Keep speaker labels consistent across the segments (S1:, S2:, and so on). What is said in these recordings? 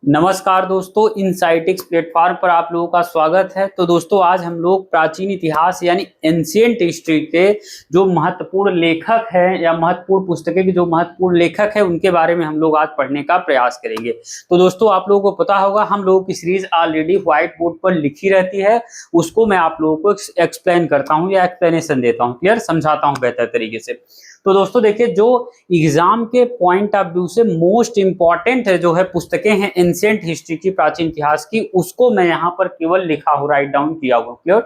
S1: नमस्कार दोस्तों, इनसाइटिक्स प्लेटफॉर्म पर आप लोगों का स्वागत है। तो दोस्तों, आज हम लोग प्राचीन इतिहास यानी एंशिएंट हिस्ट्री के जो महत्वपूर्ण लेखक हैं या महत्वपूर्ण पुस्तकें के जो महत्वपूर्ण लेखक हैं उनके बारे में हम लोग आज पढ़ने का प्रयास करेंगे। तो दोस्तों, आप लोगों को पता होगा हम लोगों की सीरीज ऑलरेडी व्हाइट बोर्ड पर लिखी रहती है, उसको मैं आप लोगों को एक्सप्लेन करता हूँ या एक्सप्लेनेशन देता हूँ, क्लियर समझाता हूँ बेहतर तरीके से। तो दोस्तों देखिए, जो एग्जाम के पॉइंट ऑफ व्यू से मोस्ट इंपॉर्टेंट है जो है पुस्तकें हैं एंशिएंट हिस्ट्री की, प्राचीन इतिहास की, उसको मैं यहाँ पर केवल लिखा हूँ, राइट डाउन किया हुआ, क्लियर।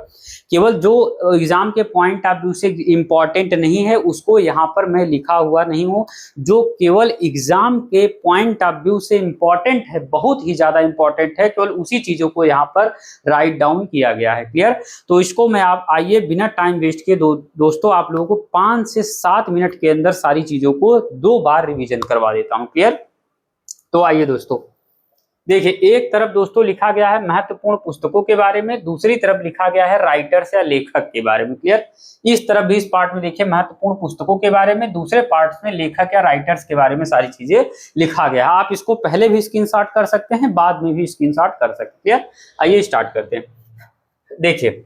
S1: केवल जो एग्जाम के पॉइंट ऑफ व्यू से इंपॉर्टेंट नहीं है उसको यहाँ पर मैं लिखा हुआ नहीं हूँ। जो केवल एग्जाम के पॉइंट ऑफ व्यू से इंपॉर्टेंट है, बहुत ही ज्यादा इंपॉर्टेंट है, केवल उसी चीजों को यहाँ पर राइट डाउन किया गया है, क्लियर। तो इसको मैं आप आइए बिना टाइम वेस्ट किए दोस्तों आप लोगों को 5 से 7 मिनट के अंदर सारी चीजों को 2 बार रिवीजन करवा देता हूं, क्लियर। तो आइए दोस्तों देखिए, एक तरफ दोस्तों लिखा गया है महत्वपूर्ण पुस्तकों के बारे में, दूसरी तरफ लिखा गया है राइटर्स या लेखक के बारे में, क्लियर। इस तरफ भी इस पार्ट में देखिए महत्वपूर्ण पुस्तकों के बारे में, दूसरे पार्ट में लेखक या राइटर्स के बारे में सारी चीजें लिखा गया है। आप इसको पहले भी स्क्रीनशॉट कर सकते हैं, बाद में भी स्क्रीनशॉट कर सकते हैं, क्लियर। आइए स्टार्ट करते हैं। देखिए,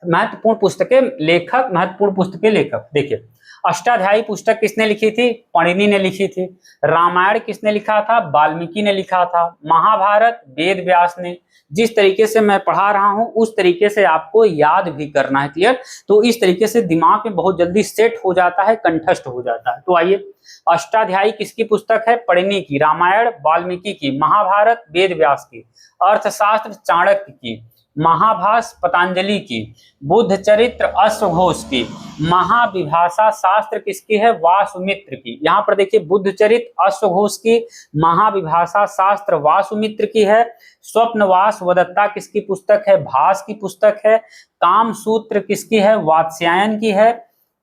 S1: महत्वपूर्ण पुस्तकें लेखक, महत्वपूर्ण पुस्तकें लेखक। देखिए, अष्टाध्यायी पुस्तक किसने लिखी थी? पणिनि ने लिखी थी। रामायण किसने लिखा था? वाल्मीकि ने लिखा था। महाभारत वेद व्यास ने। जिस तरीके से मैं पढ़ा रहा हूं उस तरीके से आपको याद भी करना है, क्लियर। तो इस तरीके से दिमाग में बहुत जल्दी सेट हो जाता है, कंठस्थ हो जाता है। तो आइए, अष्टाध्यायी किसकी पुस्तक है? पणिनि की। रामायण वाल्मीकि की। महाभारत वेद व्यास की। अर्थशास्त्र चाणक्य की। महाभाष्य पतंजलि की। बुद्ध चरित्र अश्वघोष की। महाविभाषा शास्त्र किसकी है? वासुमित्र की। यहाँ पर देखिए, बुद्ध चरित्र अश्वघोष की, महाविभाषा शास्त्र वासुमित्र की है। स्वप्नवास वदत्ता किसकी पुस्तक है? भास की पुस्तक है। कामसूत्र किसकी है? वात्स्यायन की है।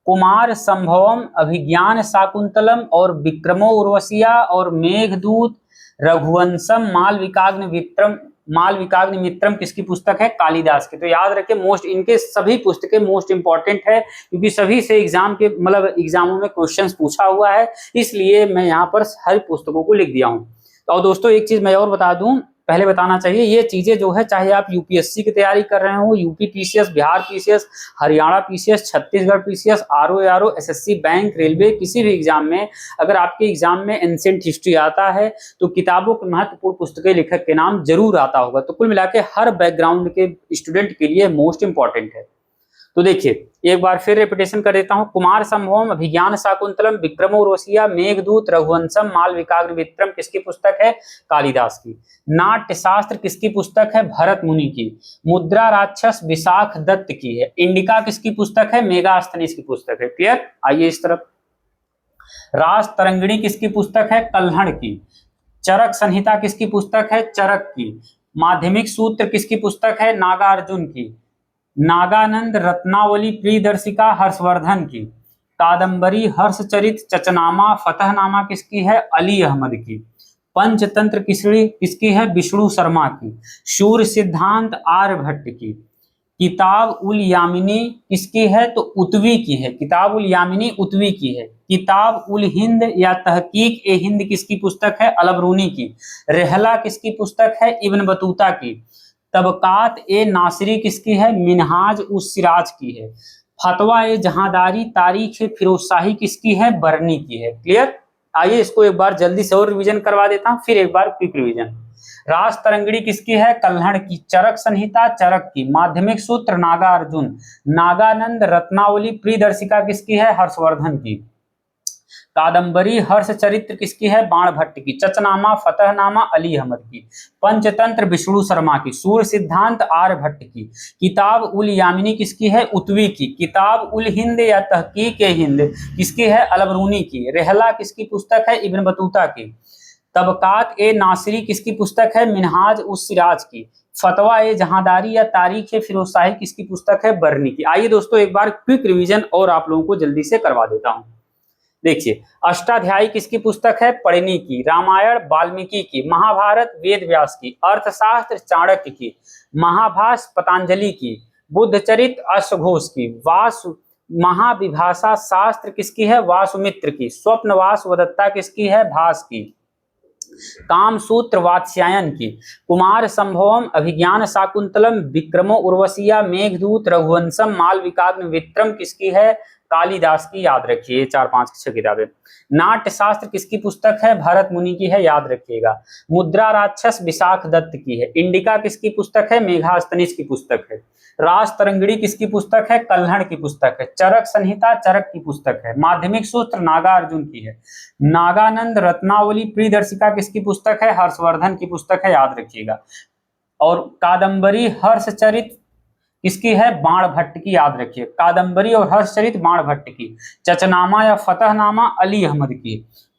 S1: कुमार संभवम अभिज्ञान शाकुंतलम और विक्रमो उर्वशिया और मेघदूत रघुवंशम मालविकाग्नि मित्रम किसकी पुस्तक है? कालिदास की। तो याद रखें, मोस्ट इनके सभी पुस्तकें मोस्ट इंपॉर्टेंट है, क्योंकि सभी से एग्जाम के एग्जामों में क्वेश्चंस पूछा हुआ है, इसलिए मैं यहाँ पर हर पुस्तकों को लिख दिया हूँ। तो दोस्तों एक चीज मैं और बता दूं, पहले बताना चाहिए, ये चीजें जो है चाहे आप यूपीएससी की तैयारी कर रहे हो, UP PCS, Bihar PCS, Haryana PCS, Chhattisgarh PCS, RO, SSC, bank, railway, किसी भी एग्जाम में अगर आपके एग्जाम में एंशिएंट हिस्ट्री आता है तो किताबों के महत्वपूर्ण पुस्तकें लेखक के नाम जरूर आता होगा। तो कुल मिला के हर बैकग्राउंड के स्टूडेंट के लिए मोस्ट इंपॉर्टेंट है। तो देखिए, एक बार फिर रिपीटेशन कर देता हूं। कुमार संभवम अभिज्ञान शाकुंतलम विक्रमो उर्वशिया मेघदूत रघुवंशम मालविकाग्नि मित्रम किसकी पुस्तक है? कालिदास की। नाट्य शास्त्र किसकी पुस्तक है? भरत मुनि की। मुद्रा राक्षस विशाख दत्त की है। इंडिका किसकी पुस्तक है? मेगास्थनीज की पुस्तक है, क्लियर। आइए इस तरफ, रास तरंगिणी किसकी पुस्तक है? कल्हड़ की। चरक संहिता किसकी पुस्तक है? चरक की। माध्यमिक सूत्र किसकी पुस्तक है? नागार्जुन की। नागानंद रत्नावली प्रियदर्शिका हर्षवर्धन की। कादंबरी हर्षचरित चचनामा फतहनामा किसकी है? अली अहमद की। पंचतंत्र किसकी है? विष्णु शर्मा की। शूर सिद्धांत आर्यभट्ट की। किताब उल यामिनी किसकी है? तो उतवी की है। किताब उल यामिनी उतवी की है। किताब उल हिंद या तहकीक ए हिंद किसकी पुस्तक है? अलबरूनी की। रेहला किसकी पुस्तक है? इब्न बतूता की। तबकात ए नासिरी किसकी है? मिनहाज उस सिराज की है। फतवा ए जहांदारी तारीख फिरोजशाही किसकी है? बरनी की है, क्लियर। आइए इसको एक बार जल्दी से और रिवीजन करवा देता हूं, फिर एक बार क्विक रिवीजन। रास तरंगिणी किसकी है? कल्हड़ की। चरक संहिता चरक की। माध्यमिक सूत्र नागार्जुन। नागानंद रत्नावली प्रियदर्शिका किसकी है? हर्षवर्धन की। कादंबरी हर्ष चरित्र किसकी है? बाणभट्ट की। चचनामा फतहनामा अली अहमद की। पंचतंत्र विष्णु शर्मा की। सूर्य सिद्धांत आर्यभट्ट की। किताब उल यामिनी किसकी है? उतवी की। किताब उल हिंद या तहकीक ए हिंद किसकी है? अलबरूनी की। रेहला किसकी पुस्तक है? इब्न बतूता की। तबकात ए नासिरी किसकी पुस्तक है? मिनहाज उस सिराज की। फतवा ए जहांदारी या तारीख फिरोजशाही किसकी पुस्तक है? बरनी की। आइए दोस्तों एक बार क्विक रिवीजन और आप लोगों को जल्दी से करवा देता हूं। देखिए, अष्टाध्यायी किसकी पुस्तक है? पणिनि की। रामायण वाल्मीकि की। महाभारत वेद व्यास की। अर्थशास्त्र चाणक्य की। महाभाष्य पतंजलि की। बुद्ध चरित्र अश्वघोष की। महाविभाषा शास्त्र किसकी है? वासुमित्र की। स्वप्नवास वदत्ता किसकी है? भास की। कामसूत्र वात्स्यायन की, कुमार संभवम, अभिज्ञान शाकुंतलम, विक्रमो उर्वशिया, मेघदूत, रघुवंशम, मालविकाग्नि विक्रम किसकी है? कालिदास की। याद रखिए 4-5-6 किताबें। नाट्य शास्त्र किसकी पुस्तक है? भरत मुनि की है, याद रखिएगा। मुद्रा राक्षस विशाख दत्त की है। इंडिका किसकी पुस्तक है? मेघास्तनीज की पुस्तक है। रास तरंगिणी किसकी पुस्तक है? कल्हड़ की पुस्तक है। चरक संहिता चरक की पुस्तक है। माध्यमिक सूत्र नागार्जुन की है। नागानंद रत्नावली प्रियदर्शिका किसकी पुस्तक है? हर्षवर्धन की पुस्तक है, याद रखिएगा। और कादंबरी हर्षचरित किसकी है? बाण भट्ट की, याद रखिए। कादंबरी और हर्षचरित बाण भट्ट की। चचनामा या फतहनामा अली अहमद की।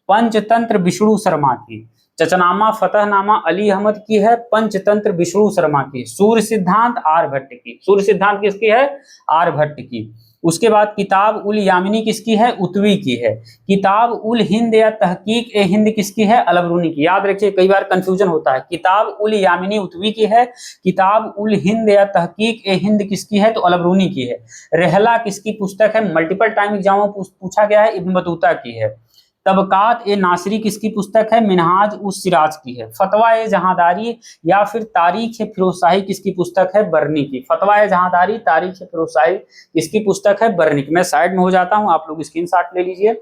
S1: पंचतंत्र विष्णु शर्मा की। चचनामा फतहनामा अली अहमद की है। पंचतंत्र विष्णु शर्मा की। सूर्य सिद्धांत आर्यभट्ट की। सूर्य सिद्धांत किसकी है? आर्यभट्ट की। उसके बाद किताब उल यामिनी किसकी है? उतवी की है। किताब उल हिंद या तहकीक ए हिंद किसकी है? अलबरूनी की। याद रखिए, कई बार कंफ्यूजन होता है। किताब उल यामिनी उतवी की है। किताब उल हिंद या तहकीक ए हिंद किसकी है? तो अलबरूनी की है। रहला किसकी पुस्तक है? मल्टीपल टाइम एग्जाम में पूछा गया है, इब्न बतूता की है। तबकात ए नासरी किसकी पुस्तक है? मिनहाज उस सिराज की है। फतवा ए जहांदारी या फिर तारीख ए फिरोजशाही किसकी पुस्तक है? बर्नी की। फतवा ए जहांदारी तारीख ए फिरोजशाही किसकी पुस्तक है? बर्नी की। मैं साइड में हो जाता हूं, आप लोग स्क्रीनशॉट ले लीजिए।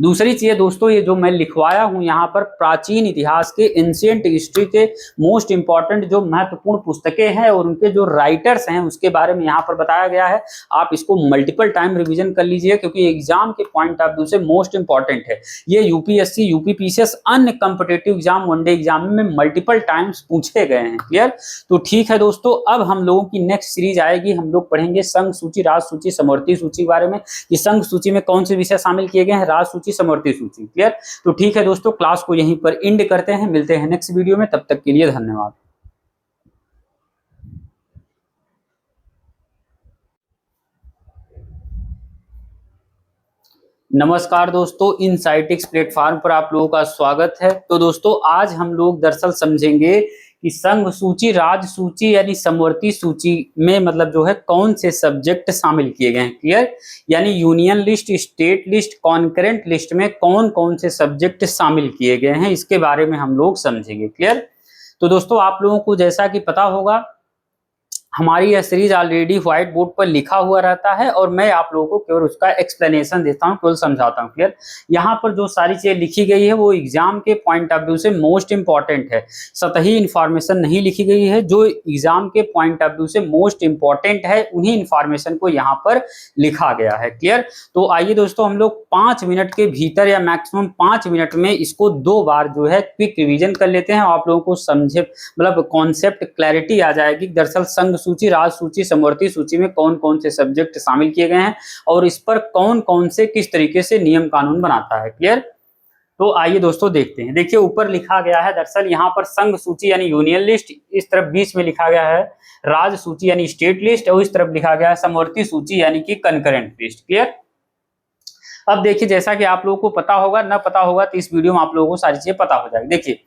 S1: दूसरी चीज दोस्तों, ये जो मैं लिखवाया हूं यहाँ पर प्राचीन इतिहास के, एंशिएंट हिस्ट्री के मोस्ट इंपॉर्टेंट जो महत्वपूर्ण पुस्तकें हैं और उनके जो राइटर्स हैं उसके बारे में यहाँ पर बताया गया है। आप इसको मल्टीपल टाइम रिवीजन कर लीजिए, क्योंकि एग्जाम के पॉइंट ऑफ व्यू से मोस्ट इंपॉर्टेंट है। ये यूपीएससी, यूपीपीसीएस, अन्य कॉम्पिटेटिव एग्जाम, वनडे एग्जाम में मल्टीपल टाइम्स पूछे गए हैं। क्लियर? तो ठीक है दोस्तों, अब हम लोगों की नेक्स्ट सीरीज आएगी। हम लोग पढ़ेंगे संघ सूची, राज सूची, समवर्ती सूची के बारे में, कि संघ सूची में कौन से विषय शामिल किए गए हैं, राज सूची, समवर्ती सूची। क्लियर? तो ठीक है दोस्तों, क्लास को यहीं पर एंड करते हैं। मिलते हैं नेक्स्ट वीडियो में, तब तक के लिए धन्यवाद। नमस्कार दोस्तों, इनसाइटिक्स प्लेटफॉर्म पर आप लोगों का स्वागत है। तो दोस्तों, आज हम लोग दरअसल समझेंगे कि संघ सूची, राज सूची यानी समवर्ती सूची में मतलब जो है कौन से सब्जेक्ट शामिल किए गए हैं। क्लियर? यानी union list, state list, concurrent list में कौन कौन से सब्जेक्ट शामिल किए गए हैं, इसके बारे में हम लोग समझेंगे। क्लियर? तो दोस्तों, आप लोगों को जैसा कि पता होगा, हमारी यह सीरीज ऑलरेडी व्हाइट बोर्ड पर लिखा हुआ रहता है और मैं आप लोगों को केवल उसका एक्सप्लेनेशन देता हूं, केवल समझाता हूं। क्लियर? यहाँ पर जो सारी चीजें लिखी गई है वो एग्जाम के पॉइंट ऑफ व्यू से मोस्ट इंपॉर्टेंट है। सतही इंफॉर्मेशन नहीं लिखी गई है। जो एग्जाम के पॉइंट ऑफ व्यू से मोस्ट इंपॉर्टेंट है उन्हीं इंफॉर्मेशन को यहाँ पर लिखा गया है। क्लियर? तो आइए दोस्तों, हम लोग 5 मिनट के भीतर या मैक्सिमम 5 मिनट में इसको 2 बार जो है क्विक रिविजन कर लेते हैं। आप लोगों को समझे मतलब कॉन्सेप्ट क्लैरिटी आ जाएगी। दरअसल संघ सूची, राज सूची, समवर्ती सूची में कौन कौन से सब्जेक्ट शामिल किए गए हैं और इस पर कौन कौन से किस तरीके से नियम कानून बनाता है। क्लियर? तो आइए दोस्तों देखते हैं। देखिए, ऊपर लिखा गया है दरअसल यहाँ पर संघ सूची यानी यूनियन लिस्ट, इस तरफ बीच में लिखा गया है राज सूची यानी स्टेट लिस्ट, और इस तरफ लिखा गया है समवर्ती सूची यानी कि कंकरेंट लिस्ट। क्लियर? अब देखिए, जैसा कि आप लोगों को पता होगा, ना पता होगा तो इस वीडियो में आप लोगों को सारी चीजें पता हो जाएगी। देखिए,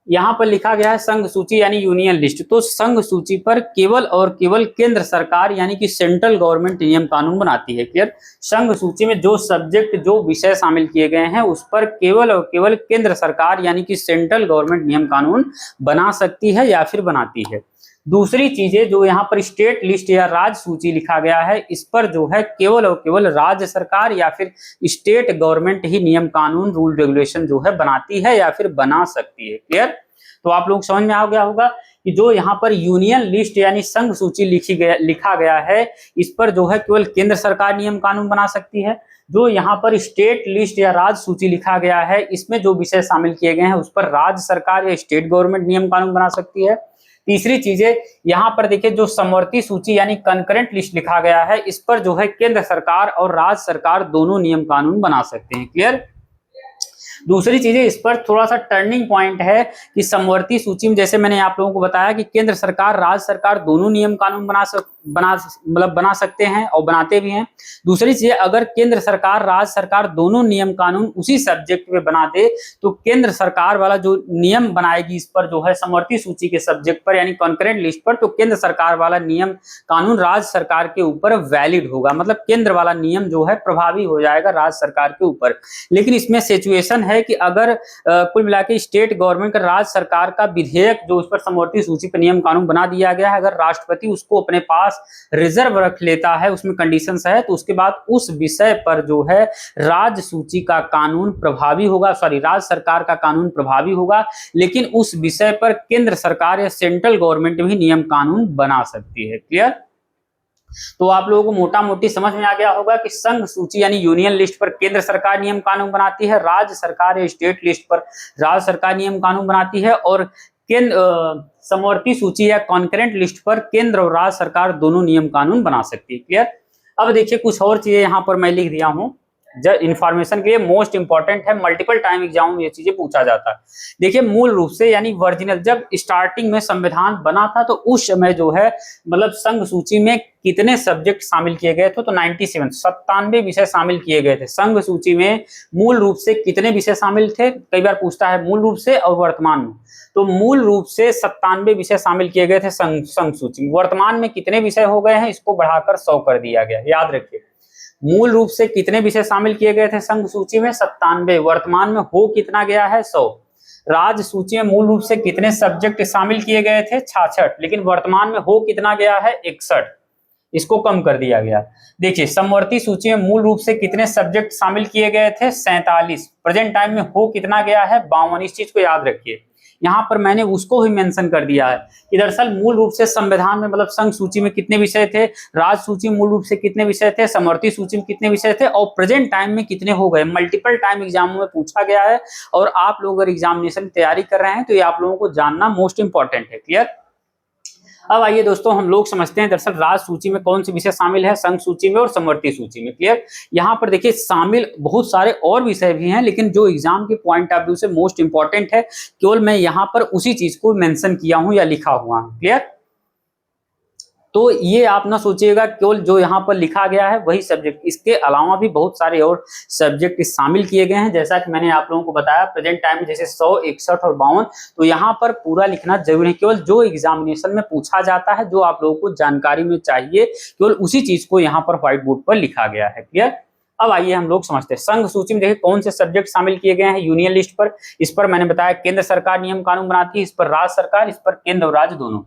S1: यहाँ पर लिखा गया है संघ सूची यानी यूनियन लिस्ट। तो संघ सूची पर केवल और केवल केंद्र सरकार यानी कि सेंट्रल गवर्नमेंट नियम कानून बनाती है। क्लियर? संघ सूची में जो सब्जेक्ट, जो विषय शामिल किए गए हैं उस पर केवल और केवल केंद्र सरकार यानी कि सेंट्रल गवर्नमेंट नियम कानून बना सकती है या फिर बनाती है। दूसरी चीजें, जो यहाँ पर स्टेट लिस्ट या राज सूची लिखा गया है, इस पर जो है केवल और केवल राज्य सरकार या फिर स्टेट गवर्नमेंट ही नियम कानून, रूल रेगुलेशन जो है बनाती है या फिर बना सकती है। क्लियर? तो आप लोग समझ में आ गया होगा कि जो यहाँ पर यूनियन लिस्ट यानी संघ सूची लिखा गया है, इस पर जो है केवल केंद्र सरकार नियम कानून बना सकती है। जो यहाँ पर स्टेट लिस्ट या राज्य सूची लिखा गया है, इसमें जो विषय शामिल किए गए हैं उस पर राज्य सरकार या स्टेट गवर्नमेंट नियम कानून बना सकती है। तीसरी चीजें, यहाँ पर देखिए जो समवर्ती सूची यानी कंकरेंट लिस्ट लिखा गया है, इस पर जो है केंद्र सरकार और राज्य सरकार दोनों नियम कानून बना सकते हैं। क्लियर? दूसरी चीजें, इस पर थोड़ा सा टर्निंग पॉइंट है कि समवर्ती सूची में जैसे मैंने आप लोगों को बताया कि केंद्र सरकार, राज्य सरकार दोनों नियम कानून बना सकते हैं और बनाते भी हैं। दूसरी चीज, अगर केंद्र सरकार, राज्य सरकार दोनों नियम कानून उसी सब्जेक्ट पे बना दे तो केंद्र सरकार वाला जो नियम बनाएगी इस पर जो है समवर्ती सूची के सब्जेक्ट पर यानी कॉन्करेंट लिस्ट पर, तो केंद्र सरकार वाला नियम कानून राज्य सरकार के ऊपर वैलिड होगा। मतलब केंद्र वाला नियम जो है प्रभावी हो जाएगा राज्य सरकार के ऊपर। लेकिन इसमें सिचुएशन है कि अगर कुल मिला के स्टेट गवर्नमेंट का, राज्य सरकार का विधेयक जो उस पर समवर्ती सूची पर नियम कानून बना दिया गया है, अगर राष्ट्रपति उसको अपने पास रिजर्व रख लेता है, उसमें कंडीशंस है, तो उसके बाद उस विषय पर जो है राज्य सूची का कानून प्रभावी होगा, राज्य सरकार का कानून प्रभावी होगा, लेकिन उस विषय पर केंद्र सरकार या सेंट्रल गवर्नमेंट भी नियम कानून बना सकती है। क्लियर? तो आप लोगों को मोटा मोटी समझ में आ गया होगा कि संघ सूची यानी यूनियन लिस्ट पर केंद्र सरकार नियम कानून बनाती है, राज्य सरकार या स्टेट लिस्ट पर राज्य सरकार नियम कानून बनाती है, और केंद्र समवर्ती सूची या कॉन्करेंट लिस्ट पर केंद्र और राज्य सरकार दोनों नियम कानून बना सकती है। क्लियर? अब देखिए कुछ और चीजें यहाँ पर मैं लिख दिया हूँ जब इन्फॉर्मेशन के लिए, मोस्ट इंपॉर्टेंट है, मल्टीपल टाइम एग्जाम में ये चीजें पूछा जाता है। देखिए मूल रूप से यानी वर्जिनल, जब स्टार्टिंग में संविधान बना था तो उस समय जो है मतलब संघ सूची में कितने सब्जेक्ट शामिल किए गए थे, तो 97 विषय शामिल किए गए थे। संघ सूची में मूल रूप से कितने विषय शामिल थे, कई बार पूछता है मूल रूप से और वर्तमान में, तो मूल रूप से 97 विषय शामिल किए गए थे संघ सूची में। वर्तमान में कितने विषय हो गए हैं, इसको बढ़ाकर 100 कर दिया गया। याद रखिए मूल रूप से कितने विषय शामिल किए गए थे संघ सूची में, 97, वर्तमान में हो कितना गया है, 100। राज्य सूची में मूल रूप से कितने सब्जेक्ट शामिल किए गए थे, 66, लेकिन वर्तमान में हो कितना गया है, 61, इसको कम कर दिया गया। देखिए समवर्ती सूची में मूल रूप से कितने सब्जेक्ट शामिल किए गए थे, 47, प्रेजेंट टाइम में हो कितना गया है, 52। इस चीज को याद रखिए, यहाँ पर मैंने उसको भी मेंशन कर दिया है कि दरअसल मूल रूप से संविधान में मतलब संघ सूची में कितने विषय थे, राज्य सूची में मूल रूप से कितने विषय थे, समवर्ती सूची में कितने विषय थे, और प्रेजेंट टाइम में कितने हो गए। मल्टीपल टाइम एग्जामों में पूछा गया है, और आप लोग अगर एग्जामिनेशन की तैयारी कर रहे हैं तो ये आप लोगों को जानना मोस्ट इंपॉर्टेंट है। क्लियर? अब आइए दोस्तों हम लोग समझते हैं दरअसल राज्य सूची में कौन से विषय शामिल है संघ सूची में और समवर्ती सूची में। क्लियर? यहाँ पर देखिए शामिल बहुत सारे और विषय भी हैं, लेकिन जो एग्जाम के पॉइंट ऑफ व्यू से मोस्ट इंपॉर्टेंट है, केवल मैं यहाँ पर उसी चीज को मेंशन किया हूं या लिखा हुआ हूं। क्लियर? तो ये आप ना सोचिएगा केवल जो यहाँ पर लिखा गया है वही सब्जेक्ट, इसके अलावा भी बहुत सारे और सब्जेक्ट शामिल किए गए हैं। जैसा कि मैंने आप लोगों को बताया प्रेजेंट टाइम में जैसे 100, 61 और 52, तो यहाँ पर पूरा लिखना जरूरी है। केवल जो एग्जामिनेशन में पूछा जाता है, जो आप लोगों को जानकारी में चाहिए, केवल उसी चीज को यहाँ पर व्हाइट बोर्ड पर लिखा गया है। क्लियर? अब आइए हम लोग समझते हैं संघ सूची में देखिए कौन से सब्जेक्ट शामिल किए गए हैं। यूनियन लिस्ट पर, इस पर मैंने बताया केंद्र सरकार नियम कानून बनाती है, इस पर राज्य सरकार, इस पर केंद्र और राज्य दोनों।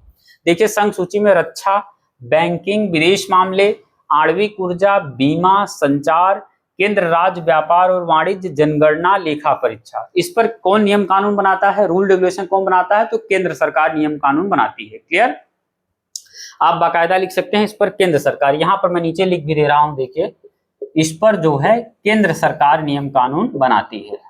S1: देखिए संघ सूची में रक्षा, बैंकिंग, विदेश मामले, आणविक ऊर्जा, बीमा, संचार, केंद्र राज्य व्यापार और वाणिज्य, जनगणना, लेखा परीक्षा, इस पर कौन नियम कानून बनाता है, रूल रेगुलेशन कौन बनाता है, तो केंद्र सरकार नियम कानून बनाती है। क्लियर? आप बाकायदा लिख सकते हैं इस पर केंद्र सरकार, यहां पर मैं नीचे लिख भी दे रहा हूं, देखिए इस पर जो है केंद्र सरकार नियम कानून बनाती है।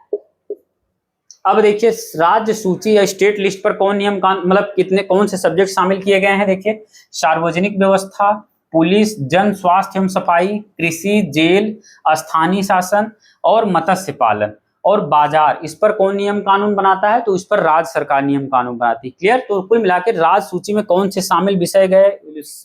S1: अब देखिए राज्य सूची या स्टेट लिस्ट पर कौन नियम कानून मतलब कितने कौन से सब्जेक्ट शामिल किए गए हैं। देखिए सार्वजनिक व्यवस्था, पुलिस, जन स्वास्थ्य एवं सफाई, कृषि, जेल, स्थानीय शासन और मत्स्य पालन और बाजार, इस पर कौन नियम कानून बनाता है, तो इस पर राज्य सरकार नियम कानून बनाती है। क्लियर? तो कुल मिलाकर राज्य सूची में कौन से शामिल विषय गए,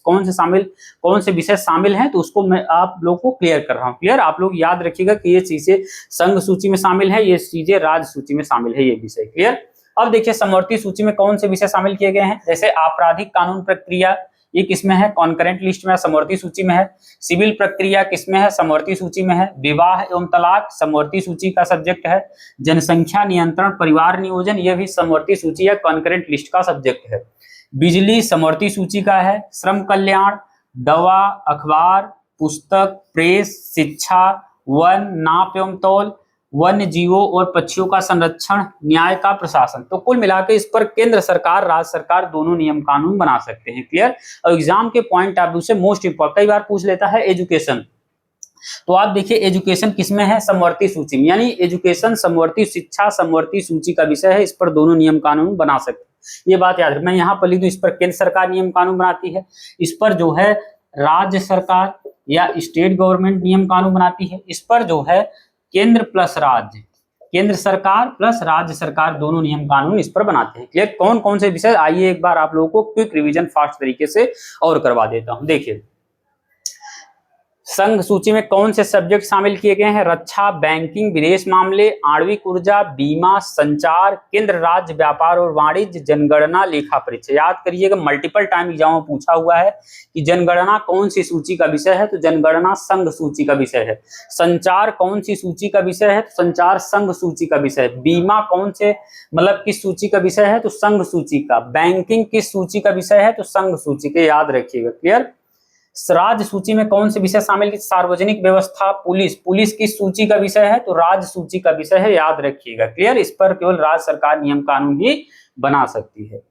S1: कौन से विषय शामिल हैं, तो उसको मैं आप लोग को क्लियर कर रहा हूँ। क्लियर? आप लोग याद रखिएगा कि ये चीजें संघ सूची में शामिल है, ये चीजें राज्य सूची में शामिल है, ये विषय। क्लियर? अब देखिए समवर्ती सूची में कौन से विषय शामिल किए गए हैं, जैसे आपराधिक कानून प्रक्रिया, ये किसमें है, कॉन्करेंट लिस्ट में, समवर्ती सूची में है। सिविल प्रक्रिया किसमें है, समवर्ती सूची में है। विवाह एवं तलाक समवर्ती सूची का सब्जेक्ट है। जनसंख्या नियंत्रण, परिवार नियोजन, यह भी समवर्ती सूची या कॉन्करेंट लिस्ट का सब्जेक्ट है। बिजली समवर्ती सूची का है। श्रम कल्याण, दवा, अखबार, पुस्तक, प्रेस, शिक्षा, वन, नाप एवं तौल, वन्य जीवों और पक्षियों का संरक्षण, न्याय का प्रशासन। तो कुल मिलाकर इस पर केंद्र सरकार, राज्य सरकार दोनों नियम कानून बना सकते हैं। क्लियर? और एग्जाम के पॉइंट ऑफ व्यू से मोस्ट इंपॉर्टेंट, कई बार पूछ लेता है एजुकेशन, तो आप देखिए एजुकेशन किसमें है, समवर्ती सूची में, यानी एजुकेशन समवर्ती शिक्षा समवर्ती सूची का विषय है, इस पर दोनों नियम कानून बना सकते हैं। ये बात याद रख, मैं यहाँ पर लिख दूं इस पर केंद्र सरकार नियम कानून बनाती है, इस पर जो है राज्य सरकार या स्टेट गवर्नमेंट नियम कानून बनाती है, इस पर जो है केंद्र प्लस राज्य, केंद्र सरकार प्लस राज्य सरकार दोनों नियम कानून इस पर बनाते हैं। क्लियर? कौन कौन से विषय, आइए एक बार आप लोगों को क्विक रिवीजन फास्ट तरीके से और करवा देता हूं। देखिए संघ सूची में कौन से सब्जेक्ट शामिल किए गए हैं? रक्षा, बैंकिंग, विदेश मामले, आणविक ऊर्जा, बीमा, संचार, केंद्र राज्य व्यापार और वाणिज्य, जनगणना, लेखा परीक्षा। याद करिएगा, मल्टीपल टाइम एग्जाम में पूछा हुआ है कि जनगणना कौन सी सूची का विषय है, तो जनगणना संघ सूची का विषय है। संचार कौन सी सूची का विषय है, तो संचार संघ सूची का विषय है। बीमा कौन से मतलब किस सूची का विषय है, तो संघ सूची का। बैंकिंग किस सूची का विषय है, तो संघ सूची के, याद रखिएगा। क्लियर। राज्य सूची में कौन से विषय शामिल है? सार्वजनिक व्यवस्था, पुलिस। पुलिस किस सूची का विषय है, तो राज्य सूची का विषय है, याद रखिएगा। क्लियर। इस पर केवल राज्य सरकार नियम कानून ही बना सकती है।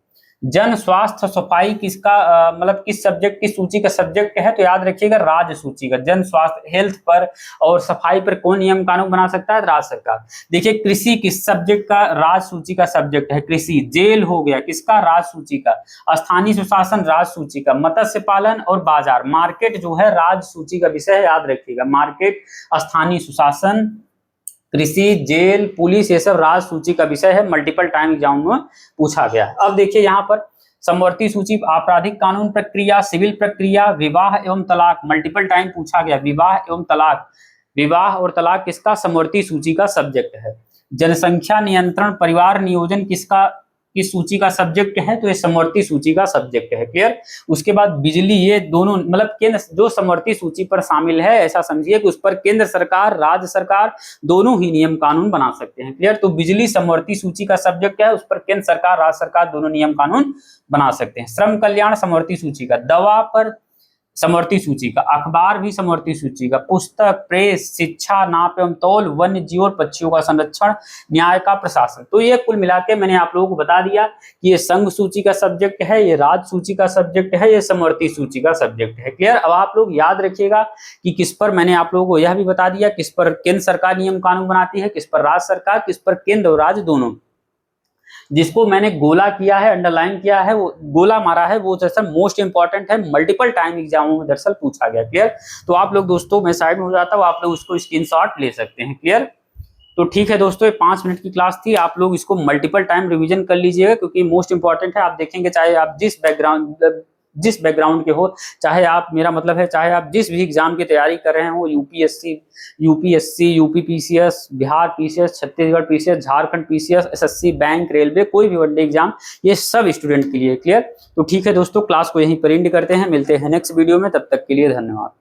S1: जन स्वास्थ्य सफाई किसका मतलब किस सब्जेक्ट की सूची का सब्जेक्ट है, तो याद रखिएगा राज्य सूची का। जन स्वास्थ्य हेल्थ पर और सफाई पर कौन नियम कानून बना सकता है? राज्य सरकार। देखिए कृषि किस सब्जेक्ट का राज्य सूची का सब्जेक्ट है? कृषि। जेल हो गया किसका? राज्य सूची का। स्थानीय सुशासन राज्य सूची का। मत्स्य पालन और बाजार, मार्केट जो है राज्य सूची का विषय है, याद रखिएगा। मार्केट, स्थानीय सुशासन, कृषि, जेल, पुलिस, ये सब राज्य सूची का विषय है, मल्टीपल टाइम एग्जाम में पूछा गया है। अब देखिए यहाँ पर समवर्ती सूची, आपराधिक कानून प्रक्रिया, सिविल प्रक्रिया, विवाह एवं तलाक, मल्टीपल टाइम पूछा गया। विवाह एवं तलाक, विवाह और तलाक किसका? समवर्ती सूची का सब्जेक्ट है। जनसंख्या नियंत्रण, परिवार नियोजन किसका किस सूची का सब्जेक्ट है, तो ये समवर्ती सूची का सब्जेक्ट है। क्लियर। उसके बाद बिजली, ये दोनों मतलब केंद्र जो समवर्ती सूची पर शामिल है, ऐसा समझिए कि उस पर केंद्र सरकार, राज्य सरकार दोनों ही नियम कानून बना सकते हैं। क्लियर। तो बिजली समवर्ती सूची का सब्जेक्ट है, उस पर केंद्र सरकार, राज्य सरकार दोनों नियम कानून बना सकते हैं। श्रम कल्याण समवर्ती सूची का। दवा पर समवर्ती सूची का। अखबार भी समवर्ती सूची का। पुस्तक, प्रेस, शिक्षा, नाप एवं तौल, वन्य जीव और पक्षियों का संरक्षण, न्याय का प्रशासन। तो ये कुल मिला के मैंने आप लोगों को बता दिया कि ये संघ सूची का सब्जेक्ट है, ये राज्य सूची का सब्जेक्ट है, ये समवर्ती सूची का सब्जेक्ट है। क्लियर। अब आप लोग याद रखिएगा कि किस पर, मैंने आप लोगों को यह भी बता दिया किस पर केंद्र सरकार नियम कानून बनाती है, किस पर राज्य सरकार, किस पर केंद्र और राज्य दोनों। जिसको मैंने गोला किया है, अंडरलाइन किया है, वो गोला मारा है, वो दरअसल मोस्ट इंपॉर्टेंट है, मल्टीपल टाइम एग्जामों में दरअसल पूछा गया। क्लियर। तो आप लोग दोस्तों, मैं साइड में हो जाता हूँ, आप लोग उसको स्क्रीनशॉट ले सकते हैं। क्लियर। तो ठीक है दोस्तों, ये 5 मिनट की क्लास थी, आप लोग इसको मल्टीपल टाइम रिवीजन कर लीजिएगा क्योंकि मोस्ट इंपॉर्टेंट है। आप देखेंगे चाहे आप जिस बैकग्राउंड के हो, चाहे आप, मेरा मतलब है चाहे आप जिस भी एग्जाम की तैयारी कर रहे हो, UPSC, UP PCS, Bihar PCS, Chhattisgarh PCS, Jharkhand PCS, SSC, bank, railway, कोई भी वनडे एग्जाम, ये सब स्टूडेंट के लिए। क्लियर। तो ठीक है दोस्तों, क्लास को यहीं पर एंड करते हैं, मिलते हैं नेक्स्ट वीडियो में, तब तक के लिए धन्यवाद।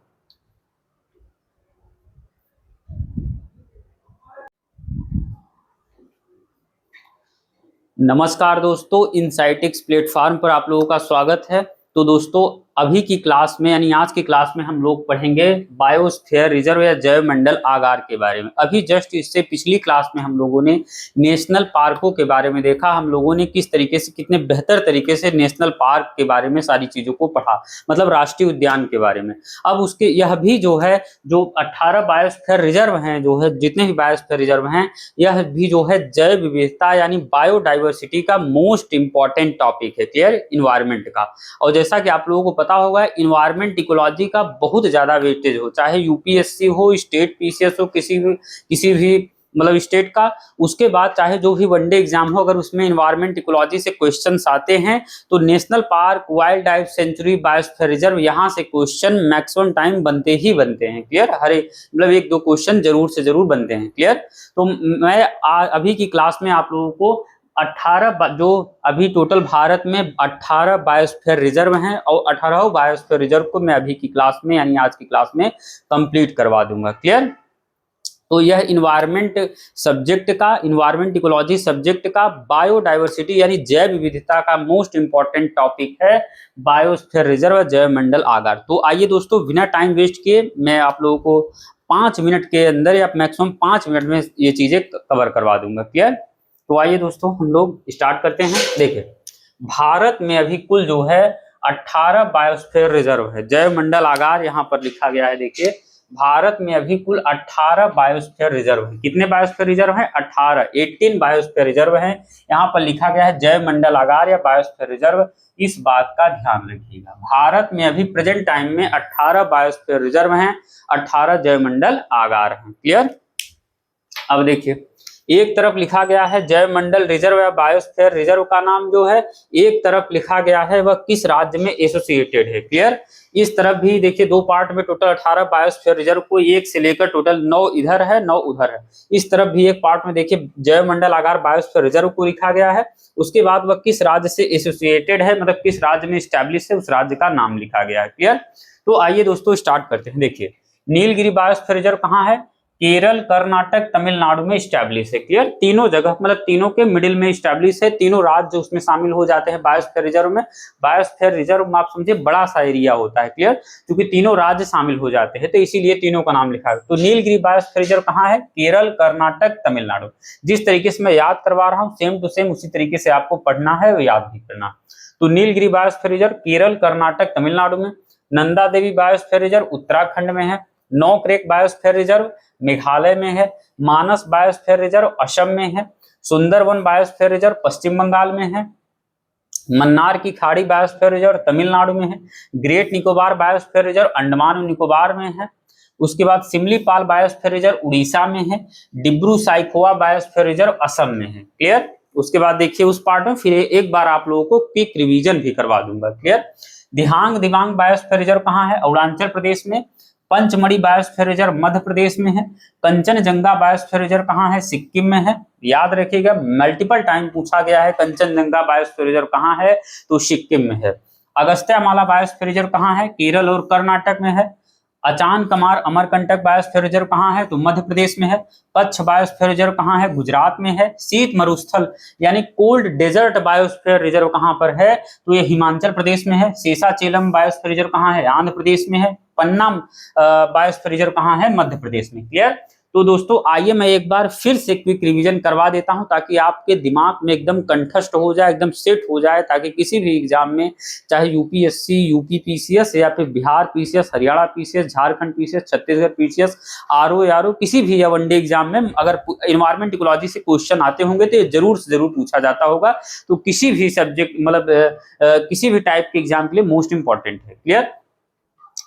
S1: नमस्कार दोस्तों, इनसाइटिक्स प्लेटफॉर्म पर आप लोगों का स्वागत है। तो दोस्तों, अभी की क्लास में यानी आज की क्लास में हम लोग पढ़ेंगे बायोस्फीयर रिजर्व या जैव मंडल आगार के बारे में। अभी जस्ट इससे पिछली क्लास में हम लोगों ने नेशनल पार्कों के बारे में देखा, हम लोगों ने किस तरीके से, कितने बेहतर तरीके से नेशनल पार्क के बारे में सारी चीजों को पढ़ा, मतलब राष्ट्रीय उद्यान के बारे में। अब उसके यह भी जो है, जो 18 बायोस्फीयर रिजर्व हैं, जो है जितने भी बायोस्फीयर रिजर्व हैं, यह भी जो है जैव विविधता यानी बायोडाइवर्सिटी का मोस्ट इंपॉर्टेंट टॉपिक है। क्लियर। इन्वायरमेंट का। और जैसा कि आप लोगों को पता होगा, इन्वायरमेंट इकोलॉजी का बहुत ज्यादा वेटेज हो, चाहे यूपीएससी हो, स्टेट पीसीएस हो, किसी भी मतलब स्टेट का, उसके बाद चाहे जो भी वनडे एग्जाम हो, अगर उसमें इन्वायरमेंट इकोलॉजी से क्वेश्चंस आते हैं तो national park, wild life sanctuary, biosphere reserve, यहाँ से क्वेश्चन मैक्सिमम टाइम बनते ही बनते हैं। क्लियर। हर मतलब 1-2 क्वेश्चन जरूर से जरूर बनते हैं। क्लियर। तो मैं अभी की क्लास में आप लोगों को 18 जो अभी टोटल भारत में 18 बायोस्फीयर रिजर्व हैं, और 18 बायोस्फीयर रिजर्व को मैं अभी की क्लास में यानी आज की क्लास में कंप्लीट करवा दूंगा। क्लियर। तो यह इन्वायरमेंट सब्जेक्ट का, इन्वायरमेंट इकोलॉजी सब्जेक्ट का बायोडाइवर्सिटी यानी जैव विविधता का मोस्ट इंपॉर्टेंट टॉपिक है बायोस्फीयर रिजर्व जैव मंडल आगार। तो आइए दोस्तों, बिना टाइम वेस्ट किए मैं आप लोगों को 5 मिनट के अंदर या मैक्सिमम 5 मिनट में ये चीजें कवर करवा दूंगा। क्लियर। तो आइए दोस्तों, हम लोग स्टार्ट करते हैं। देखिए, भारत में अभी कुल जो है 18 बायोस्फीयर रिजर्व है, जैव मंडल आगार यहाँ पर लिखा गया है। देखिए, भारत में अभी कुल 18 बायोस्फीयर रिजर्व है। कितने बायोस्फीयर रिजर्व हैं? 18 बायोस्फीयर रिजर्व हैं। यहाँ पर लिखा गया है जैव मंडल आगार या बायोस्फीयर रिजर्व। इस बात का ध्यान रखिएगा, भारत में अभी प्रेजेंट टाइम में 18 बायोस्फीयर रिजर्व हैं, 18 जैव मंडल आगार हैं। क्लियर। अब देखिए, एक तरफ लिखा गया है जैव मंडल रिजर्व या बायोस्फीयर रिजर्व का नाम जो है, एक तरफ लिखा गया है वह किस राज्य में एसोसिएटेड है। क्लियर। इस तरफ भी देखिए दो पार्ट में टोटल 18 बायोस्फीयर रिजर्व को एक से लेकर टोटल 9 इधर है 9 उधर है। इस तरफ भी एक पार्ट में देखिए जैव मंडल आगार बायोस्फीयर रिजर्व को लिखा गया है, उसके बाद वह किस राज्य से एसोसिएटेड है, मतलब किस राज्य में स्टैब्लिश है, उस राज्य का नाम लिखा गया है। क्लियर। तो आइए दोस्तों स्टार्ट करते हैं। देखिए नीलगिरी बायोस्फीयर रिजर्व कहाँ है, केरल, कर्नाटक, तमिलनाडु में स्टैब्लिश है। क्लियर। तीनों जगह मतलब तीनों के मिडिल में स्टैब्लिश है, तीनों राज्य उसमें शामिल हो जाते हैं बायोस्फीयर रिजर्व में। बायोस्फीयर रिजर्व में आप समझिए बड़ा सा एरिया होता है। क्लियर। क्योंकि तीनों राज्य शामिल हो जाते हैं तो इसीलिए तीनों का नाम लिखा है। तो नीलगिरी बायोस्फीयर रिजर्व कहाँ है, केरल, कर्नाटक, तमिलनाडु। जिस तरीके से मैं याद करवा रहा हूँ सेम टू सेम उसी तरीके से आपको पढ़ना है और याद भी करना। तो नीलगिरी बायोस्फीयर रिजर्व केरल, कर्नाटक, तमिलनाडु में। नंदा देवी बायोस्फीयर रिजर्व उत्तराखंड में है। नोक्रेक बायोस्फीयर रिजर्व मेघालय में है। मानस बायोस्फीयर रिजर्व असम में है। सुंदरवन बायोस्फीयर रिजर्व पश्चिम बंगाल में है। मन्नार की खाड़ी बायोस्फीयर रिजर्व तमिलनाडु में है। Great Nicobar biosphere reserve Andaman और निकोबार में है। उसके बाद सिमलीपाल बायोस्फीयर रिजर्व उड़ीसा में है। डिब्रू साइखोवा बायोस्फीयर रिजर्व असम में है। क्लियर। उसके बाद देखिए उस पार्ट में फिर एक बार आप लोगों को क्विक रिवीजन भी करवा दूंगा। क्लियर। दिहांग दिबांग बायोस्फीयर रिजर्व कहाँ है, अरुणाचल प्रदेश में। पंचमढ़ी बायोस्फीयर रिजर्व मध्य प्रदेश में है। कंचनजंगा बायोस्फीयर रिजर्व कहाँ है, सिक्किम में है। याद रखिएगा मल्टीपल टाइम पूछा गया है कंचनजंगा बायोस्फीयर रिजर्व कहाँ है, तो सिक्किम में है। अगस्त्यामाला बायोस्फीयर रिजर्व कहाँ है, केरल और कर्नाटक में है। अचान कमार अमरकंटक बायोस्फीयर रिजर्व कहाँ है, तो मध्य प्रदेश में है। कच्छ बायोस्फीयर रिजर्व कहाँ है, गुजरात में है। शीत मरुस्थल यानी कोल्ड डेजर्ट बायोस्फीयर रिजर्व कहाँ पर है, तो ये हिमाचल प्रदेश में है। शेषाचेलम बायोस्फीयर रिजर्व कहाँ है, आंध्र प्रदेश में है। पन्ना बायोस्फीयर रिजर्व कहाँ है, मध्य प्रदेश में। क्लियर। तो दोस्तों आइए मैं एक बार फिर से क्विक रिवीजन करवा देता हूं ताकि आपके दिमाग में एकदम कंठस्थ हो जाए, एकदम सेट हो जाए, ताकि किसी भी एग्जाम में चाहे यूपीएससी, यूपी पीसीएस या फिर Bihar PCS, Haryana PCS, Jharkhand PCS, Chhattisgarh PCS, RO यारो किसी भी या वनडे एग्जाम में अगर एनवायरमेंट इकोलॉजी से क्वेश्चन आते होंगे तो ये जरूर से जरूर पूछा जाता होगा। तो किसी भी सब्जेक्ट मतलब किसी भी टाइप के एग्जाम के लिए मोस्ट इंपॉर्टेंट है। क्लियर।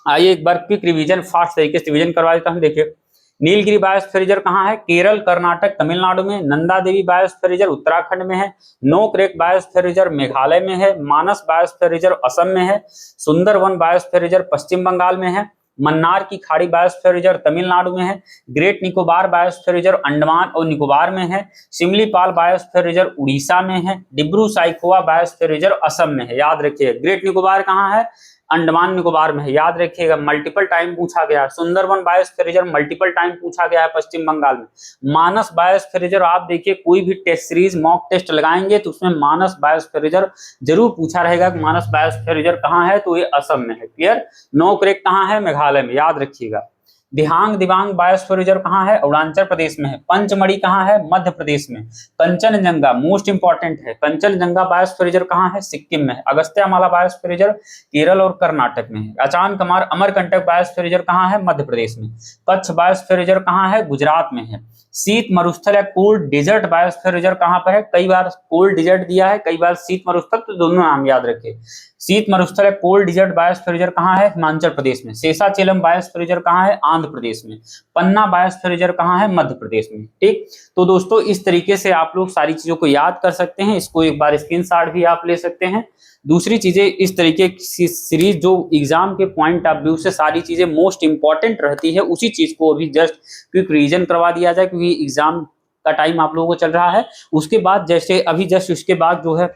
S1: आइए एक बार क्विक रिवीजन फास्ट तरीके से रिवीजन करवा देता हूं। देखिए नीलगिरी बायोस्फीयर रिजर्व कहाँ है, केरल, कर्नाटक, तमिलनाडु में। नंदा देवी बायोस्फीयर रिजर्व उत्तराखंड में है। नोक्रेक बायोस्फीयर रिजर्व मेघालय में है। मानस बायोस्फीयर रिजर्व असम में है। सुंदरवन बायोस्फीयर रिजर्व पश्चिम बंगाल में है। मन्नार की खाड़ी बायोस्फीयर रिजर्व तमिलनाडु में है। Great Nicobar biosphere reserve Andaman और निकोबार में है। सिमलीपाल बायोस्फीयर रिजर्व उड़ीसा में है। डिब्रू साइखोवा बायोस्फीयर रिजर्व असम में है। याद रखिए ग्रेट निकोबार कहाँ है, अंडमान निकोबार में है। याद रखिएगा मल्टीपल टाइम पूछा गया है। Sundarban biosphere reserve multiple time पूछा गया है पश्चिम बंगाल में। मानस बायोस्फीयर रिजर्व आप देखिए कोई भी टेस्ट सीरीज मॉक टेस्ट लगाएंगे तो उसमें मानस बायोस्फीयर रिजर्व जरूर पूछा रहेगा कि मानस बायोस्फीयर रिजर्व कहाँ है, तो ये असम में है। क्लियर। नोक्रेक कहाँ है, मेघालय में। याद रखिएगा। दिहांग दिबांग बायोस्फीयर रिजर्व कहाँ है, अरुणाचल प्रदेश में है। पंचमढ़ी कहाँ है, मध्य प्रदेश में। कंचनजंगा मोस्ट इंपॉर्टेंट है, कंचनजंगा बायोस्फीयर रिजर्व कहाँ है, सिक्किम में है। अगस्त्यामाला बायोस्फीयर रिजर्व केरल और कर्नाटक में है। अचान कमार अमरकंटक बायोस्फीयर रिजर्व कहाँ है, मध्य प्रदेश में। कच्छ बायोस्फीयर रिजर्व कहाँ है, गुजरात में है। शीत मरुस्थल या कोल्ड डेजर्ट बायोस्फीयर रिजर्व कहाँ पर है, कई बार कोल्ड डेजर्ट दिया है, कई बार शीत मरुस्थल, तो दोनों नाम याद रखें। शीत मरुस्थल या कोल्ड डेजर्ट बायोस्फीयर रिजर्व कहाँ है, हिमाचल प्रदेश में। शेषाचेलम बायोस्फीयर रिजर्व कहाँ है, आंध्र प्रदेश में। पन्ना बायोस्फीयर रिजर्व कहाँ है, मध्य प्रदेश में। ठीक। तो दोस्तों इस तरीके से आप लोग सारी चीजों को याद कर सकते हैं। इसको एक बार स्क्रीनशॉट भी आप ले सकते हैं। दूसरी चीजें इस तरीके की सीरीज जो एग्जाम के पॉइंट ऑफ व्यू से सारी चीजें मोस्ट इंपॉर्टेंट रहती है, उसी चीज को अभी जस्ट क्विक रिवीजन करवा दिया जाए क्योंकि एग्जाम का टाइम आप लोगों को चल रहा है। उसके बाद जैसे अभी जस्ट उसके बाद जो है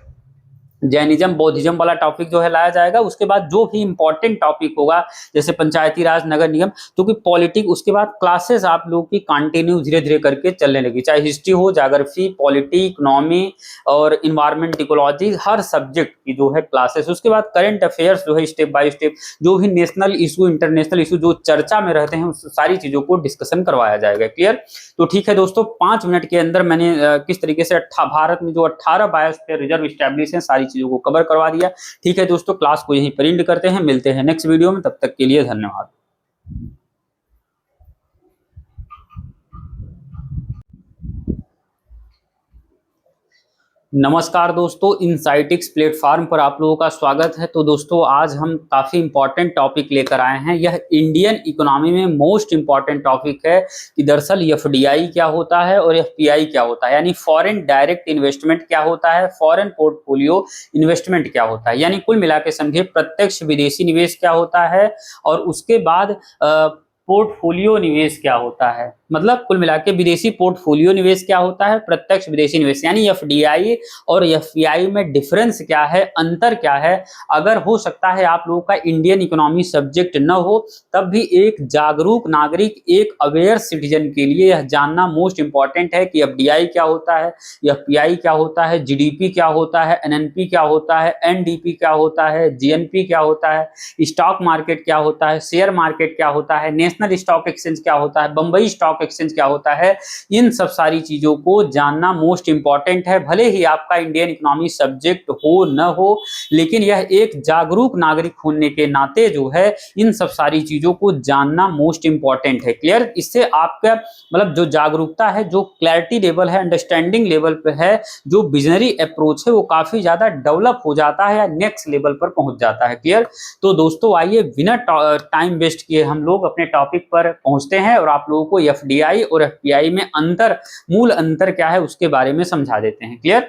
S1: जैनिज्म बौद्धिज्म वाला टॉपिक जो है लाया जाएगा। उसके बाद जो भी इंपॉर्टेंट टॉपिक होगा जैसे पंचायती राज, नगर निगम, क्योंकि पॉलिटिक उसके बाद क्लासेस आप लोग की कंटिन्यू धीरे धीरे करके चलने लगी, चाहे हिस्ट्री हो, ज्योग्राफी, पॉलिटी, इकोनॉमी और इन्वायरमेंट इकोलॉजी, हर सब्जेक्ट की जो है क्लासेस। उसके बाद करंट अफेयर्स जो है स्टेप बाय स्टेप जो भी नेशनल इशू, इंटरनेशनल इशू जो चर्चा में रहते हैं उस सारी चीजों को डिस्कशन करवाया जाएगा। क्लियर। तो ठीक है दोस्तों 5 मिनट के अंदर मैंने किस तरीके से भारत में जो 18 बायोस्फीयर रिजर्व स्टैब्लिश है सारी चीजों को कवर करवा दिया। ठीक है दोस्तों क्लास को यहीं पर एंड करते हैं, मिलते हैं नेक्स्ट वीडियो में, तब तक के लिए धन्यवाद। नमस्कार दोस्तों, इनसाइटिक्स प्लेटफॉर्म पर आप लोगों का स्वागत है। तो दोस्तों आज हम काफ़ी इंपॉर्टेंट टॉपिक लेकर आए हैं। यह इंडियन इकोनॉमी में मोस्ट इंपॉर्टेंट टॉपिक है कि दरअसल एफडीआई क्या होता है और एफपीआई क्या होता है, यानी फॉरेन डायरेक्ट इन्वेस्टमेंट क्या होता है, फॉरेन पोर्टफोलियो इन्वेस्टमेंट क्या होता है, यानी कुल मिला के समझिए प्रत्यक्ष विदेशी निवेश क्या होता है और उसके बाद पोर्टफोलियो निवेश क्या होता है। मतलब कुल मिला के विदेशी पोर्टफोलियो निवेश क्या होता है, प्रत्यक्ष विदेशी निवेश, यानी एफडीआई और एफपीआई में डिफरेंस क्या है, अंतर क्या है। अगर हो सकता है आप लोगों का इंडियन इकोनॉमी सब्जेक्ट न हो, तब भी एक जागरूक नागरिक, एक अवेयर सिटीजन के लिए यह जानना मोस्ट इंपॉर्टेंट है कि एफडीआई क्या होता है, एफपीआई क्या होता है, जीडीपी क्या होता है, एनएनपी क्या होता है, एनडीपी क्या होता है, जीएनपी क्या होता है, स्टॉक मार्केट क्या होता है, शेयर मार्केट क्या होता है, नेशनल स्टॉक एक्सचेंज क्या होता है, बंबई स्टॉक एक्सचेंज क्या होता है। इन सब सारी चीजों को जानना मोस्ट इंपॉर्टेंट है। भले ही आपका इंडियन इकोनॉमी सब्जेक्ट हो न हो, लेकिन यह एक जागरूक नागरिक होने के नाते जो है इन सब सारी चीजों को जानना मोस्ट इंपॉर्टेंट है। क्लियर? इससे आपका मतलब जो जागरूकता है, जो क्लैरिटी लेवल है, अंडरस्टैंडिंग लेवल पे है, जो विजनरी अप्रोच है, वो काफी ज्यादा डेवलप हो जाता है या नेक्स्ट लेवल पर पहुंच जाता है। क्लियर? तो दोस्तों आइए बिना टाइम वेस्ट किए हम लोग अपने टॉपिक पर पहुंचते हैं और आप लोगों को एफडीआई और एफपीआई में मूल अंतर क्या है उसके बारे में समझा देते हैं। क्लियर?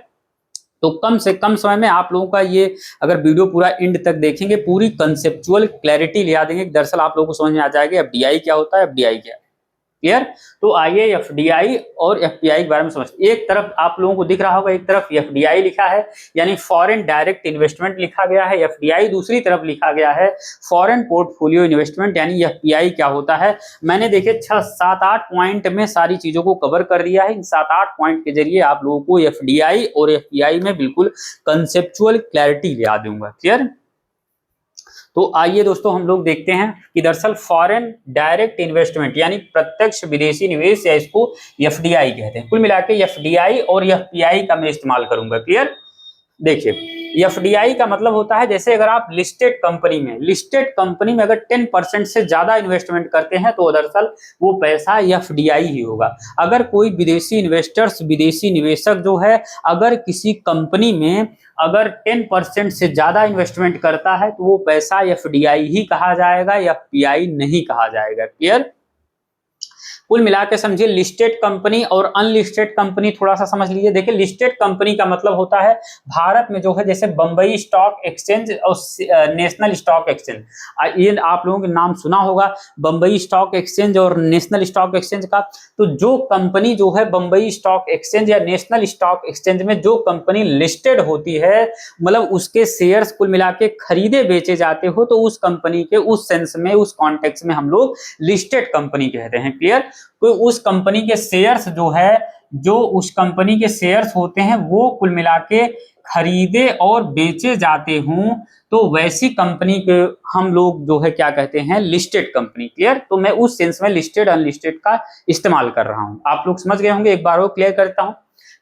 S1: तो कम से कम समय में आप लोगों का ये अगर वीडियो पूरा एंड तक देखेंगे, पूरी कंसेप्चुअल क्लैरिटी ले आ देंगे। दरअसल आप लोगों को समझ में आ जाएगा एफडीआई क्या होता है, एफडीआई क्या है। क्लियर? तो आइए एफडीआई और एफपीआई के बारे में समझते हैं। एक तरफ आप लोगों को दिख रहा होगा, एक तरफ एफडीआई लिखा है यानी फॉरेन डायरेक्ट इन्वेस्टमेंट लिखा गया है, एफडीआई दूसरी तरफ लिखा गया है फॉरेन पोर्टफोलियो इन्वेस्टमेंट, यानी एफपीआई क्या होता है। मैंने देखे 6-7-8 पॉइंट में सारी चीजों को कवर कर दिया है। इन 7-8 पॉइंट के जरिए आप लोगों को एफडीआई और एफपीआई में बिल्कुल कंसेप्चुअल क्लैरिटी ले आ दूंगा। क्लियर? तो आइए दोस्तों हम लोग देखते हैं कि दरअसल फॉरेन डायरेक्ट इन्वेस्टमेंट यानी प्रत्यक्ष विदेशी निवेश, या इसको एफडीआई कहते हैं। कुल मिला के एफडीआई और एफपीआई का मैं इस्तेमाल करूंगा। क्लियर? देखिए एफडीआई का मतलब होता है जैसे अगर आप लिस्टेड कंपनी में अगर 10% से ज्यादा इन्वेस्टमेंट करते हैं तो दरअसल वो पैसा एफडीआई ही होगा। अगर कोई विदेशी इन्वेस्टर्स, विदेशी निवेशक जो है अगर किसी कंपनी में अगर 10% से ज्यादा इन्वेस्टमेंट करता है तो वो पैसा एफडीआई ही कहा जाएगा, एफपीआई नहीं कहा जाएगा। क्लियर? कुल मिला के समझिए लिस्टेड कंपनी और अनलिस्टेड कंपनी थोड़ा सा समझ लीजिए। देखिए लिस्टेड कंपनी का मतलब होता है भारत में जो है जैसे बंबई स्टॉक एक्सचेंज और नेशनल स्टॉक एक्सचेंज, ये आप लोगों के नाम सुना होगा बंबई स्टॉक एक्सचेंज और नेशनल स्टॉक एक्सचेंज का। तो जो कंपनी जो है बंबई स्टॉक एक्सचेंज या नेशनल स्टॉक एक्सचेंज में जो कंपनी लिस्टेड होती है, मतलब उसके शेयर्स कुल मिला के खरीदे बेचे जाते हो, तो उस कंपनी के उस सेंस में, उस कॉन्टेक्स्ट में हम लोग लिस्टेड कंपनी कहते हैं। क्लियर? तो उस कंपनी के शेयर्स जो है, जो उस कंपनी के शेयर्स होते हैं वो कुल मिला के खरीदे और बेचे जाते हों, तो वैसी कंपनी के हम लोग जो है क्या कहते हैं, लिस्टेड कंपनी। क्लियर? तो मैं उस सेंस में लिस्टेड अनलिस्टेड का इस्तेमाल कर रहा हूं। आप लोग समझ गए होंगे, एक बार वो क्लियर करता हूं।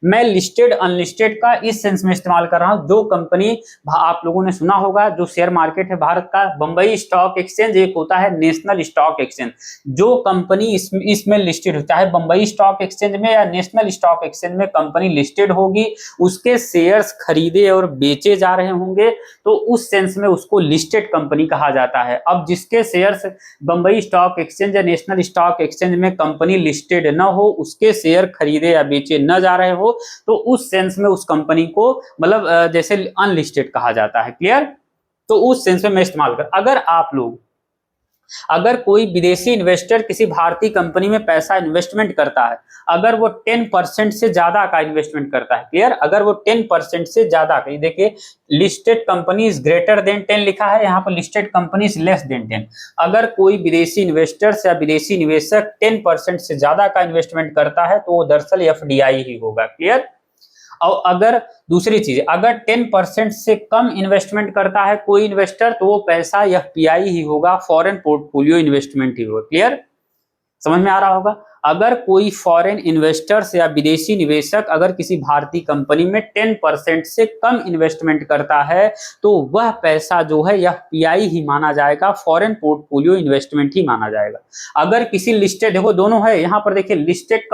S1: मैं लिस्टेड अनलिस्टेड का इस सेंस में इस्तेमाल कर रहा हूं, जो कंपनी आप लोगों ने सुना होगा, जो शेयर मार्केट है भारत का बंबई स्टॉक एक्सचेंज, एक होता है नेशनल स्टॉक एक्सचेंज। जो कंपनी इसमें लिस्टेड हो, चाहे बंबई स्टॉक एक्सचेंज में या नेशनल स्टॉक एक्सचेंज में कंपनी लिस्टेड होगी, उसके शेयर्स खरीदे और बेचे जा रहे होंगे, तो उस सेंस में उसको लिस्टेड कंपनी कहा जाता है। अब जिसके शेयर्स बंबई स्टॉक एक्सचेंज या नेशनल स्टॉक एक्सचेंज में कंपनी लिस्टेड न हो, उसके शेयर खरीदे या बेचे न जा रहे हो, तो उस सेंस में उस कंपनी को मतलब जैसे अनलिस्टेड कहा जाता है। क्लियर? तो उस सेंस में मैं इस्तेमाल कर, अगर कोई विदेशी इन्वेस्टर किसी भारतीय कंपनी में पैसा इन्वेस्टमेंट करता है, अगर वो 10% से ज्यादा का इन्वेस्टमेंट करता है। क्लियर? अगर वो 10% से ज्यादा का, देखिए listed company is greater than 10 लिखा है, यहाँ पर listed company is less than 10। अगर कोई विदेशी इन्वेस्टर या विदेशी निवेशक 10% से ज्यादा का इन्वेस्टमेंट करता है तो वो दरअसल एफडीआई ही होगा। क्लियर? और अगर दूसरी चीज, अगर 10% से कम इन्वेस्टमेंट करता है कोई इन्वेस्टर, तो वो पैसा एफपीआई ही होगा, फॉरेन पोर्टफोलियो इन्वेस्टमेंट ही होगा। क्लियर? समझ में आ रहा होगा? अगर कोई फॉरेन इन्वेस्टर्स या विदेशी निवेशक अगर किसी भारतीय कंपनी में 10% से कम इन्वेस्टमेंट करता है तो वह पैसा जो है यह पीआई ही माना जाएगा, फॉरेन पोर्टफोलियो इन्वेस्टमेंट ही माना जाएगा। अगर किसी लिस्टेड, देखो दोनों है यहाँ पर, देखिए लिस्टेड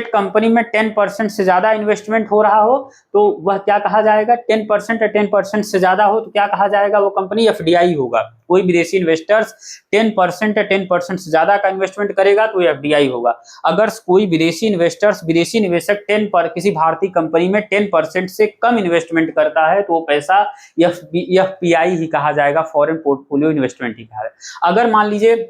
S1: कंपनी में 10% से ज्यादा इन्वेस्टमेंट हो रहा हो तो वह क्या कहा जाएगा, 10% या 10% से ज्यादा हो तो क्या कहा जाएगा, वो कंपनी एफडीआई होगा। कोई विदेशी इन्वेस्टर्स 10% या 10% से ज्यादा का इन्वेस्टमेंट करेगा तो एफडीआई होगा। अगर कोई विदेशी निवेशक किसी भारतीय कंपनी में 10% से कम इन्वेस्टमेंट करता है तो वो पैसा एफपीआई ही कहा जाएगा, फॉरेन पोर्टफोलियो इन्वेस्टमेंट ही कहा जाएगा। अगर मान लीजिए,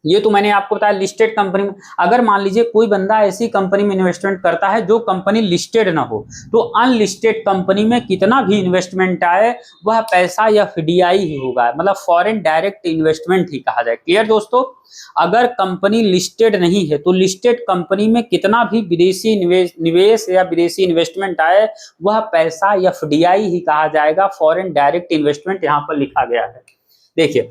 S1: ये तो मैंने आपको बताया लिस्टेड कंपनी में, अगर मान लीजिए कोई बंदा ऐसी कंपनी में इन्वेस्टमेंट करता है जो कंपनी लिस्टेड ना हो तो अनलिस्टेड कंपनी में कितना भी इन्वेस्टमेंट आए वह पैसा एफडीआई ही होगा, मतलब फॉरेन डायरेक्ट इन्वेस्टमेंट ही कहा जाए। क्लियर दोस्तों? अगर कंपनी लिस्टेड नहीं है तो लिस्टेड कंपनी में कितना भी विदेशी निवेश या विदेशी इन्वेस्टमेंट आए वह पैसा एफडीआई ही कहा जाएगा, फॉरेन डायरेक्ट इन्वेस्टमेंट यहाँ पर लिखा गया है। देखिए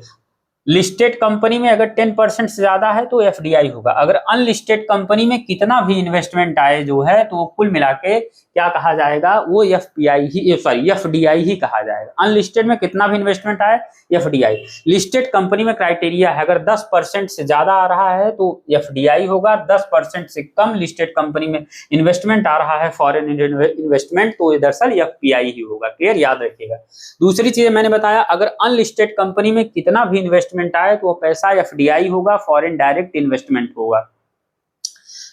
S1: लिस्टेड कंपनी में अगर 10% से ज्यादा है तो एफडीआई होगा। अगर अनलिस्टेड कंपनी में कितना भी इन्वेस्टमेंट आए जो है तो कुल मिला के क्या कहा जाएगा, वो एफडीआई ही कहा जाएगा। अनलिस्टेड में कितना भी इन्वेस्टमेंट आए एफडीआई। लिस्टेड कंपनी में क्राइटेरिया है, अगर 10% से ज्यादा आ रहा है तो एफडीआई होगा, 10% से कम लिस्टेड कंपनी में इन्वेस्टमेंट आ रहा है फॉरेन इन्वेस्टमेंट तो ये दरअसल एफपीआई ही होगा। क्लियर? याद रखिएगा। दूसरी चीज मैंने बताया, अगर अनलिस्टेड कंपनी में कितना भी इन्वेस्टमेंट आए तो वो पैसा एफडीआई होगा, फॉरेन डायरेक्ट इन्वेस्टमेंट होगा।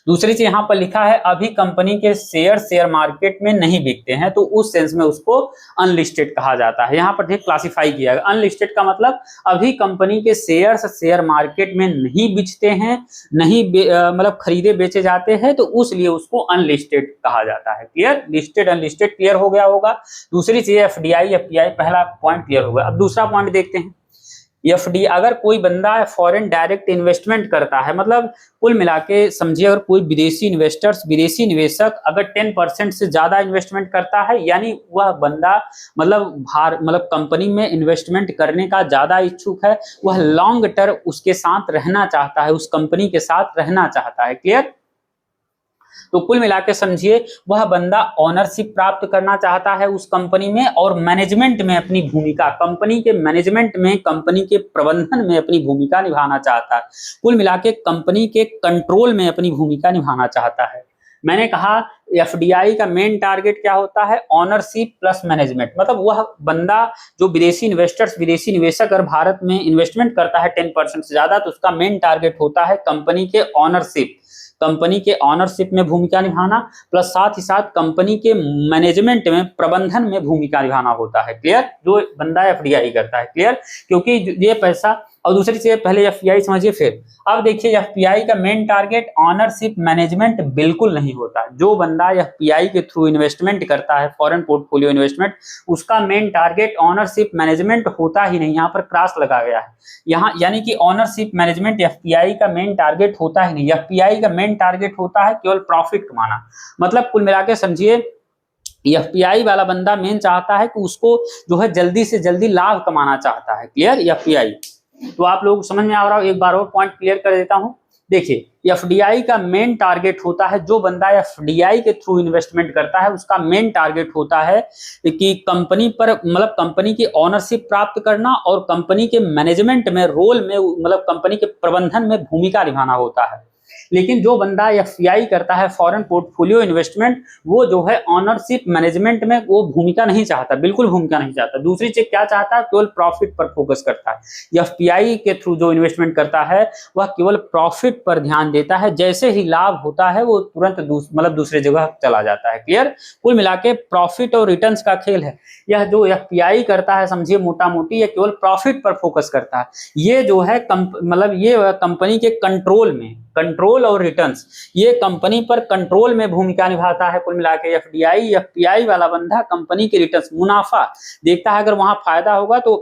S1: दूसरी चीज यहाँ पर लिखा है, अभी कंपनी के शेयर मार्केट में नहीं बिकते हैं तो उस सेंस में उसको अनलिस्टेड कहा जाता है। यहाँ पर ठीक क्लासिफाई किया गया। अनलिस्टेड का मतलब अभी कंपनी के शेयर मार्केट में नहीं बिकते हैं, नहीं मतलब खरीदे बेचे जाते हैं तो उसलिए उसको अनलिस्टेड कहा जाता है। क्लियर? लिस्टेड अनलिस्टेड क्लियर हो गया होगा। दूसरी चीज एफडीआई एफपीआई, पहला पॉइंट क्लियर हो गया। अब दूसरा पॉइंट देखते हैं। एफडी, अगर कोई बंदा फॉरेन डायरेक्ट इन्वेस्टमेंट करता है, मतलब कुल मिला के समझिए अगर कोई विदेशी निवेशक अगर 10% से ज्यादा इन्वेस्टमेंट करता है यानी वह बंदा मतलब कंपनी में इन्वेस्टमेंट करने का ज्यादा इच्छुक है, वह लॉन्ग टर्म उसके साथ रहना चाहता है, उस कंपनी के साथ रहना चाहता है। क्लियर? तो कुल मिला के समझिए वह बंदा ऑनरशिप प्राप्त करना चाहता है उस कंपनी में और मैनेजमेंट में अपनी भूमिका, कंपनी के मैनेजमेंट में, कंपनी के प्रबंधन में अपनी भूमिका निभाना चाहता है। कुल मिला के कंपनी के कंट्रोल में अपनी भूमिका निभाना चाहता है। मैंने कहा एफडीआई का मेन टारगेट क्या होता है, ऑनरशिप प्लस मैनेजमेंट, मतलब वह बंदा जो विदेशी निवेशक अगर भारत में इन्वेस्टमेंट करता है 10% से ज्यादा तो उसका मेन टारगेट होता है कंपनी के ऑनरशिप में भूमिका निभाना प्लस साथ ही साथ कंपनी के मैनेजमेंट में, प्रबंधन में भूमिका निभाना होता है। क्लियर? जो बंदा एफडीआई करता है। क्लियर? क्योंकि ये पैसा, और दूसरी चीज पहले एफपीआई समझिए फिर। अब देखिए एफपीआई का मेन टारगेट ऑनरशिप मैनेजमेंट बिल्कुल नहीं होता। जो बंदा एफपीआई के थ्रू इन्वेस्टमेंट करता है, फॉरेन पोर्टफोलियो इन्वेस्टमेंट, उसका मेन टारगेट ऑनरशिप मैनेजमेंट होता ही नहीं। यहाँ पर क्रॉस लगा गया है यहाँ, यानी कि ऑनरशिप मैनेजमेंट एफपीआई का मेन टारगेट होता ही नहीं। एफपीआई का मेन टारगेट होता है केवल प्रॉफिट कमाना। मतलब कुल मिला के समझिए एफपीआई वाला बंदा मेन चाहता है कि उसको जो है जल्दी से जल्दी लाभ कमाना चाहता है। क्लियर? एफपीआई। तो आप लोग समझ में आ रहा हो, एक बार और पॉइंट क्लियर कर देता हूं। देखिए एफडीआई का मेन टारगेट होता है, जो बंदा एफडीआई के थ्रू इन्वेस्टमेंट करता है उसका मेन टारगेट होता है कि कंपनी पर, मतलब कंपनी की ऑनरशिप प्राप्त करना और कंपनी के मैनेजमेंट में, रोल में, मतलब कंपनी के प्रबंधन में भूमिका निभाना होता है। लेकिन जो बंदा एफपीआई करता है, फॉरेन पोर्टफोलियो इन्वेस्टमेंट, वो जो है ऑनरशिप मैनेजमेंट में वो भूमिका नहीं चाहता, बिल्कुल भूमिका नहीं चाहता। दूसरी चीज क्या चाहता है, केवल प्रॉफिट पर फोकस करता है। एफपीआई के थ्रू जो इन्वेस्टमेंट करता है वह केवल प्रॉफिट पर ध्यान देता है, जैसे ही लाभ होता है वो तुरंत मतलब दूसरे जगह चला जाता है। क्लियर? कुल मिला के प्रॉफिट और रिटर्न्स का खेल है। यह जो एफपीआई करता है समझिए मोटा मोटी ये केवल प्रॉफिट पर फोकस करता है। ये जो है मतलब ये कंपनी के कंट्रोल और रिटर्न्स, ये कंपनी पर कंट्रोल में भूमिका निभाता है। कुल मिला के एफपीआई वाला बंदा कंपनी के रिटर्न्स, मुनाफा देखता है। अगर वहां फायदा होगा तो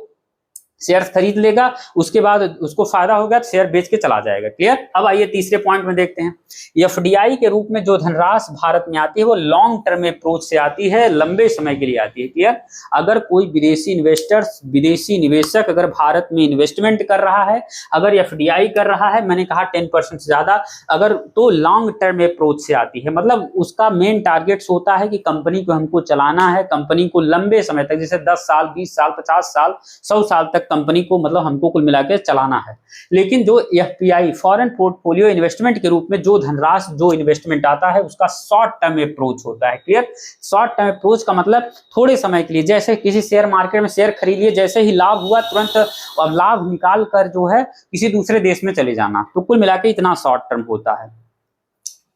S1: शेयर खरीद लेगा, उसके बाद उसको फायदा होगा तो शेयर बेच के चला जाएगा। क्लियर। अब आइए तीसरे पॉइंट में देखते हैं। एफडीआई के रूप में जो धनराशि भारत में आती है वो लॉन्ग टर्म अप्रोच से आती है, लंबे समय के लिए आती है। क्लियर। अगर कोई विदेशी इन्वेस्टर्स, विदेशी निवेशक अगर भारत में इन्वेस्टमेंट कर रहा है, अगर एफडीआई कर रहा है, मैंने कहा 10% से ज्यादा, अगर तो लॉन्ग टर्म अप्रोच से आती है, मतलब उसका मेन टारगेट होता है कि कंपनी को हमको चलाना है, कंपनी को लंबे समय तक, जैसे 10 साल 20 साल 50 साल 100 साल तक कंपनी को मतलब हमको कुल मिला के चलाना है। लेकिन जो एफपीआई फॉरेन पोर्टफोलियो इन्वेस्टमेंट के रूप में जो धनराशि जो इन्वेस्टमेंट आता है उसका शॉर्ट टर्म अप्रोच होता है। क्लियर। शॉर्ट टर्म अप्रोच का मतलब थोड़े समय के लिए, जैसे किसी शेयर मार्केट में शेयर खरीद लिए, जैसे ही लाभ हुआ तुरंत अब लाभ निकाल कर जो है किसी दूसरे देश में चले जाना, तो कुल मिला के इतना शॉर्ट टर्म होता है।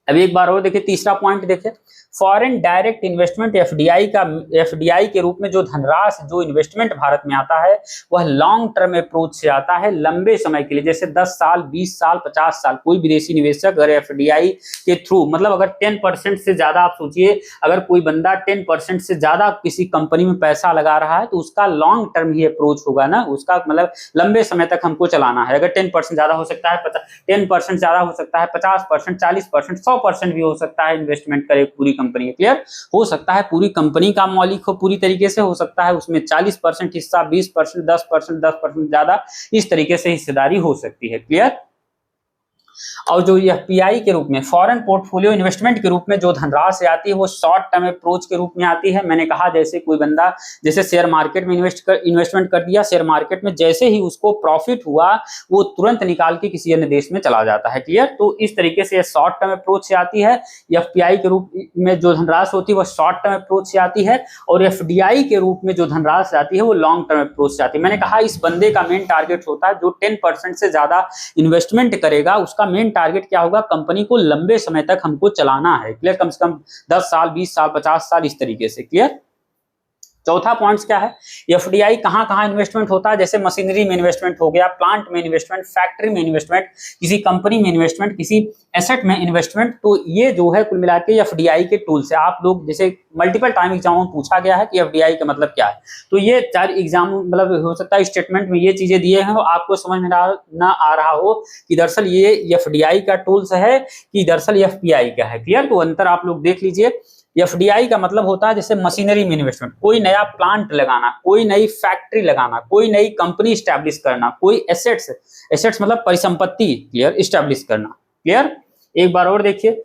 S1: अब एक बार और देखिए तीसरा पॉइंट देखिए, फॉरेन डायरेक्ट इन्वेस्टमेंट एफडीआई के रूप में जो धनराशि जो इन्वेस्टमेंट भारत में आता है वह लॉन्ग टर्म अप्रोच से आता है, लंबे समय के लिए, जैसे 10 साल 20 साल 50 साल। कोई विदेशी निवेशक अगर एफडीआई के थ्रू, मतलब अगर 10% से ज्यादा, आप सोचिए अगर कोई बंदा 10% से ज्यादा किसी कंपनी में पैसा लगा रहा है तो उसका लॉन्ग टर्म ही अप्रोच होगा ना, उसका मतलब लंबे समय तक हमको चलाना है। अगर 10% ज्यादा हो सकता है, 10% ज्यादा हो सकता है, 50%, 40%, 100% भी हो सकता है इन्वेस्टमेंट करे पूरी कंपनी। क्लियर। हो सकता है पूरी कंपनी का मालिक हो पूरी तरीके से, हो सकता है उसमें 40% हिस्सा, 20%, 10% ज्यादा, इस तरीके से हिस्सेदारी हो सकती है। क्लियर। और जो एफपीआई के रूप में फॉरेन पोर्टफोलियो इन्वेस्टमेंट के रूप में जो धनराशि आती है वो शॉर्ट टर्म अप्रोच के रूप में आती है। मैंने कहा जैसे कोई बंदा जैसे शेयर मार्केट में इन्वेस्टमेंट कर दिया, शेयर मार्केट में जैसे ही उसको प्रॉफिट हुआ वो तुरंत निकाल के किसी अन्य देश में चला जाता है। क्लियर। तो इस तरीके से शॉर्ट टर्म अप्रोच से आती है। एफपीआई के रूप में जो धनराशि होती है वो शॉर्ट टर्म अप्रोच से आती है, और एफडीआई के रूप में जो धनराशि आती है वो लॉन्ग टर्म अप्रोच से आती है। मैंने कहा इस बंदे का मेन टारगेट होता है जो 10% से ज्यादा इन्वेस्टमेंट करेगा, उसका मेन टारगेट क्या होगा, कंपनी को लंबे समय तक हमको चलाना है। क्लियर। कम से कम 10 साल 20 साल 50 साल इस तरीके से। क्लियर। चौथा पॉइंट क्या है, एफडीआई कहां कहां इन्वेस्टमेंट होता है, जैसे मशीनरी में इन्वेस्टमेंट हो गया, प्लांट में इन्वेस्टमेंट, फैक्ट्री में इन्वेस्टमेंट, किसी कंपनी में इन्वेस्टमेंट, किसी एसेट में इन्वेस्टमेंट। तो ये जो है कुल मिला के एफडीआई के टूल्स है। आप लोग जैसे मल्टीपल टाइम एग्जाम में पूछा गया है कि एफडीआई का मतलब क्या है, तो ये 4 एग्जाम मतलब हो सकता है स्टेटमेंट में ये चीजें दिए हैं, आपको समझ में ना आ रहा हो कि दरअसल ये एफडीआई का टूल्स है कि दरअसल एफपीआई का है। क्लियर। तो अंतर आप लोग देख लीजिए। एफडीआई का मतलब होता है जैसे मशीनरी में इन्वेस्टमेंट, कोई नया प्लांट लगाना, कोई नई फैक्ट्री लगाना, कोई नई कंपनी स्टैब्लिश करना, कोई एसेट्स मतलब परिसंपत्ति क्लियर स्टैब्लिश करना। क्लियर। एक बार और देखिए,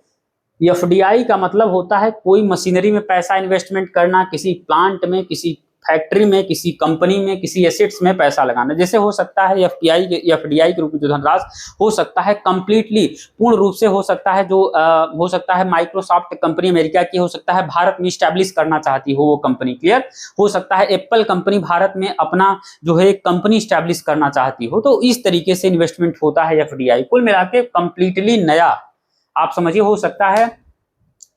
S1: एफडीआई का मतलब होता है कोई मशीनरी में पैसा इन्वेस्टमेंट करना, किसी प्लांट में, किसी फैक्ट्री में, किसी कंपनी में, किसी एसेट्स में पैसा लगाना। जैसे हो सकता है एफडीआई के रूप में जो धनराशि हो सकता है कंप्लीटली पूर्ण रूप से हो सकता है जो हो सकता है माइक्रोसॉफ्ट कंपनी अमेरिका की हो सकता है भारत में स्टैब्लिश करना चाहती हो वो कंपनी। क्लियर। हो सकता है एप्पल कंपनी भारत में अपना जो है कंपनी स्टैब्लिश करना चाहती हो। तो इस तरीके से इन्वेस्टमेंट होता है एफडीआई। कुल मिला के कंप्लीटली नया, आप समझिए, हो सकता है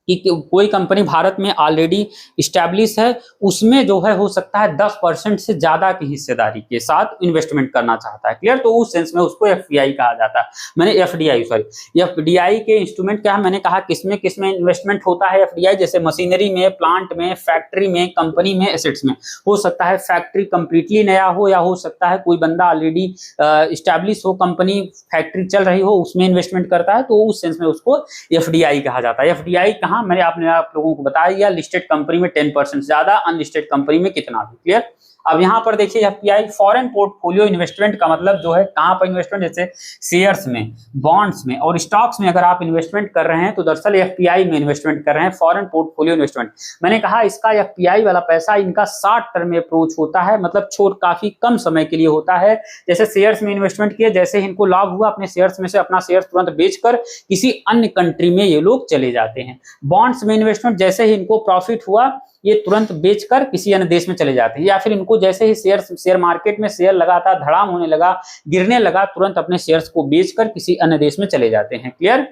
S1: कि कोई कंपनी भारत में ऑलरेडी स्टैब्लिश है, उसमें जो है हो सकता है 10% से ज्यादा की हिस्सेदारी के साथ इन्वेस्टमेंट करना चाहता है। क्लियर। तो उस सेंस में उसको एफडीआई कहा जाता है। मैंने एफडीआई के इंस्ट्रूमेंट क्या है, मैंने कहा किसमें किसमें इन्वेस्टमेंट होता है एफडीआई, जैसे मशीनरी में, प्लांट में, फैक्ट्री में, कंपनी में, एसेट्स में। हो सकता है फैक्ट्री कंप्लीटली नया हो, या हो सकता है कोई बंदा ऑलरेडी स्टैब्लिश हो, कंपनी फैक्ट्री चल रही हो, उसमें इन्वेस्टमेंट करता है, तो उस सेंस में उसको एफडीआई कहा जाता है। एफडीआई मैंने आप लोगों को बताया दिया, लिस्टेड कंपनी में 10% ज्यादा, अनलिस्टेड कंपनी में कितना भी। क्लियर। अब यहां पर देखिए एफपीआई फॉरेन पोर्टफोलियो इन्वेस्टमेंट का मतलब जो है कहां पर इन्वेस्टमेंट, जैसे शेयर्स में, बॉन्ड्स में और स्टॉक्स में अगर आप इन्वेस्टमेंट कर रहे हैं तो दरअसल एफपीआई में इन्वेस्टमेंट कर रहे हैं, फॉरेन पोर्टफोलियो इन्वेस्टमेंट। मैंने कहा इसका एफपीआई वाला पैसा इनका शॉर्ट टर्म अप्रोच होता है, मतलब छोट काफी कम समय के लिए होता है। जैसे शेयर्स में इन्वेस्टमेंट किए, जैसे इनको लाभ हुआ अपने शेयर्स में से अपना शेयर्स तुरंत बेचकर किसी अन्य कंट्री में ये लोग चले जाते हैं। बॉन्ड्स में इन्वेस्टमेंट, जैसे ही इनको प्रॉफिट हुआ ये तुरंत बेचकर किसी अन्य देश में चले जाते हैं, या फिर इनको जैसे ही शेयर मार्केट में शेयर लगातार धड़ाम होने लगा, गिरने लगा, तुरंत अपने शेयर्स को बेचकर किसी अन्य देश में चले जाते हैं। क्लियर।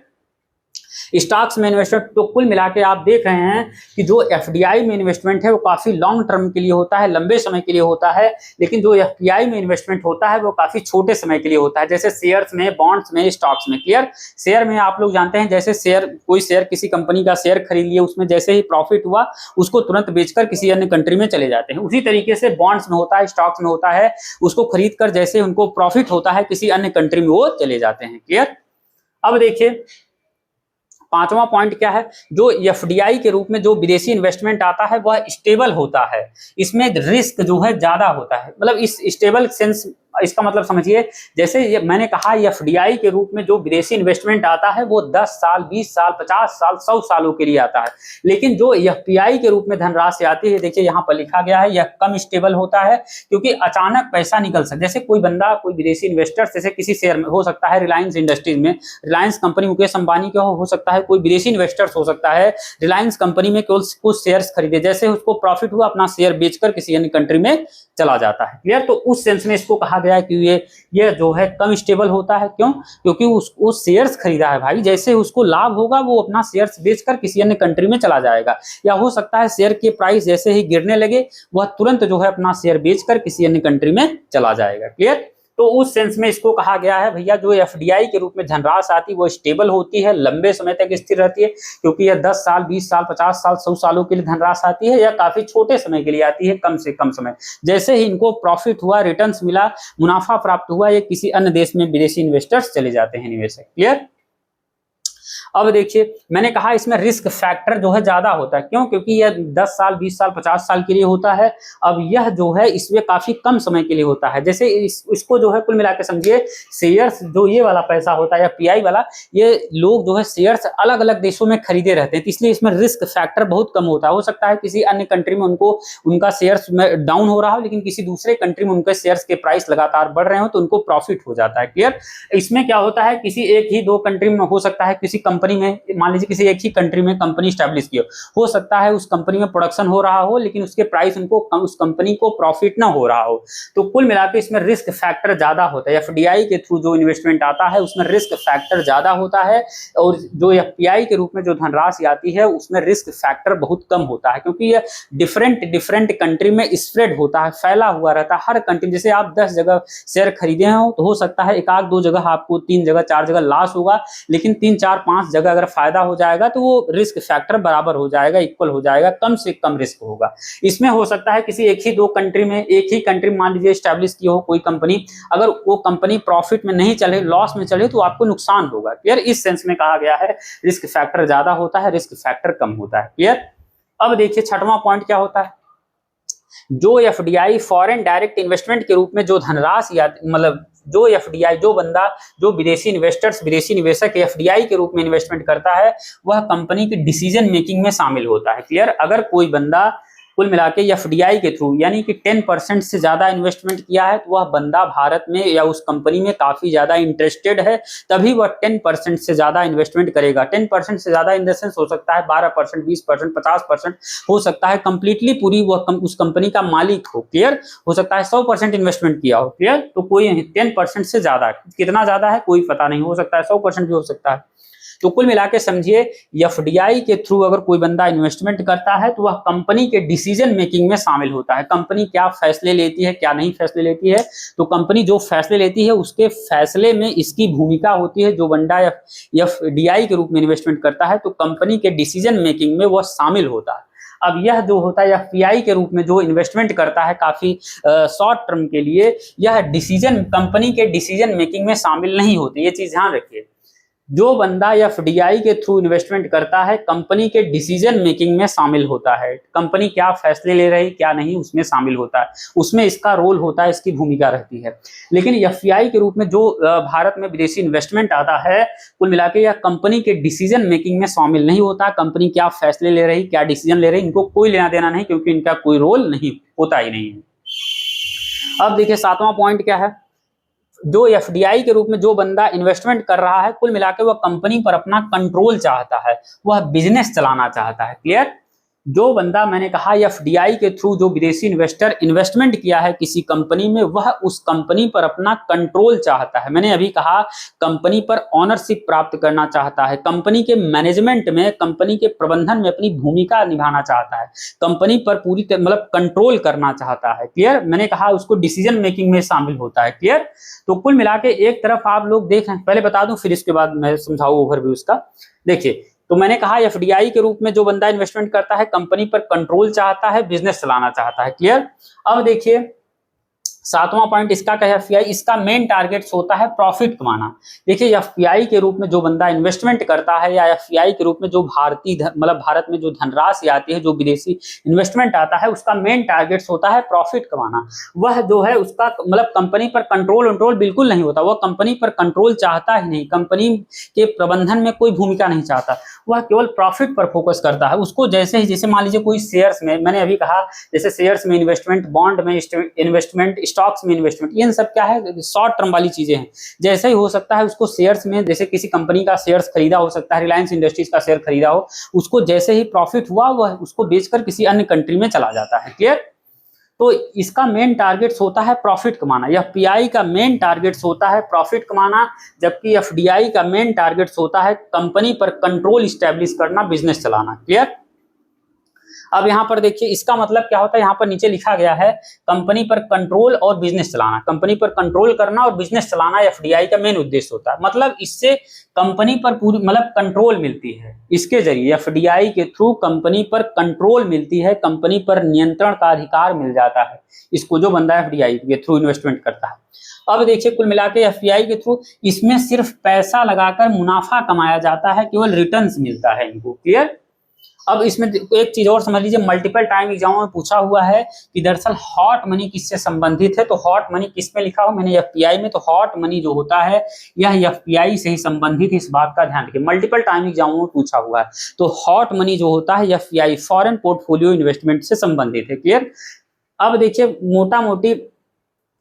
S1: स्टॉक्स में इन्वेस्टमेंट, तो कुल मिला के आप देख रहे हैं कि जो एफडीआई में इन्वेस्टमेंट है वो काफी लॉन्ग टर्म के लिए होता है, लंबे समय के लिए होता है, लेकिन जो एफपीआई में इन्वेस्टमेंट होता है वो काफी छोटे समय के लिए होता है, जैसे शेयर्स में, बॉन्ड्स में, स्टॉक्स में। क्लियर? शेयर में आप लोग जानते हैं, जैसे शेयर, कोई शेयर किसी कंपनी का शेयर खरीद लिए, उसमें जैसे ही प्रॉफिट हुआ उसको तुरंत बेचकर किसी अन्य कंट्री में चले जाते हैं। उसी तरीके से बॉन्ड्स में होता है, स्टॉक्स में होता है, उसको खरीद कर जैसे उनको प्रॉफिट होता है किसी अन्य कंट्री में वो चले जाते हैं। क्लियर? अब देखिए पांचवा पॉइंट क्या है, जो एफडीआई के रूप में जो विदेशी इन्वेस्टमेंट आता है वह स्टेबल होता है, इसमें रिस्क जो है ज्यादा होता है। मतलब इस स्टेबल सेंस, इसका मतलब समझिए, जैसे ये मैंने कहा एफडीआई के रूप में जो विदेशी इन्वेस्टमेंट आता है वो 10 साल, 20 साल, 50 साल, 100 सालों के लिए आता है, लेकिन जो एफपीआई के रूप में धनराशि आती है, देखिए यहाँ पर लिखा गया है, यह कम स्टेबल होता है, क्योंकि अचानक पैसा निकल सकता है। जैसे कोई बंदा, कोई विदेशी इन्वेस्टर, जैसे किसी शेयर में हो सकता है, रिलायंस इंडस्ट्रीज में, रिलायंस कंपनी मुकेश अंबानी का हो सकता है, कोई विदेशी इन्वेस्टर्स हो सकता है, रिलायंस कंपनी में केवल कुछ शेयर्स खरीदे, जैसे उसको प्रॉफिट हुआ अपना शेयर बेचकर किसी अन्य कंट्री में चला जाता है। क्लियर? तो उस सेंस में इसको कहा गया है कि ये जो है कम स्टेबल होता है। क्यों? क्योंकि उसको शेयर्स खरीदा है भाई, जैसे उसको लाभ होगा वो अपना शेयर्स बेचकर किसी अन्य कंट्री में चला जाएगा, या हो सकता है शेयर के प्राइस जैसे ही गिरने लगे वह तुरंत जो है अपना शेयर बेचकर किसी अन्य कंट्री में चला जाएगा। क्लियर? तो उस सेंस में इसको कहा गया है भैया, जो एफडीआई के रूप में धनराशि आती है वो स्टेबल होती है, लंबे समय तक स्थिर रहती है, क्योंकि यह 10 साल, 20 साल, 50 साल, 100 सालों के लिए धनराशि आती है, या काफी छोटे समय के लिए आती है, कम से कम समय। जैसे ही इनको प्रॉफिट हुआ, रिटर्न्स मिला, मुनाफा प्राप्त हुआ, ये किसी अन्य देश में विदेशी इन्वेस्टर्स चले जाते हैं, निवेशक। क्लियर? अब देखिए मैंने कहा इसमें रिस्क फैक्टर जो है ज्यादा होता है। क्यों? क्योंकि यह 10 साल, 20 साल, 50 साल के लिए होता है। अब यह जो है इसमें काफी कम समय के लिए होता है। जैसे इसको जो है कुल मिला के समझिए, शेयर्स जो ये वाला पैसा होता है या पीआई वाला, ये लोग जो है शेयर्स अलग अलग देशों में खरीदे रहते हैं, तो इसलिए इसमें रिस्क फैक्टर बहुत कम होता है। हो सकता है किसी अन्य कंट्री में उनको उनका शेयर्स में डाउन हो रहा हो, लेकिन किसी दूसरे कंट्री में उनके शेयर्स के प्राइस लगातार बढ़ रहे हो तो उनको प्रॉफिट हो जाता है। क्लियर? इसमें क्या होता है, किसी एक ही दो कंट्री में हो सकता है, किसी कंपनी में, मान लीजिए किसी एक ही कंट्री में कंपनी स्टैब्लिश की हो सकता है उस कंपनी में प्रोडक्शन हो रहा हो, लेकिन उसके प्राइस उनको उस कंपनी को प्रॉफिट ना हो रहा हो, तो कुल मिलाकर इसमें रिस्क फैक्टर ज्यादा होता है। एफडीआई के थ्रू जो इन्वेस्टमेंट आता है उसमें रिस्क फैक्टर ज्यादा होता है, और जो एफपीआई के रूप में जो धनराशि आती है उसमें रिस्क फैक्टर बहुत कम होता है, क्योंकि यह डिफरेंट कंट्री में स्प्रेड होता है, फैला हुआ रहता है हर कंट्री। जैसे आप 10 जगह शेयर खरीदे हो तो हो सकता है एक आध दो जगह आपको, 3 जगह 4 जगह लॉस होगा, लेकिन 3 4 5 जगह अगर फायदा हो जाएगा तो वो रिस्क फैक्टर बराबर हो जाएगा, इक्वल हो जाएगा, कम से कम रिस्क होगा। इसमें हो सकता है किसी एक ही दो कंट्री में, एक ही कंट्री मान लीजिए स्टैब्लिश की हो कोई कंपनी, अगर वो कंपनी प्रॉफिट में नहीं चले, लॉस में चले, तो आपको नुकसान होगा। क्लियर? इस सेंस में कहा गया है रिस्क फैक्टर ज्यादा होता है, रिस्क फैक्टर कम होता है। क्लियर? अब देखिए छठवां पॉइंट क्या होता है, जो एफडीआई फॉरेन डायरेक्ट इन्वेस्टमेंट के रूप में जो धनराशि, मतलब जो एफडीआई, जो बंदा, जो विदेशी इन्वेस्टर्स, विदेशी निवेशक एफडीआई के रूप में इन्वेस्टमेंट करता है, वह कंपनी की डिसीजन मेकिंग में शामिल होता है। क्लियर? अगर कोई बंदा कुल मिला के एफडीआई के थ्रू यानी कि 10% से ज्यादा इन्वेस्टमेंट किया है, तो वह बंदा भारत में या उस कंपनी में काफी ज्यादा इंटरेस्टेड है, तभी वह 10% से ज्यादा इन्वेस्टमेंट करेगा। 10% से ज्यादा इन द सेंस हो सकता है 12%, 20%, 50%, हो सकता है कंप्लीटली पूरी वह उस कंपनी का मालिक हो। क्लियर? हो सकता है 100% इन्वेस्टमेंट किया हो। क्लियर? तो कोई 10% से ज्यादा, कितना ज्यादा है कोई पता नहीं, हो सकता है 100% भी हो सकता है। तो कुल मिला के समझिए एफडीआई के थ्रू अगर कोई बंदा इन्वेस्टमेंट करता है तो वह कंपनी के डिसीजन मेकिंग में शामिल होता है। कंपनी क्या फैसले लेती है, क्या नहीं फैसले लेती है, तो कंपनी जो फैसले लेती है उसके फैसले में इसकी भूमिका होती है। जो बंदा एफडीआई के रूप में इन्वेस्टमेंट करता है तो कंपनी के डिसीजन मेकिंग में वह शामिल होता है। अब यह जो होता है एफपीआई के रूप में जो इन्वेस्टमेंट करता है काफी शॉर्ट टर्म के लिए, यह डिसीजन, कंपनी के डिसीजन मेकिंग में शामिल नहीं होते। ये चीज ध्यान रखिए, जो बंदा एफडीआई के थ्रू इन्वेस्टमेंट करता है कंपनी के डिसीजन मेकिंग में शामिल होता है। कंपनी क्या फैसले ले रही, क्या नहीं, उसमें शामिल होता है, उसमें इसका रोल होता है, इसकी भूमिका रहती है। लेकिन एफपीआई के रूप में जो भारत में विदेशी इन्वेस्टमेंट आता है, कुल मिला के यह कंपनी के डिसीजन मेकिंग में शामिल नहीं होता। कंपनी क्या फैसले ले रही, क्या डिसीजन ले रही, इनको कोई लेना देना नहीं, क्योंकि इनका कोई रोल नहीं होता ही नहीं है। अब देखिए सातवां पॉइंट क्या है, जो एफडीआई के रूप में जो बंदा इन्वेस्टमेंट कर रहा है, कुल मिलाकर वह कंपनी पर अपना कंट्रोल चाहता है, वह बिजनेस चलाना चाहता है। क्लियर? जो बंदा मैंने कहा एफडीआई के थ्रू जो विदेशी इन्वेस्टर इन्वेस्टमेंट किया है किसी कंपनी में, वह उस कंपनी पर अपना कंट्रोल चाहता है। मैंने अभी कहा कंपनी पर ऑनरशिप प्राप्त करना चाहता है, कंपनी के मैनेजमेंट में, कंपनी के प्रबंधन में अपनी भूमिका निभाना चाहता है, कंपनी पर पूरी मतलब कंट्रोल करना चाहता है। क्लियर? मैंने कहा उसको डिसीजन मेकिंग में शामिल होता है। क्लियर? तो कुल मिला के एक तरफ आप लोग देख रहे हैं, पहले बता दूं फिर इसके बाद मैं समझाऊं ओवरव्यू उसका। देखिए, तो मैंने कहा एफडीआई के रूप में जो बंदा इन्वेस्टमेंट करता है, कंपनी पर कंट्रोल चाहता है, बिजनेस चलाना चाहता है। क्लियर? अब देखिए सातवां पॉइंट इसका क्या है, एफपीआई इसका मेन टारगेट होता है प्रॉफिट कमाना। देखिए एफपीआई के रूप में जो बंदा इन्वेस्टमेंट करता है या एफपीआई के रूप में जो भारतीय मतलब भारत में जो धनराशि आती है, जो विदेशी इन्वेस्टमेंट आता है, उसका मेन टारगेट होता है प्रॉफिट कमाना। वह जो है उसका मतलब कंपनी पर कंट्रोल बिल्कुल नहीं होता, वह कंपनी पर कंट्रोल चाहता ही नहीं, कंपनी के प्रबंधन में कोई भूमिका नहीं चाहता, वह केवल प्रॉफिट पर फोकस करता है। उसको जैसे ही, जैसे मान लीजिए कोई शेयर्स में, मैंने अभी कहा जैसे शेयर्स में इन्वेस्टमेंट, बॉन्ड में इन्वेस्टमेंट, स्टॉक्स में इन्वेस्टमेंट, ये सब क्या है, शॉर्ट टर्म वाली चीजें हैं। जैसे ही हो सकता है उसको शेयर्स में, जैसे किसी कंपनी का शेयर्स खरीदा हो सकता है, रिलायंस इंडस्ट्रीज का शेयर खरीदा हो, उसको जैसे ही प्रॉफिट हुआ वह उसको बेचकर किसी अन्य कंट्री में चला जाता है। क्लियर? तो इसका मेन टारगेट होता है प्रॉफिट कमाना, एफपीआई का मेन टारगेट होता है प्रॉफिट कमाना, जबकि एफडीआई का मेन टारगेट होता है कंपनी पर कंट्रोल स्टैब्लिश करना, बिजनेस चलाना। क्लियर? अब यहां पर देखिए इसका मतलब क्या होता है, यहां पर नीचे लिखा गया है कंपनी पर कंट्रोल और बिजनेस चलाना, कंपनी पर कंट्रोल करना और बिजनेस चलाना एफडीआई का मेन उद्देश्य होता है। मतलब इससे कंपनी पर पूरी मतलब कंट्रोल मिलती है, इसके जरिए एफडीआई के थ्रू कंपनी पर कंट्रोल मिलती है, कंपनी पर नियंत्रण का अधिकार मिल जाता है इसको, जो बंदा एफडीआई के थ्रू इन्वेस्टमेंट करता है। अब देखिए कुल मिला के एफपीआई के थ्रू इसमें सिर्फ पैसा लगाकर मुनाफा कमाया जाता है, केवल रिटर्न्स मिलता है इनको। क्लियर? अब इसमें एक चीज और समझ लीजिए, मल्टीपल टाइम एग्जाम में पूछा हुआ है कि दरअसल हॉट मनी किससे संबंधित है, तो हॉट मनी किस में लिखा हो, मैंने एफपीआई में, तो हॉट मनी जो होता है यह एफपीआई से ही संबंधित, इस बात का ध्यान रखिए, मल्टीपल टाइम एग्जामों में पूछा हुआ है। तो हॉट मनी जो होता है एफपीआई फॉरेन पोर्टफोलियो इन्वेस्टमेंट से संबंधित है। क्लियर? अब देखिए मोटा मोटी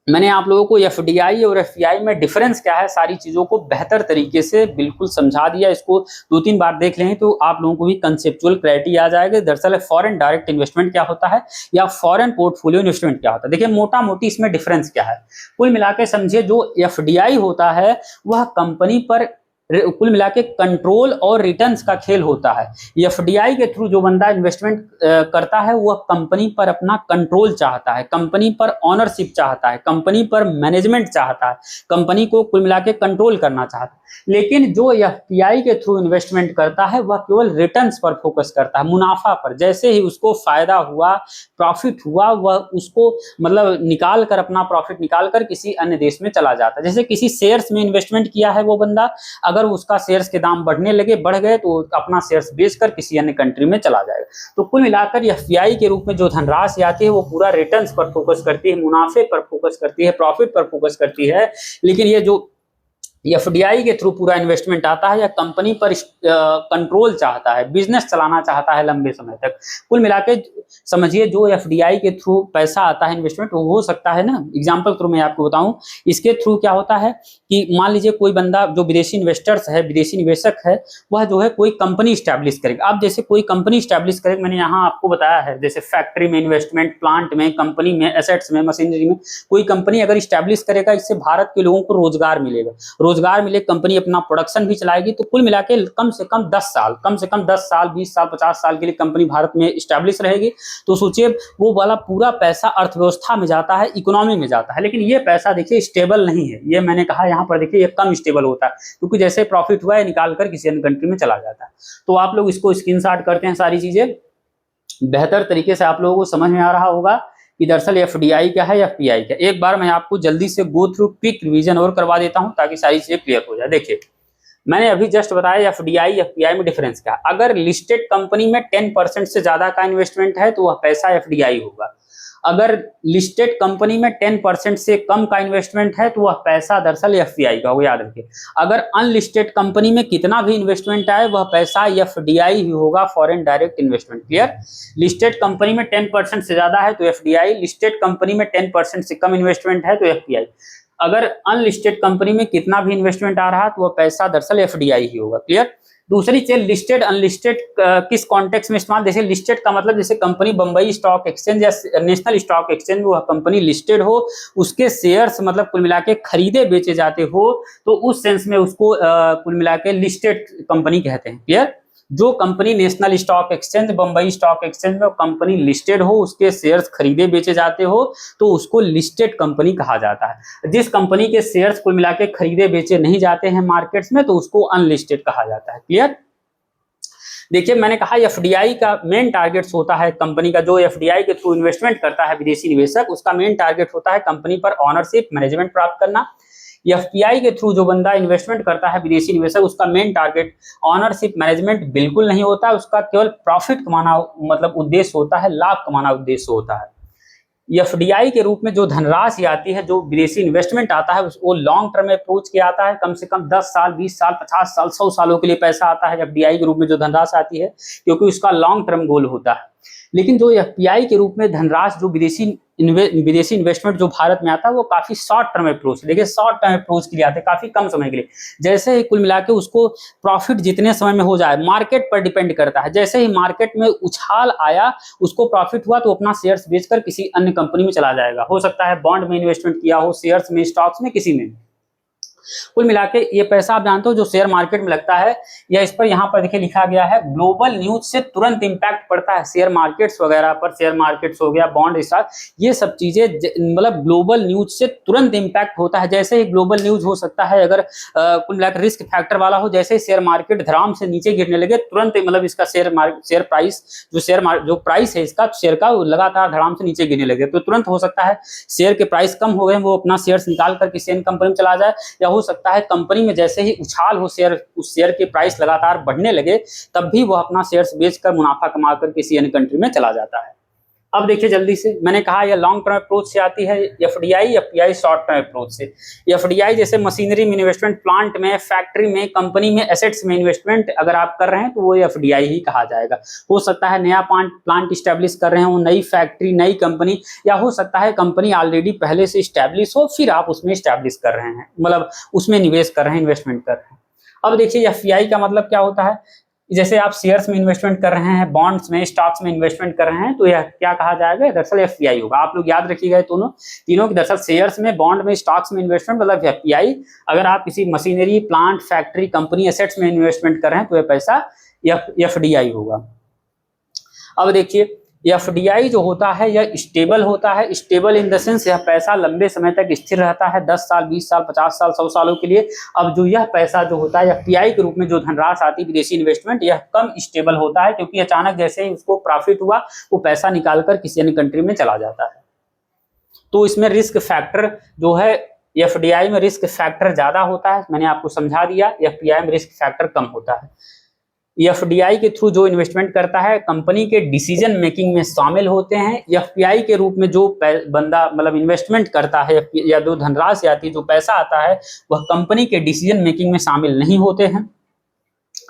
S1: मैंने आप लोगों को एफडीआई और एफपीआई में डिफरेंस क्या है, सारी चीजों को बेहतर तरीके से बिल्कुल समझा दिया। इसको 2-3 बार देख लें तो आप लोगों को भी कंसेप्चुअल क्लैरिटी आ जाएगा। दरअसल फॉरेन डायरेक्ट इन्वेस्टमेंट क्या होता है या फॉरेन पोर्टफोलियो इन्वेस्टमेंट क्या होता है। देखिए मोटा मोटी इसमें डिफरेंस क्या है, कुल मिलाकर समझिए जो एफडीआई होता है वह कंपनी पर कुल मिला के कंट्रोल और रिटर्न्स का खेल होता है। एफडीआई के थ्रू जो बंदा इन्वेस्टमेंट करता है वह कंपनी पर अपना कंट्रोल चाहता है, कंपनी पर ऑनरशिप चाहता है, कंपनी पर मैनेजमेंट चाहता है, कंपनी को कुल मिला के कंट्रोल करना चाहता है। लेकिन जो एफपीआई के थ्रू इन्वेस्टमेंट करता है वह केवल रिटर्न्स पर फोकस करता है, मुनाफा पर। जैसे ही उसको फायदा हुआ, प्रॉफिट हुआ, वह उसको मतलब निकाल कर, अपना प्रॉफिट निकाल कर किसी अन्य देश में चला जाता है। जैसे किसी शेयर्स में इन्वेस्टमेंट किया है वो बंदा, अगर उसका शेयर्स के दाम बढ़ने लगे, बढ़ गए, तो अपना शेयर्स बेचकर किसी अन्य कंट्री में चला जाएगा। तो कुल मिलाकर एफपीआई के रूप में जो धनराशि आती है वो पूरा रिटर्न्स पर फोकस करती है, मुनाफे पर फोकस करती है, प्रॉफिट पर फोकस करती है। लेकिन ये जो एफडीआई के थ्रू पूरा इन्वेस्टमेंट आता है या कंपनी पर कंट्रोल चाहता है, बिजनेस चलाना चाहता है लंबे समय तक। कुल मिलाके समझिए जो एफडीआई के थ्रू पैसा आता है इन्वेस्टमेंट, वो हो सकता है ना, एग्जांपल थ्रू मैं आपको बताऊं, इसके थ्रू क्या होता है कि मान लीजिए कोई बंदा जो विदेशी इन्वेस्टर्स है, विदेशी निवेशक है, वह जो है कोई कंपनी स्टैब्लिश करेगा। अब जैसे कोई कंपनी स्टैब्लिश करेगा, मैंने यहाँ आपको बताया है, जैसे फैक्ट्री में इन्वेस्टमेंट, प्लांट में, कंपनी में, एसेट्स में, मशीनरी में, कोई कंपनी अगर स्टैब्लिश करेगा, इससे भारत के लोगों को रोजगार मिलेगा, रोजगार मिले, कंपनी अपना प्रोडक्शन भी चलाएगी। तो कुल मिला के कम से कम 10 साल, कम से कम 10 साल, 20 साल, 50 साल के लिए कंपनी भारत में स्टैब्लिश रहेगी। तो सोचिए वो वाला पूरा पैसा अर्थव्यवस्था में जाता है, इकोनॉमी में जाता है। लेकिन ये पैसा देखिए स्टेबल नहीं है, ये मैंने कहा यहाँ पर देखिए ये कम स्टेबल होता है, क्योंकि जैसे प्रॉफिट हुआ है निकाल कर किसी अन्य कंट्री में चला जाता है। तो आप लोग इसको स्क्रीनशॉट करते हैं, सारी चीजें बेहतर तरीके से आप लोगों को समझ में आ रहा होगा कि दरअसल एफडीआई क्या है, एफपीआई क्या। एक बार मैं आपको जल्दी से गो थ्रू क्विक रिवीजन और करवा देता हूं ताकि सारी चीजें क्लियर हो जाए। देखिए मैंने अभी जस्ट बताया एफडीआई एफपीआई में डिफरेंस क्या। अगर लिस्टेड कंपनी में 10% से ज्यादा का इन्वेस्टमेंट है तो वह पैसा एफडीआई होगा। अगर लिस्टेड कंपनी में 10% से कम का इन्वेस्टमेंट है तो वह पैसा दरअसल एफपीआई का होगा, याद रखिए। अगर अनलिस्टेड कंपनी में कितना भी इन्वेस्टमेंट आए वह पैसा एफडीआई ही होगा, foreign direct investment. Clear? Listed company में 10% से ज्यादा है तो एफडीआई, लिस्टेड कंपनी में 10% से कम इन्वेस्टमेंट है तो एफपीआई। अगर अनलिस्टेड कंपनी में कितना भी इन्वेस्टमेंट आ रहा है तो वह पैसा दरअसल एफडीआई ही होगा। क्लियर? दूसरी चीज लिस्टेड अनलिस्टेड किस कॉन्टेक्स्ट में इस्तेमाल, जैसे लिस्टेड का मतलब जैसे कंपनी बंबई स्टॉक एक्सचेंज या नेशनल स्टॉक एक्सचेंज में वह कंपनी लिस्टेड हो, उसके शेयर्स मतलब कुल मिला के खरीदे बेचे जाते हो, तो उस सेंस में उसको कुल मिला के लिस्टेड कंपनी कहते हैं। क्लियर? जो company national stock exchange, Bombay stock exchange में कंपनी लिस्टेड हो, उसके शेयर्स खरीदे बेचे जाते हो, तो उसको लिस्टेड कंपनी कहा जाता है। जिस कंपनी के शेयर्स कुल मिला के खरीदे बेचे नहीं जाते हैं मार्केट्स में, तो उसको अनलिस्टेड कहा जाता है। क्लियर? देखिए मैंने कहा एफडीआई का मेन टारगेट्स होता है कंपनी का, जो एफडीआई के थ्रू इन्वेस्टमेंट करता है विदेशी निवेशक, उसका मेन टारगेट होता है कंपनी पर ऑनरशिप मैनेजमेंट प्राप्त करना। एफपीआई के थ्रू जो बंदा इन्वेस्टमेंट करता है विदेशी निवेशक, उसका मेन टारगेट ऑनरशिप मैनेजमेंट बिल्कुल नहीं होता है, उसका केवल प्रॉफिट कमाना मतलब उद्देश्य होता है, लाभ कमाना उद्देश्य होता है। एफडीआई के रूप में जो धनराशि आती है, जो विदेशी इन्वेस्टमेंट आता है, वो लॉन्ग टर्म अप्रोच के आता है, कम से कम 10 साल 20 साल 50 साल 100 सालों के लिए पैसा आता है एफडीआई के रूप में जो धनराशि आती है, क्योंकि उसका लॉन्ग टर्म गोल होता है। लेकिन जो एफपीआई के रूप में धनराशि जो विदेशी इन्वेस्टमेंट जो भारत में आता है, वो काफी शॉर्ट टर्म अप्रोच, देखिए शॉर्ट टर्म अप्रोच के लिए आते हैं, काफी कम समय के लिए। जैसे ही कुल मिला के उसको प्रॉफिट जितने समय में हो जाए, मार्केट पर डिपेंड करता है, जैसे ही मार्केट में उछाल आया, उसको प्रॉफिट हुआ, तो अपना शेयर्स बेचकर किसी अन्य कंपनी में चला जाएगा। हो सकता है बॉन्ड में इन्वेस्टमेंट किया हो, शेयर्स में, स्टॉक्स में, किसी में। कुल मिला के ये पैसा आप जानते हो जो शेयर मार्केट में लगता है, या इस पर यहाँ पर देखिए लिखा गया है, ग्लोबल न्यूज से तुरंत इंपैक्ट पड़ता है शेयर मार्केट्स वगैरह पर, शेयर मार्केट्स हो गया, बॉन्ड स्टॉक, ये सब चीजें मतलब ग्लोबल न्यूज से तुरंत इंपैक्ट होता है। जैसे ही ग्लोबल न्यूज हो सकता है अगर कुल मिला के रिस्क फैक्टर वाला हो, जैसे ही शेयर मार्केट धड़ाम से नीचे गिरने लगे, तुरंत मतलब इसका शेयर प्राइस जो प्राइस है इसका शेयर का, लगातार धड़ाम से नीचे गिरने लगे, तो तुरंत हो सकता है शेयर के प्राइस कम हो गए, वो अपना शेयर निकाल कर किसी अन्य कंपनी में चला जाए, या हो सकता है कंपनी में जैसे ही उछाल हो शेयर, उस शेयर के प्राइस लगातार बढ़ने लगे, तब भी वह अपना शेयर्स बेचकर मुनाफा कमाकर किसी अन्य कंट्री में चला जाता है। अब देखिए जल्दी से, मैंने कहा यह लॉन्ग टर्म अप्रोच से आती है FDI, FPI short term approach से। एफडीआई जैसे मशीनरी में इन्वेस्टमेंट, प्लांट में, फैक्ट्री में, कंपनी में, एसेट्स में इन्वेस्टमेंट अगर आप कर रहे हैं तो वो एफडीआई ही कहा जाएगा। हो सकता है नया प्लांट स्टैब्लिश कर रहे हो, नई फैक्ट्री, नई कंपनी, या हो सकता है कंपनी ऑलरेडी पहले से स्टैब्लिश हो, फिर आप उसमें स्टैब्लिश कर रहे हैं, मतलब उसमें निवेश कर रहे हैं, इन्वेस्टमेंट कर रहे हैं। अब देखिए एफपीआई का मतलब क्या होता है, जैसे आप शेयर्स में इन्वेस्टमेंट कर रहे हैं, बॉन्ड्स में, स्टॉक्स में इन्वेस्टमेंट कर रहे हैं, तो यह क्या कहा जाएगा, दरअसल एफपीआई होगा। आप लोग याद रखिएगा तीनों की, दरअसल शेयर्स में, बॉन्ड में, स्टॉक्स में इन्वेस्टमेंट मतलब एफपीआई। अगर आप किसी machinery, plant, factory, company, assets में इन्वेस्टमेंट कर रहे हैं, तो यह पैसा एफडीआई होगा। अब देखिए एफडीआई जो होता है यह स्टेबल होता है, स्टेबल इन द सेंस यह पैसा लंबे समय तक स्थिर रहता है, 10 साल 20 साल 50 साल 100 सालों के लिए। अब जो यह पैसा जो होता है एफपीआई के रूप में जो धनराशि आती है विदेशी इन्वेस्टमेंट, यह कम स्टेबल होता है, क्योंकि अचानक जैसे ही उसको प्रॉफिट हुआ, वो पैसा निकालकर किसी अन्य कंट्री में चला जाता है। तो इसमें रिस्क फैक्टर जो है, एफडीआई में रिस्क फैक्टर ज्यादा होता है, मैंने आपको समझा दिया, एफपीआई में रिस्क फैक्टर कम होता है। एफडीआई के थ्रू जो इन्वेस्टमेंट करता है कंपनी के डिसीजन मेकिंग में शामिल होते हैं। एफपीआई के रूप में जो बंदा मतलब इन्वेस्टमेंट करता है या जो धनराशि आती है, जो पैसा आता है, वह कंपनी के डिसीजन मेकिंग में शामिल नहीं होते हैं।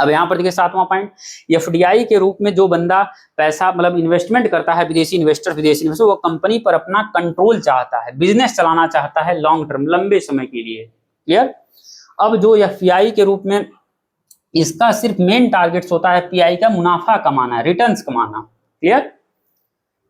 S1: अब यहाँ पर देखिए 7वां पॉइंट, एफडीआई के रूप में जो बंदा पैसा मतलब इन्वेस्टमेंट करता है, विदेशी इन्वेस्टर वो कंपनी पर अपना कंट्रोल चाहता है, बिजनेस चलाना चाहता है लॉन्ग टर्म, लंबे समय के लिए। क्लियर? अब जो एफपीआई के रूप में इसका सिर्फ मेन टारगेट्स होता है एफपीआई का मुनाफा कमाना, रिटर्न्स कमाना। क्लियर?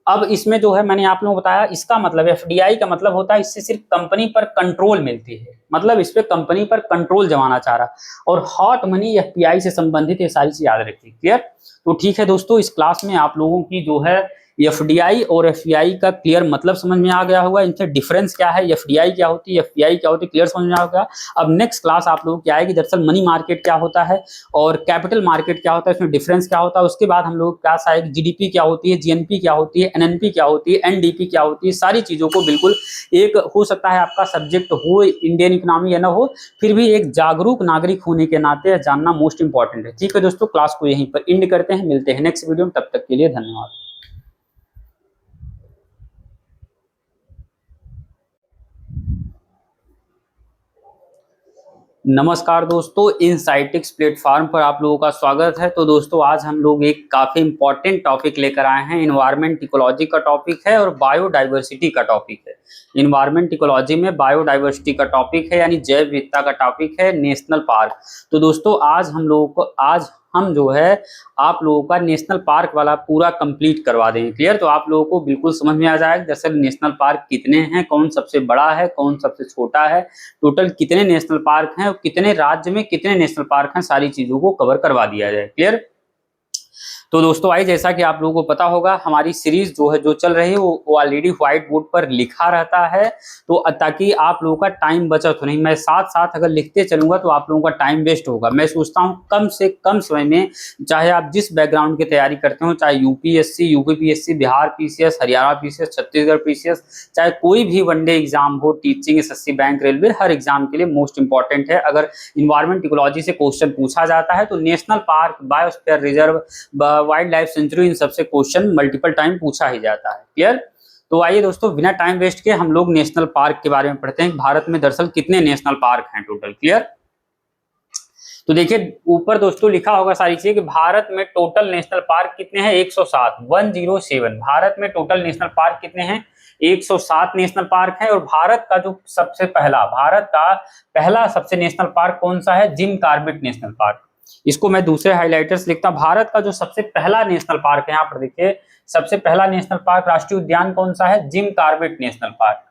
S1: अब इसमें जो है मैंने आप लोगों को बताया, इसका मतलब एफडीआई का मतलब होता है इससे सिर्फ कंपनी पर कंट्रोल मिलती है, मतलब इस पे कंपनी पर कंट्रोल जमाना चाह रहा, और हॉट मनी एफपीआई से संबंधित ये सारी चीज याद रखिए। क्लियर? तो ठीक है दोस्तों, इस क्लास में आप लोगों की जो है एफडीआई और एफपीआई का क्लियर मतलब समझ में आ गया होगा, इनसे डिफरेंस क्या है, एफडीआई क्या होती है, एफपीआई क्या होती है, क्लियर समझ में आ गया। अब नेक्स्ट क्लास आप लोगों की आएगी, दरअसल मनी मार्केट क्या होता है और कैपिटल मार्केट क्या होता है, इसमें डिफरेंस क्या होता है। उसके बाद हम लोग क्लास आएगी जीडीपी क्या होती है, जीएनपी क्या होती है, एनएनपी क्या होती है, एनडीपी क्या होती है। सारी चीजों को बिल्कुल, एक हो सकता है आपका सब्जेक्ट हो इंडियन इकोनॉमी या ना हो, फिर भी एक जागरूक नागरिक होने के नाते जानना मोस्ट इंपॉर्टेंट है। ठीक है दोस्तों, क्लास को यहीं पर एंड करते हैं, मिलते हैं नेक्स्ट वीडियो में, तब तक के लिए धन्यवाद। नमस्कार दोस्तों, इनसाइटिक्स प्लेटफॉर्म पर आप लोगों का स्वागत है। तो दोस्तों आज हम लोग एक काफी इंपॉर्टेंट टॉपिक लेकर आए हैं, इन्वायरमेंट इकोलॉजी का टॉपिक है और बायोडाइवर्सिटी का टॉपिक है। इन्वायरमेंट इकोलॉजी में बायोडाइवर्सिटी का टॉपिक है, यानी जैव विविधता का टॉपिक है, नेशनल पार्क। तो दोस्तों आज हम लोगों को हम जो है आप लोगों का नेशनल पार्क वाला पूरा कंप्लीट करवा देंगे। क्लियर? तो आप लोगों को बिल्कुल समझ में आ जाएगा दरअसल नेशनल पार्क कितने हैं, कौन सबसे बड़ा है, कौन सबसे छोटा है, टोटल कितने नेशनल पार्क हैं और कितने राज्य में कितने नेशनल पार्क हैं, सारी चीजों को कवर करवा दिया जाए। क्लियर? तो दोस्तों आइए, जैसा कि आप लोगों को पता होगा हमारी सीरीज जो है जो चल रही है वो ऑलरेडी व्हाइट बोर्ड पर लिखा रहता है, तो ताकि आप लोगों का टाइम बचत हो। नहीं मैं साथ साथ अगर लिखते चलूंगा तो आप लोगों का टाइम वेस्ट होगा। मैं सोचता हूँ कम से कम समय में, चाहे आप जिस बैकग्राउंड की तैयारी करते हो, चाहे UPSC, UPPSC, Bihar PCS, Haryana PCS, Chhattisgarh PCS, चाहे कोई भी वनडे एग्जाम हो, टीचिंग, एसएससी, बैंक, रेलवे, हर एग्जाम के लिए मोस्ट इंपॉर्टेंट है। अगर इन्वायरमेंट इकोलॉजी से क्वेश्चन पूछा जाता है तो national park, biosphere reserve, wildlife sanctuary, इन सबसे क्वेश्चन मल्टीपल टाइम पूछा ही जाता है। क्लियर? तो आइए दोस्तों बिना टाइम वेस्ट के हम लोग नेशनल पार्क के बारे में पढ़ते हैं। भारत में दरअसल कितने नेशनल पार्क हैं टोटल। क्लियर? तो देखिए ऊपर दोस्तों लिखा होगा सारी चीजें कि भारत में टोटल नेशनल पार्क कितने हैं, 107, 107। भारत में टोटल नेशनल पार्क कितने हैं, 107 नेशनल पार्क है। और भारत का जो सबसे पहला, भारत का पहला सबसे नेशनल पार्क कौन सा है, जिम कॉर्बेट नेशनल पार्क। इसको मैं दूसरे हाइलाइटर्स लिखता हूं। भारत का जो सबसे पहला नेशनल पार्क है, यहाँ पर देखिए सबसे पहला नेशनल पार्क, राष्ट्रीय उद्यान कौन सा है, Jim Corbett national park.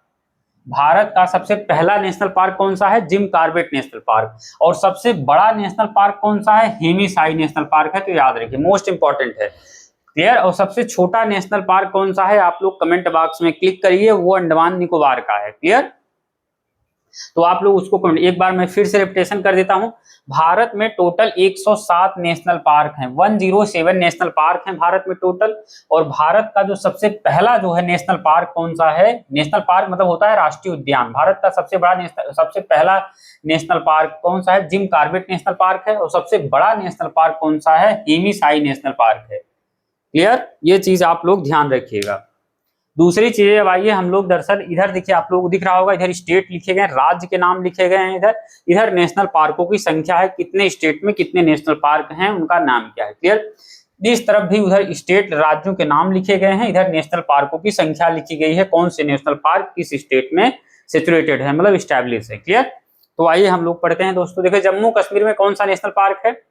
S1: Bharat का सबसे पहला नेशनल पार्क कौन सा है, जिम कॉर्बेट नेशनल पार्क। और सबसे बड़ा नेशनल पार्क कौन सा है, हेमीसाई नेशनल पार्क है, तो याद रखिए मोस्ट इंपॉर्टेंट है। क्लियर? और सबसे छोटा नेशनल पार्क कौन सा है, आप लोग कमेंट बॉक्स में क्लिक करिए, वो अंडमान निकोबार का है। क्लियर? तो आप लोग उसको एक बार मैं फिर से रिपीटेशन कर देता हूं। भारत में टोटल 107 नेशनल पार्क हैं, 107 नेशनल पार्क हैं भारत में टोटल। और भारत का जो सबसे पहला जो है नेशनल पार्क कौन सा है, नेशनल पार्क मतलब होता है राष्ट्रीय उद्यान। भारत का सबसे बड़ा सबसे पहला नेशनल पार्क कौन सा है, जिम कॉर्बेट नेशनल पार्क है। और सबसे बड़ा नेशनल पार्क कौन सा है, हेमीसाई नेशनल पार्क है। क्लियर? ये चीज आप लोग ध्यान रखिएगा। दूसरी चीजें, अब आइए हम लोग दरअसल इधर देखिए, आप लोगों को दिख रहा होगा इधर स्टेट लिखे गए हैं, राज्य के नाम लिखे गए हैं। इधर इधर नेशनल पार्कों की संख्या है, कितने स्टेट में कितने नेशनल पार्क हैं, उनका नाम क्या है। क्लियर? इस तरफ भी उधर स्टेट राज्यों के नाम लिखे गए हैं, इधर नेशनल पार्कों की संख्या लिखी गई है, कौन से नेशनल पार्क किस स्टेट में सिचुएटेड है, मतलब स्टैब्लिश है। क्लियर? तो आइए हम लोग पढ़ते हैं दोस्तों। देखिए जम्मू कश्मीर में कौन सा नेशनल पार्क है,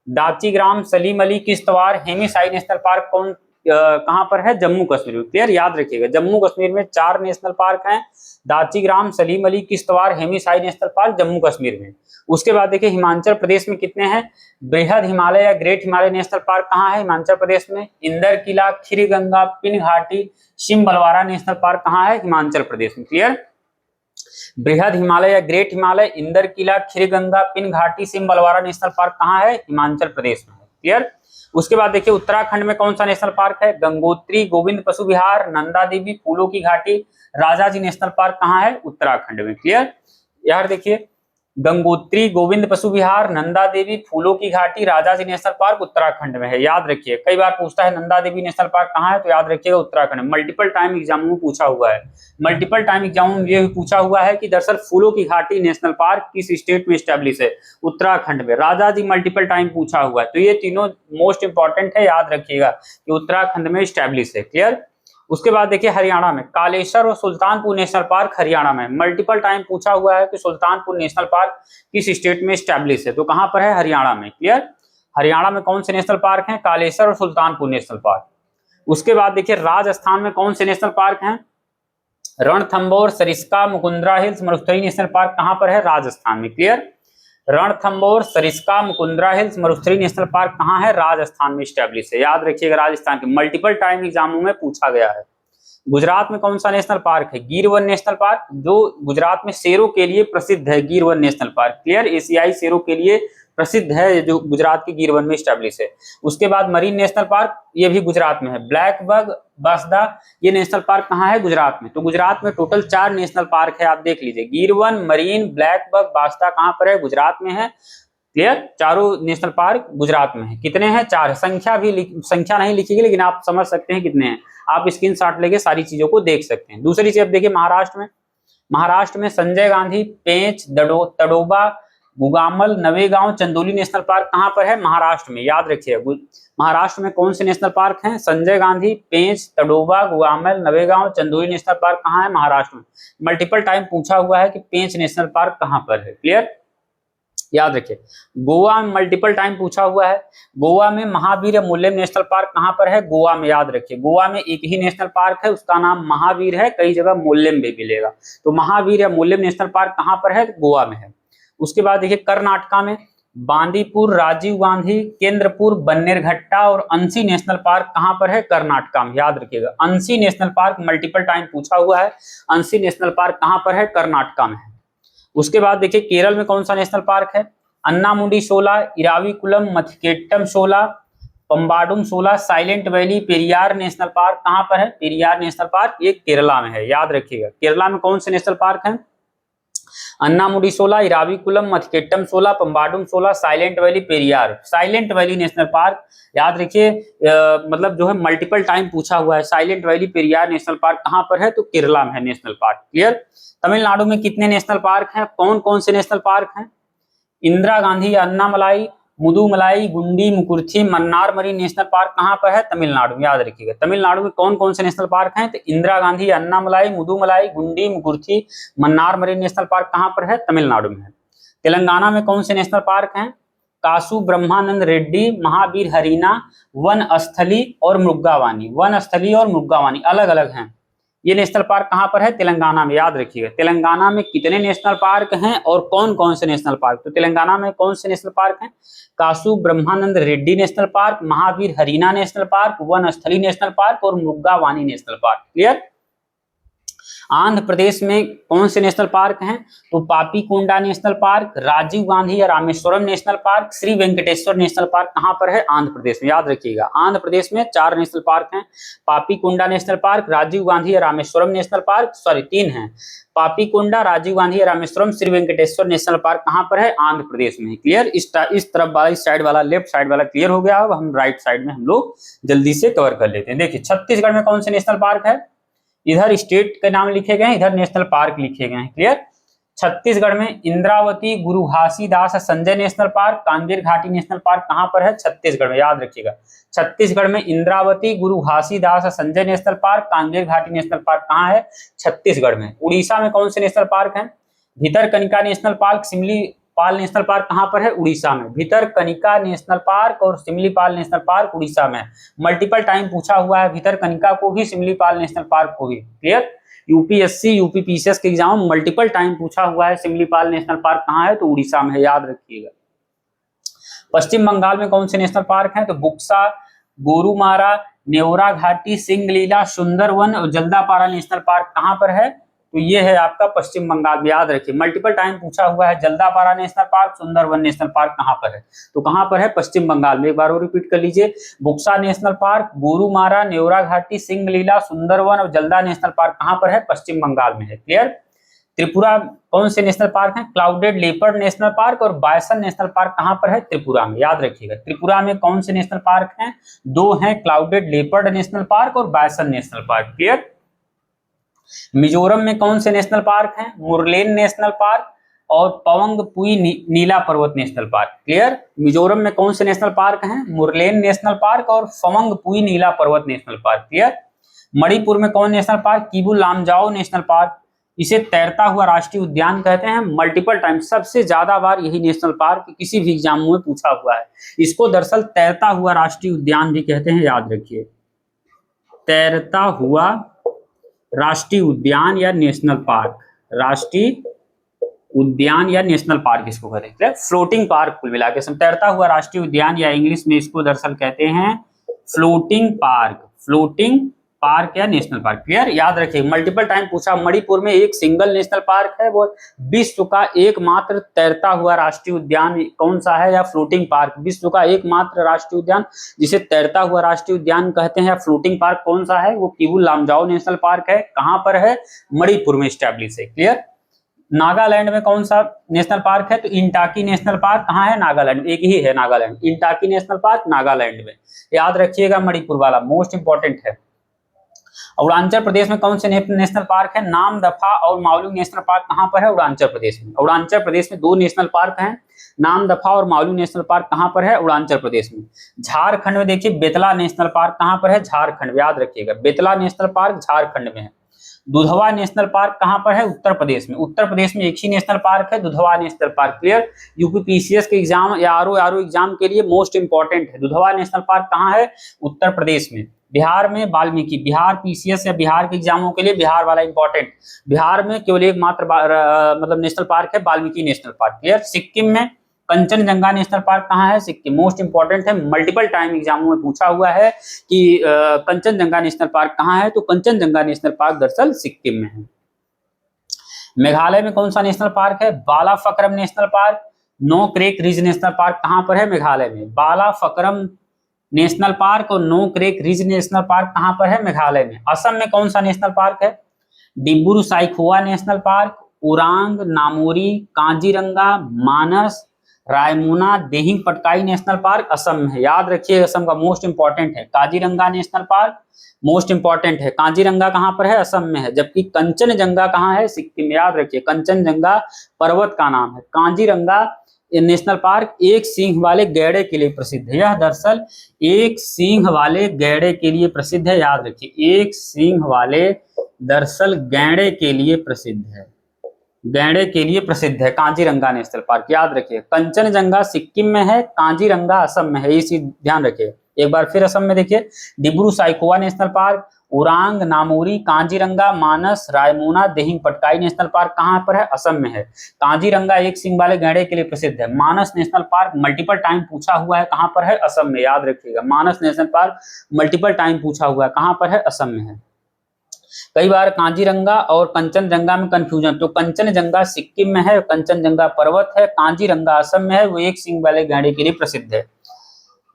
S1: दाची-ग्राम, सलीम अली, किश्तवाड़, हेमीसाई नेशनल पार्क कौन कहां पर है, जम्मू कश्मीर में। क्लियर? याद रखिएगा जम्मू कश्मीर में 4 नेशनल पार्क हैं, दाची-ग्राम, सलीम अली, किश्तवाड़, हेमीसाई नेशनल पार्क जम्मू कश्मीर में। उसके बाद देखिए हिमाचल प्रदेश में कितने हैं, बृहद हिमालय या ग्रेट हिमालय नेशनल पार्क कहाँ है, हिमाचल प्रदेश में। इंदर किला, खीरी-गंगा, पिन घाटी, शिमबलवारा नेशनल पार्क कहाँ है, हिमाचल प्रदेश में। क्लियर? बृहद हिमालय या ग्रेट हिमालय, इंदर किला, खीरी-गंगा, पिन घाटी, शिमबलवारा नेशनल पार्क कहाँ है, हिमाचल प्रदेश में। क्लियर? उसके बाद देखिए उत्तराखंड में कौन सा नेशनल पार्क है, गंगोत्री, गोविंद पशु विहार, नंदा देवी, फूलों की घाटी, राजाजी नेशनल पार्क कहाँ है, उत्तराखंड में। क्लियर? यार देखिए गंगोत्री, गोविंद पशु विहार, नंदा देवी, फूलों की घाटी, राजाजी नेशनल पार्क उत्तराखंड में है। याद रखिए, कई बार पूछता है नंदा देवी नेशनल पार्क कहाँ है, तो याद रखिएगा उत्तराखंड में। मल्टीपल टाइम एग्जामों में पूछा हुआ है, मल्टीपल टाइम एग्जामों में ये पूछा हुआ है कि दरअसल फूलों की घाटी नेशनल पार्क किस स्टेट में स्टैब्लिश है, उत्तराखंड में। राजाजी मल्टीपल टाइम पूछा हुआ है, तो ये तीनों मोस्ट इंपॉर्टेंट है, याद रखिएगा कि उत्तराखंड में स्टैब्लिश है। क्लियर? उसके बाद देखिए हरियाणा में कालेश्वर और सुल्तानपुर नेशनल पार्क हरियाणा में, मल्टीपल टाइम पूछा हुआ है कि सुल्तानपुर नेशनल पार्क किस स्टेट में स्टैब्लिश है, तो कहां पर है, हरियाणा में। क्लियर? हरियाणा में कौन से नेशनल पार्क हैं, कालेश्वर और सुल्तानपुर नेशनल पार्क। उसके बाद देखिए राजस्थान में कौन से नेशनल पार्क हैं, Ranthambore, Sariska, Mukundra Hills, Marusthali National park कहां पर है, राजस्थान में। Clear? Ranthambore, Sariska, Mukundra Hills, Marusthali National park कहां है, राजस्थान में स्टैब्लिश है। याद रखिएगा राजस्थान के, मल्टीपल टाइम एग्जामों में पूछा गया है। गुजरात में कौन सा नेशनल पार्क है, गिर वन नेशनल पार्क, जो गुजरात में शेरों के लिए प्रसिद्ध है, गिर वन नेशनल पार्क। क्लियर? एशियाई शेरों के लिए प्रसिद्ध है, जो गुजरात के गिर वन में स्टैब्लिश है। उसके बाद मरीन नेशनल पार्क, ये भी गुजरात में है। ब्लैक बग, बांसदा, ये नेशनल पार्क कहाँ है, गुजरात में। तो गुजरात में टोटल 4 नेशनल पार्क है, आप देख लीजिए, गिर one, marine, black bug, Bansda कहाँ पर है, गुजरात में है। क्लियर? चारों नेशनल पार्क गुजरात में है। कितने हैं, 4। संख्या नहीं लिखी, लेकिन आप समझ सकते हैं कितने हैं, आप स्क्रीनशॉट लेके सारी चीजों को देख सकते हैं। दूसरी चीज देखिए महाराष्ट्र में संजय गांधी, पेंच, तडोबा, गुगामल, नवेगांव, चंदोली नेशनल पार्क कहां पर है, महाराष्ट्र में। याद रखिए महाराष्ट्र में कौन से नेशनल पार्क हैं, संजय गांधी, पेंच, तडोबा, गुगामल, नवेगांव, चंदोली नेशनल पार्क कहां है, महाराष्ट्र में। मल्टीपल टाइम पूछा हुआ है कि पेंच नेशनल पार्क कहां पर है। क्लियर? याद रखिए। गोवा में मल्टीपल टाइम पूछा हुआ है। गोवा में महावीर या मुल्लेम नेशनल पार्क कहां पर है? गोवा में। याद रखिए गोवा में एक ही नेशनल पार्क है, उसका नाम महावीर है, कई जगह मुल्लेम भी मिलेगा। तो महावीर या मुल्लेम नेशनल पार्क कहां पर है? गोवा में है। उसके बाद देखिए कर्नाटका में बांदीपुर, राजीव गांधी, केंद्रपुर, बन्नेरघट्टा और अंसी नेशनल पार्क कहां पर है? कर्नाटका में। याद रखिएगा Anshi national park multiple time पूछा हुआ है। अंसी नेशनल पार्क कहां पर है? कर्नाटका में है। उसके बाद देखिए केरल में कौन सा नेशनल पार्क है? Anamudi 16, Eravikulam, Mathikettan 16, Pambadum 16, Silent Valley, Periyar National park कहां पर है? पेरियार नेशनल पार्क ये केरला में है। याद रखिएगा केरला में कौन से नेशनल पार्क है? Anamudi 16, Eravikulam, Mathikettan 16, Pambadum 16, Silent Valley, Periyar. Silent Valley National Park याद रखिए मतलब जो है मल्टीपल टाइम पूछा हुआ है। Silent Valley, Periyar National park कहां पर है? तो केरला में है नेशनल पार्क। क्लियर। तमिलनाडु में कितने नेशनल पार्क हैं? कौन कौन से नेशनल पार्क हैं? इंदिरा गांधी, अन्नामलाई, मुदुमलाई, गुंडी, Mukurthi, Mannar marine national park कहां पर है? तमिलनाडु में। याद रखिएगा तमिलनाडु में कौन कौन से नेशनल पार्क हैं? तो इंदिरा गांधी, अन्नामलाई, मुदुमलाई, गुंडी, Mukurthi, Mannar marine national park कहां पर है? तमिलनाडु में है। तेलंगाना में कौन से नेशनल पार्क हैं? कासु ब्रह्मानंद रेड्डी, महावीर हरीना, वन स्थली और मृगावानी। वन स्थली और मृगावानी अलग अलग हैं। ये नेशनल पार्क कहां पर है? तेलंगाना में। याद रखिएगा तेलंगाना में कितने नेशनल पार्क हैं और कौन कौन से नेशनल पार्क? तो तेलंगाना में कौन से नेशनल पार्क हैं? Kasu Brahmananda Reddy National Park, Mahavir Harina National Park, Vanasthali National Park और Mrugavani National Park. Clear. Andhra Pradesh में कौन से नेशनल पार्क हैं? तो पापीकोंडा नेशनल पार्क, राजीव गांधी या Rameswaram National Park, Sri Venkateswara National park कहां पर है? आंध्र प्रदेश में। याद रखिएगा आंध्र प्रदेश में 4 नेशनल पार्क हैं। पापीकोंडा नेशनल पार्क, राजीव गांधी या रामेश्वरम नेशनल पार्क, सॉरी 3 हैं। पापीकोंडा, राजीव गांधी या रामेश्वरम, श्री वेंकटेश्वर नेशनल पार्क कहां पर है? आंध्र प्रदेश में। क्लियर। इस तरफ वाला, इस साइड वाला, लेफ्ट साइड वाला क्लियर हो गया। अब हम राइट साइड में हम लोग जल्दी से कवर कर लेते हैं। देखिए छत्तीसगढ़ में कौन से नेशनल पार्क है? इधर स्टेट के नाम लिखे गए हैं, इधर नेशनल पार्क लिखे गए हैं। क्लियर। छत्तीसगढ़ में इंद्रावती, गुरु घासीदास, संजय नेशनल पार्क, कांगेर घाटी नेशनल पार्क कहां पर है? छत्तीसगढ़ में। याद रखिएगा छत्तीसगढ़ में इंद्रावती, गुरु घासीदास, संजय नेशनल पार्क, कांगेर घाटी नेशनल पार्क कहां है? छत्तीसगढ़ में। उड़ीसा में कौन से नेशनल पार्क है? Bhitarkanika national park, Simlipal national park कहां पर है? उड़ीसा में। भितरकनिका नेशनल पार्क और सिमलीपाल नेशनल पार्क उड़ीसा में। मल्टीपल टाइम पूछा हुआ है भितरकनिका को भी, सिमलीपाल नेशनल पार्क को भी। क्लियर। यूपीएससी, यूपीपीसीएस के एग्जाम मल्टीपल टाइम पूछा हुआ है सिमलीपाल नेशनल पार्क कहां है? तो उड़ीसा में है। याद रखिएगा। पश्चिम बंगाल में कौन से नेशनल पार्क हैं? तो बुक्सा, गोरुमारा, नेवरा घाटी, सिंगलीला, सुंदरवन और जल्दापारा नेशनल पार्क कहां पर है? तो ये है आपका पश्चिम बंगाल में। याद रखिए मल्टीपल टाइम पूछा हुआ है Jaldapara national park, Sundarban national park कहां पर है? तो कहां पर है? पश्चिम बंगाल में। एक बार और रिपीट कर लीजिए। बुक्सा नेशनल पार्क, गोरुमारा, नेवरा घाटी, सिंगलीला, सुंदरवन और जल्दा नेशनल पार्क कहां पर है? पश्चिम बंगाल में है। क्लियर। त्रिपुरा कौन से नेशनल पार्क हैं? क्लाउडेड लेपर्ड नेशनल पार्क और बायसन नेशनल पार्क कहां पर है? त्रिपुरा में। याद रखिएगा त्रिपुरा में कौन से नेशनल पार्क हैं? 2 हैं, क्लाउडेड लेपर्ड नेशनल पार्क और bison national Park. Clear. Mizoram में कौन से नेशनल पार्क हैं? मुरलेन नेशनल पार्क और पवंगपुई नीला पर्वत नेशनल पार्क। क्लियर। मिजोरम में कौन से नेशनल पार्क हैं? मुरलेन नेशनल पार्क और पवंगपुई नीला पर्वत नेशनल पार्क। क्लियर। मणिपुर में कौन national park? किबू Lamjao national park. इसे तैरता हुआ राष्ट्रीय उद्यान कहते हैं। मल्टीपल टाइम सबसे ज्यादा बार यही नेशनल पार्क किसी भी एग्जाम में पूछा हुआ है। इसको दरअसल तैरता हुआ राष्ट्रीय उद्यान भी कहते हैं। याद रखिए तैरता हुआ राष्ट्रीय उद्यान या नेशनल पार्क, राष्ट्रीय उद्यान या नेशनल पार्क इसको कहते हैं। फ्लोटिंग पार्क कुल मिला के तैरता हुआ राष्ट्रीय उद्यान या इंग्लिश में इसको दरअसल कहते हैं फ्लोटिंग पार्क, फ्लोटिंग पार्क या नेशनल पार्क। क्लियर। याद रखिए मल्टीपल टाइम पूछा। मणिपुर में एक सिंगल नेशनल पार्क है, वो विश्व का एकमात्र तैरता हुआ राष्ट्रीय उद्यान कौन सा है? या फ्लोटिंग पार्क। विश्व का एकमात्र राष्ट्रीय उद्यान जिसे तैरता हुआ राष्ट्रीय उद्यान कहते हैं या फ्लोटिंग पार्क कौन सा है? वो किबू लामजाओ नेशनल पार्क है। कहां पर है? मणिपुर में स्टैब्लिश है। क्लियर। नागालैंड में कौन सा नेशनल पार्क है? तो इंटाकी नेशनल पार्क कहां है? नागालैंड। एक ही है नागालैंड, इंटाकी नेशनल पार्क नागालैंड में। याद रखिएगा मणिपुर वाला मोस्ट इंपॉर्टेंट है। अरुणाचल प्रदेश में कौन से नेशनल पार्क है? नामदफा और माउलुंग नेशनल पार्क कहां पर है? अरुणाचल प्रदेश में। अरुणाचल प्रदेश में 2 नेशनल पार्क हैं, नामदफा और माउलुंग नेशनल पार्क कहां पर है? अरुणाचल प्रदेश में। झारखंड में देखिए बेतला नेशनल पार्क कहां पर है? झारखंड। याद रखिएगा बेतला नेशनल पार्क झारखंड में है। दुधवा नेशनल पार्क कहाँ पर है? उत्तर प्रदेश में। उत्तर प्रदेश में एक ही नेशनल पार्क है, Dudhwa national Park. Clear? UP PCS के एग्जाम या आरओ एग्जाम के लिए मोस्ट इंपॉर्टेंट है। दुधवा नेशनल पार्क कहाँ है? उत्तर प्रदेश में। बिहार में वाल्मीकि, बिहार पीसीएस या बिहार के एग्जामों के लिए बिहार वाला इंपॉर्टेंट। बिहार में केवल एक मात्र मतलब नेशनल पार्क है, Valmiki national Park. Clear? Sikkim में कंचनजंगा नेशनल पार्क कहाँ है? सिक्किम। मोस्ट इंपॉर्टेंट है, मल्टीपल टाइम एग्जामों में पूछा हुआ है कि कंचनजंगा नेशनल पार्क कहाँ है, तो कंचनजंगा नेशनल पार्क दरअसल सिक्किम में है। मेघालय में कौन सा नेशनल पार्क है? Balphakram National Park. Nokrek Ridge National Park कहाँ पर है? मेघालय में। बालाफक्रम नेशनल पार्क और Nokrek Ridge National Park कहाँ पर है? मेघालय में। असम में कौन सा नेशनल पार्क है? डिब्रू साइखोवा नेशनल पार्क, उरांग, नामोरी, कांजीरंगा, मानस, रायमोना, देहिंग पटकाई नेशनल पार्क असम में है। याद रखिए, असम का मोस्ट इंपॉर्टेंट है Kaziranga national park, most important है। काजीरंगा कहाँ पर है? असम में है। जबकि कंचनजंगा कहाँ है? सिक्किम में। याद रखिए, कंचनजंगा पर्वत का नाम है। काजीरंगा नेशनल पार्क एक सींग वाले गैड़े के लिए प्रसिद्ध है। यह दरअसल एक सींग वाले गैड़े के लिए प्रसिद्ध है। याद रखिए, एक सींग वाले दरअसल गैंडे के लिए प्रसिद्ध है। गैंडे के लिए प्रसिद्ध है काजीरंगा नेशनल पार्क। याद रखिए, कंचनजंगा सिक्किम में है, काजीरंगा असम में है। ये चीज ध्यान रखिए। एक बार फिर असम में देखिए, डिब्रू साइखोवा नेशनल पार्क, उरांग, नामोरी, काजीरंगा, मानस, रायमोना, देहिंग पटकाई नेशनल पार्क कहाँ पर है? असम में है। काजीरंगा एक सींग वाले गैंडे के लिए प्रसिद्ध है। मानस नेशनल पार्क मल्टीपल टाइम पूछा हुआ है, कहाँ पर है? असम में। याद रखिएगा, मानस नेशनल पार्क मल्टीपल टाइम पूछा हुआ है, कहाँ पर है? असम में है। कई बार काजीरंगा और कंचनजंगा में कंफ्यूजन, तो कंचनजंगा सिक्किम में है, कंचनजंगा पर्वत है, काजीरंगा असम में है, वो एक सींग वाले गैंडे के लिए प्रसिद्ध है।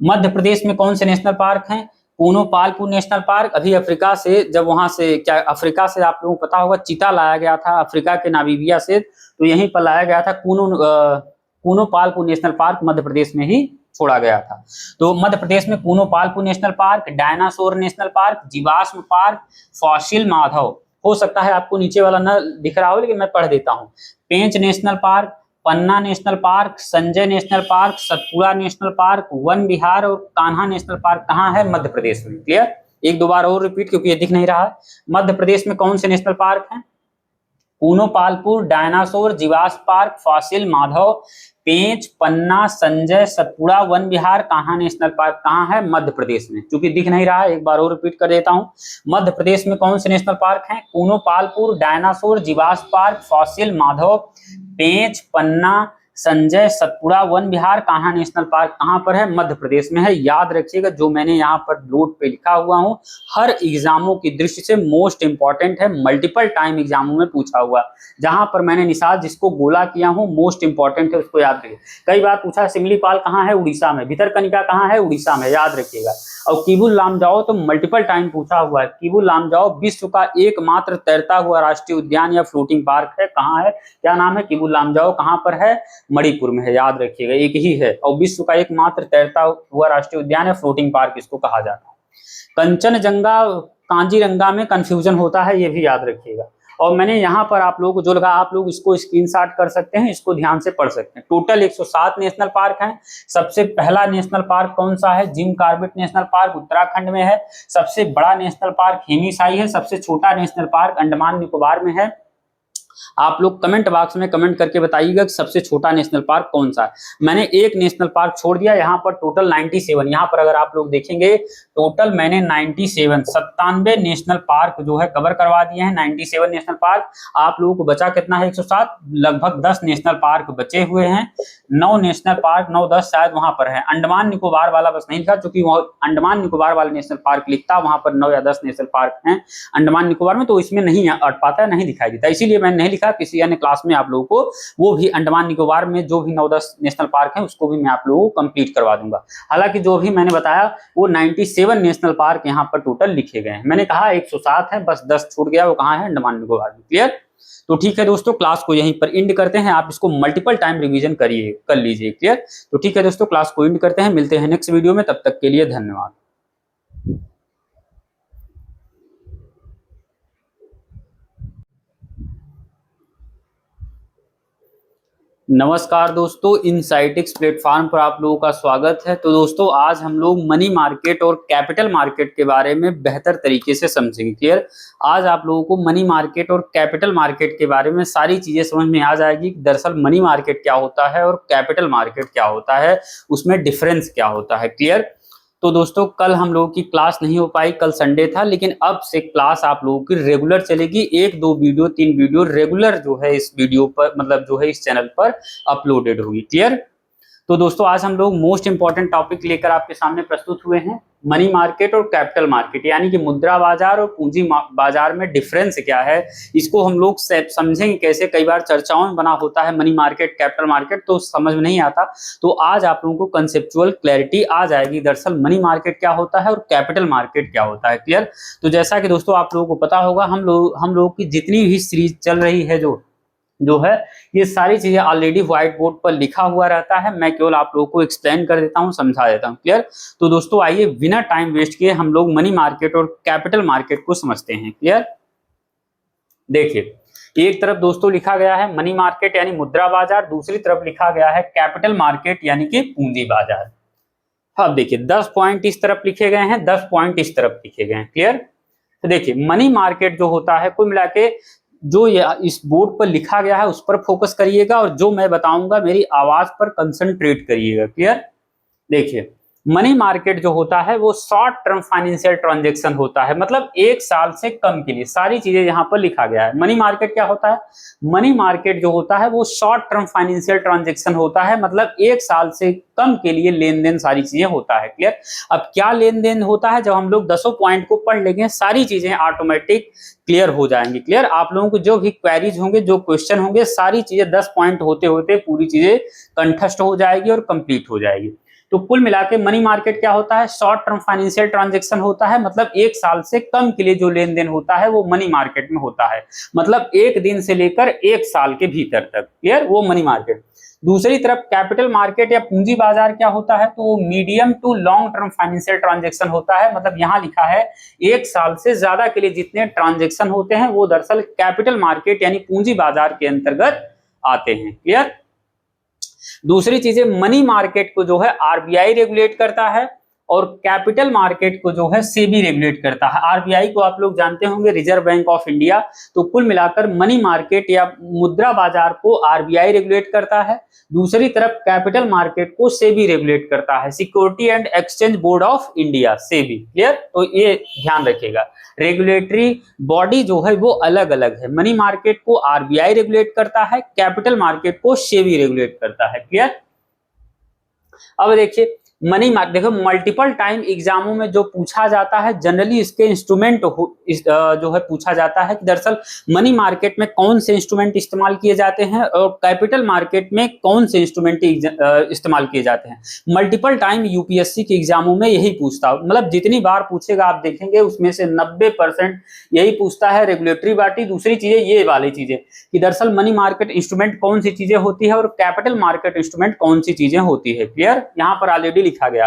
S1: मध्य प्रदेश में कौन से नेशनल पार्क हैं? पूनो पालपू नेशनल पार्क। अभी अफ्रीका से, जब वहां से क्या अफ्रीका से आप लोगों को पता होगा चीता लाया गया था अफ्रीका के नामीबिया से, तो यहीं पर लाया गया था। पूनो पालपू नेशनल पार्क मध्य प्रदेश में ही छोड़ा गया था। तो मध्य प्रदेश में Kuno Palpur National Park, Dinosaur National Park, जीवाश्म पार्क, फॉसिल माधव। हो सकता है आपको नीचे वाला न दिख रहा हो, लेकिन मैं पढ़ देता हूँ। Pench National Park, Panna National Park, Sanjay National Park, Satpura National Park, Van Vihar और कान्हा नेशनल पार्क कहाँ है? मध्य प्रदेश में। क्लियर? एक दो बार और रिपीट, क्योंकि ये दिख नहीं रहा है। मध्य प्रदेश में कौन से नेशनल पार्क हैं? पूनो पालपुर, डायनासोर, जीवाश्म पार्क, फॉसिल माधव, पेंच, पन्ना, संजय, सतपुड़ा, वन विहार, कान्हा नेशनल पार्क कहाँ है? मध्य प्रदेश में। क्योंकि दिख नहीं रहा है, एक बार और रिपीट कर देता हूँ। मध्य प्रदेश में कौन से नेशनल पार्क हैं? पूनो पालपुर, डायनासोर, जीवाश्म पार्क, फॉसिल माधव, पेंच, पन्ना, संजय, सतपुड़ा, वन विहार, कान्हा नेशनल पार्क कहाँ पर है? मध्य प्रदेश में है। याद रखिएगा, जो मैंने यहाँ पर नोट पे लिखा हुआ हूँ हर एग्जामों की दृष्टि से मोस्ट इंपॉर्टेंट है, मल्टीपल टाइम एग्जामों में पूछा हुआ। जहां पर मैंने निशान जिसको गोला किया हूँ मोस्ट इंपॉर्टेंट है, उसको याद रखिए। कई बार पूछा सिमलीपाल कहाँ है? उड़ीसा में। भितरकनिका कहाँ है? उड़ीसा में। याद रखिएगा। और किबुल लामजाओ तो मल्टीपल टाइम पूछा हुआ है। किबुल लामजाओ विश्व का एकमात्र तैरता हुआ राष्ट्रीय उद्यान या फ्लोटिंग पार्क है। कहाँ है? क्या नाम है? किबुल लामजाओ कहाँ पर है? मणिपुर में है। याद रखिएगा, एक ही है और विश्व का एकमात्र तैरता हुआ राष्ट्रीय उद्यान है, फ्लोटिंग पार्क इसको कहा जाता है। कंचनजंगा काजीरंगा में कंफ्यूजन होता है, ये भी याद रखिएगा। और मैंने यहाँ पर आप लोगों को जो लगा, आप लोग इसको स्क्रीनशॉट कर सकते हैं, इसको ध्यान से पढ़ सकते हैं। टोटल 107 नेशनल पार्क हैं। सबसे पहला नेशनल पार्क कौन सा है? Jim Corbett national park Uttarakhand में है। सबसे बड़ा नेशनल पार्क हेमीसाई है। सबसे छोटा नेशनल पार्क अंडमान निकोबार में है। आप लोग कमेंट बॉक्स में कमेंट करके बताइएगा कि सबसे छोटा नेशनल पार्क कौन सा है। मैंने एक नेशनल पार्क छोड़ दिया, यहाँ पर टोटल 97। यहाँ पर अगर आप लोग देखेंगे टोटल मैंने 97 नेशनल पार्क जो है कवर करवा दिए हैं। 97 नेशनल पार्क। आप लोगों को बचा कितना है? 107। लगभग 10 नेशनल पार्क बचे हुए हैं। 9 नेशनल पार्क, 9-10 शायद वहां पर है। अंडमान निकोबार वाला बस नहीं लिखा, क्योंकि वह अंडमान निकोबार वाले नेशनल पार्क लिखता, वहां पर 9 या 10 नेशनल पार्क हैं अंडमान निकोबार में, तो इसमें नहीं अट पाता, नहीं दिखाई देता, इसीलिए मैंने नहीं लिखा। किसी अन्य क्लास में आप लोगों को वो भी अंडमान निकोबार में जो भी 9-10 नेशनल पार्क हैं उसको भी मैं आप लोगों को कंप्लीट करवा दूंगा। हालांकि जो भी मैंने बताया वो 97 नेशनल पार्क यहाँ पर टोटल लिखे गए हैं। मैंने कहा 107 है, बस 10 छूट गया, वो कहाँ है? अंडमान निकोबार में। क्लियर? तो ठीक है दोस्तों, क्लास को यहीं पर एंड करते हैं। आप इसको मल्टीपल टाइम रिवीजन कर लीजिए। क्लियर? तो ठीक है दोस्तों, क्लास को एंड करते हैं। मिलते हैं नेक्स्ट वीडियो में, तब तक के लिए धन्यवाद। नमस्कार दोस्तों, इनसाइटिक्स प्लेटफॉर्म पर आप लोगों का स्वागत है। तो दोस्तों, आज हम लोग मनी मार्केट और कैपिटल मार्केट के बारे में बेहतर तरीके से समझेंगे। क्लियर। आज आप लोगों को मनी मार्केट और कैपिटल मार्केट के बारे में सारी चीजें समझ में आ जाएगी कि दरअसल मनी मार्केट क्या होता है और कैपिटल मार्केट क्या होता है, उसमें डिफरेंस क्या होता है। क्लियर। तो दोस्तों, कल हम लोगों की क्लास नहीं हो पाई, कल संडे था, लेकिन अब से क्लास आप लोगों की रेगुलर चलेगी। 1 2 वीडियो 3 वीडियो रेगुलर जो है इस वीडियो पर मतलब जो है इस चैनल पर अपलोडेड होगी। क्लियर। तो दोस्तों, आज हम लोग मोस्ट इंपॉर्टेंट टॉपिक लेकर आपके सामने प्रस्तुत हुए हैं। मनी मार्केट और कैपिटल मार्केट, यानी कि मुद्रा बाजार और पूंजी बाजार में डिफरेंस क्या है, इसको हम लोग समझेंगे कैसे। कई बार चर्चाओं में बना होता है मनी मार्केट कैपिटल मार्केट, तो समझ में नहीं आता। तो आज आप लोगों को कंसेप्चुअल क्लैरिटी आ जाएगी दरअसल मनी मार्केट क्या होता है और कैपिटल मार्केट क्या होता है। क्लियर। तो जैसा कि दोस्तों आप लोगों को पता होगा, हम लोग की जितनी भी सीरीज चल रही है जो है ये सारी चीजें ऑलरेडी व्हाइट बोर्ड पर लिखा हुआ रहता है। मैं केवल आप लोगों को एक्सप्लेन कर देता हूं, समझा देता हूं। क्लियर। तो दोस्तों, आइए बिना टाइम वेस्ट किए हम लोग मनी मार्केट और कैपिटल मार्केट को समझते हैं। क्लियर। देखिए, एक तरफ दोस्तों लिखा गया है मनी मार्केट यानी मुद्रा बाजार, दूसरी तरफ लिखा गया है कैपिटल मार्केट यानी कि पूंजी बाजार। अब देखिए, 10 पॉइंट इस तरफ लिखे गए हैं, 10 पॉइंट इस तरफ लिखे गए हैं। क्लियर। तो देखिए, मनी मार्केट जो होता है, कुल मिला के जो ये इस बोर्ड पर लिखा गया है उस पर फोकस करिएगा और जो मैं बताऊंगा मेरी आवाज पर कंसंट्रेट करिएगा। क्लियर। देखिए, मनी मार्केट जो होता है वो शॉर्ट टर्म फाइनेंशियल ट्रांजैक्शन होता है, मतलब 1 साल से कम के लिए। सारी चीजें यहाँ पर लिखा गया है। मनी मार्केट क्या होता है? मनी मार्केट जो होता है वो शॉर्ट टर्म फाइनेंशियल ट्रांजैक्शन होता है, मतलब 1 साल से कम के लिए लेन देन सारी चीजें होता है। क्लियर। अब क्या लेन देन होता है, जब हम लोग 10 पॉइंट को पढ़ लेंगे सारी चीजें ऑटोमेटिक क्लियर हो जाएंगी। क्लियर। आप लोगों को जो भी क्वेरीज होंगे, जो क्वेश्चन होंगे, सारी चीजें 10 पॉइंट होते होते पूरी चीजें कंठस्थ हो जाएगी और कंप्लीट हो जाएगी। तो कुल मिला के मनी मार्केट क्या होता है? शॉर्ट टर्म फाइनेंशियल ट्रांजैक्शन होता है, मतलब 1 साल से कम के लिए जो लेन देन होता है वो मनी मार्केट में होता है, मतलब 1 दिन से लेकर 1 साल के भीतर तक। क्लियर। वो मनी मार्केट। दूसरी तरफ कैपिटल मार्केट या पूंजी बाजार क्या होता है? तो वो medium to long term financial transaction होता है, मतलब यहां लिखा है 1 साल से ज्यादा के लिए जितने ट्रांजैक्शन होते हैं वो दरअसल कैपिटल मार्केट यानी पूंजी बाजार के अंतर्गत आते हैं। क्लियर। दूसरी चीजें, मनी मार्केट को जो है आरबीआई रेगुलेट करता है और कैपिटल मार्केट को जो है सेबी रेगुलेट करता है। आरबीआई को आप लोग जानते होंगे, रिजर्व बैंक ऑफ इंडिया। तो कुल मिलाकर मनी मार्केट या मुद्रा बाजार को आरबीआई रेगुलेट करता है, दूसरी तरफ कैपिटल मार्केट को सेबी रेगुलेट करता है, security and exchange board of India, SEBI. Clear. तो ये ध्यान रखिएगा, रेगुलेटरी बॉडी जो है वो अलग अलग है। मनी मार्केट को आरबीआई रेगुलेट करता है, कैपिटल मार्केट को सेबी रेगुलेट करता है। क्लियर। अब देखिए, मनी मार्केट देखो मल्टीपल टाइम एग्जामों में जो पूछा जाता है, जनरली इसके इंस्ट्रूमेंट जो है पूछा जाता है कि दरअसल मनी मार्केट में कौन से इंस्ट्रूमेंट इस्तेमाल किए जाते हैं और कैपिटल मार्केट में कौन से इंस्ट्रूमेंट इस्तेमाल किए जाते हैं। मल्टीपल टाइम यूपीएससी के एग्जामों में यही पूछता है, मतलब जितनी बार पूछेगा आप देखेंगे उसमें से 90% यही पूछता है। रेगुलेटरी बॉडी, दूसरी चीजें ये वाली चीजें कि दरअसल मनी मार्केट इंस्ट्रूमेंट कौन सी चीजें होती है और कैपिटल मार्केट इंस्ट्रूमेंट कौन सी चीजें होती है। क्लियर। यहाँ पर ऑलरेडी लिखा गया।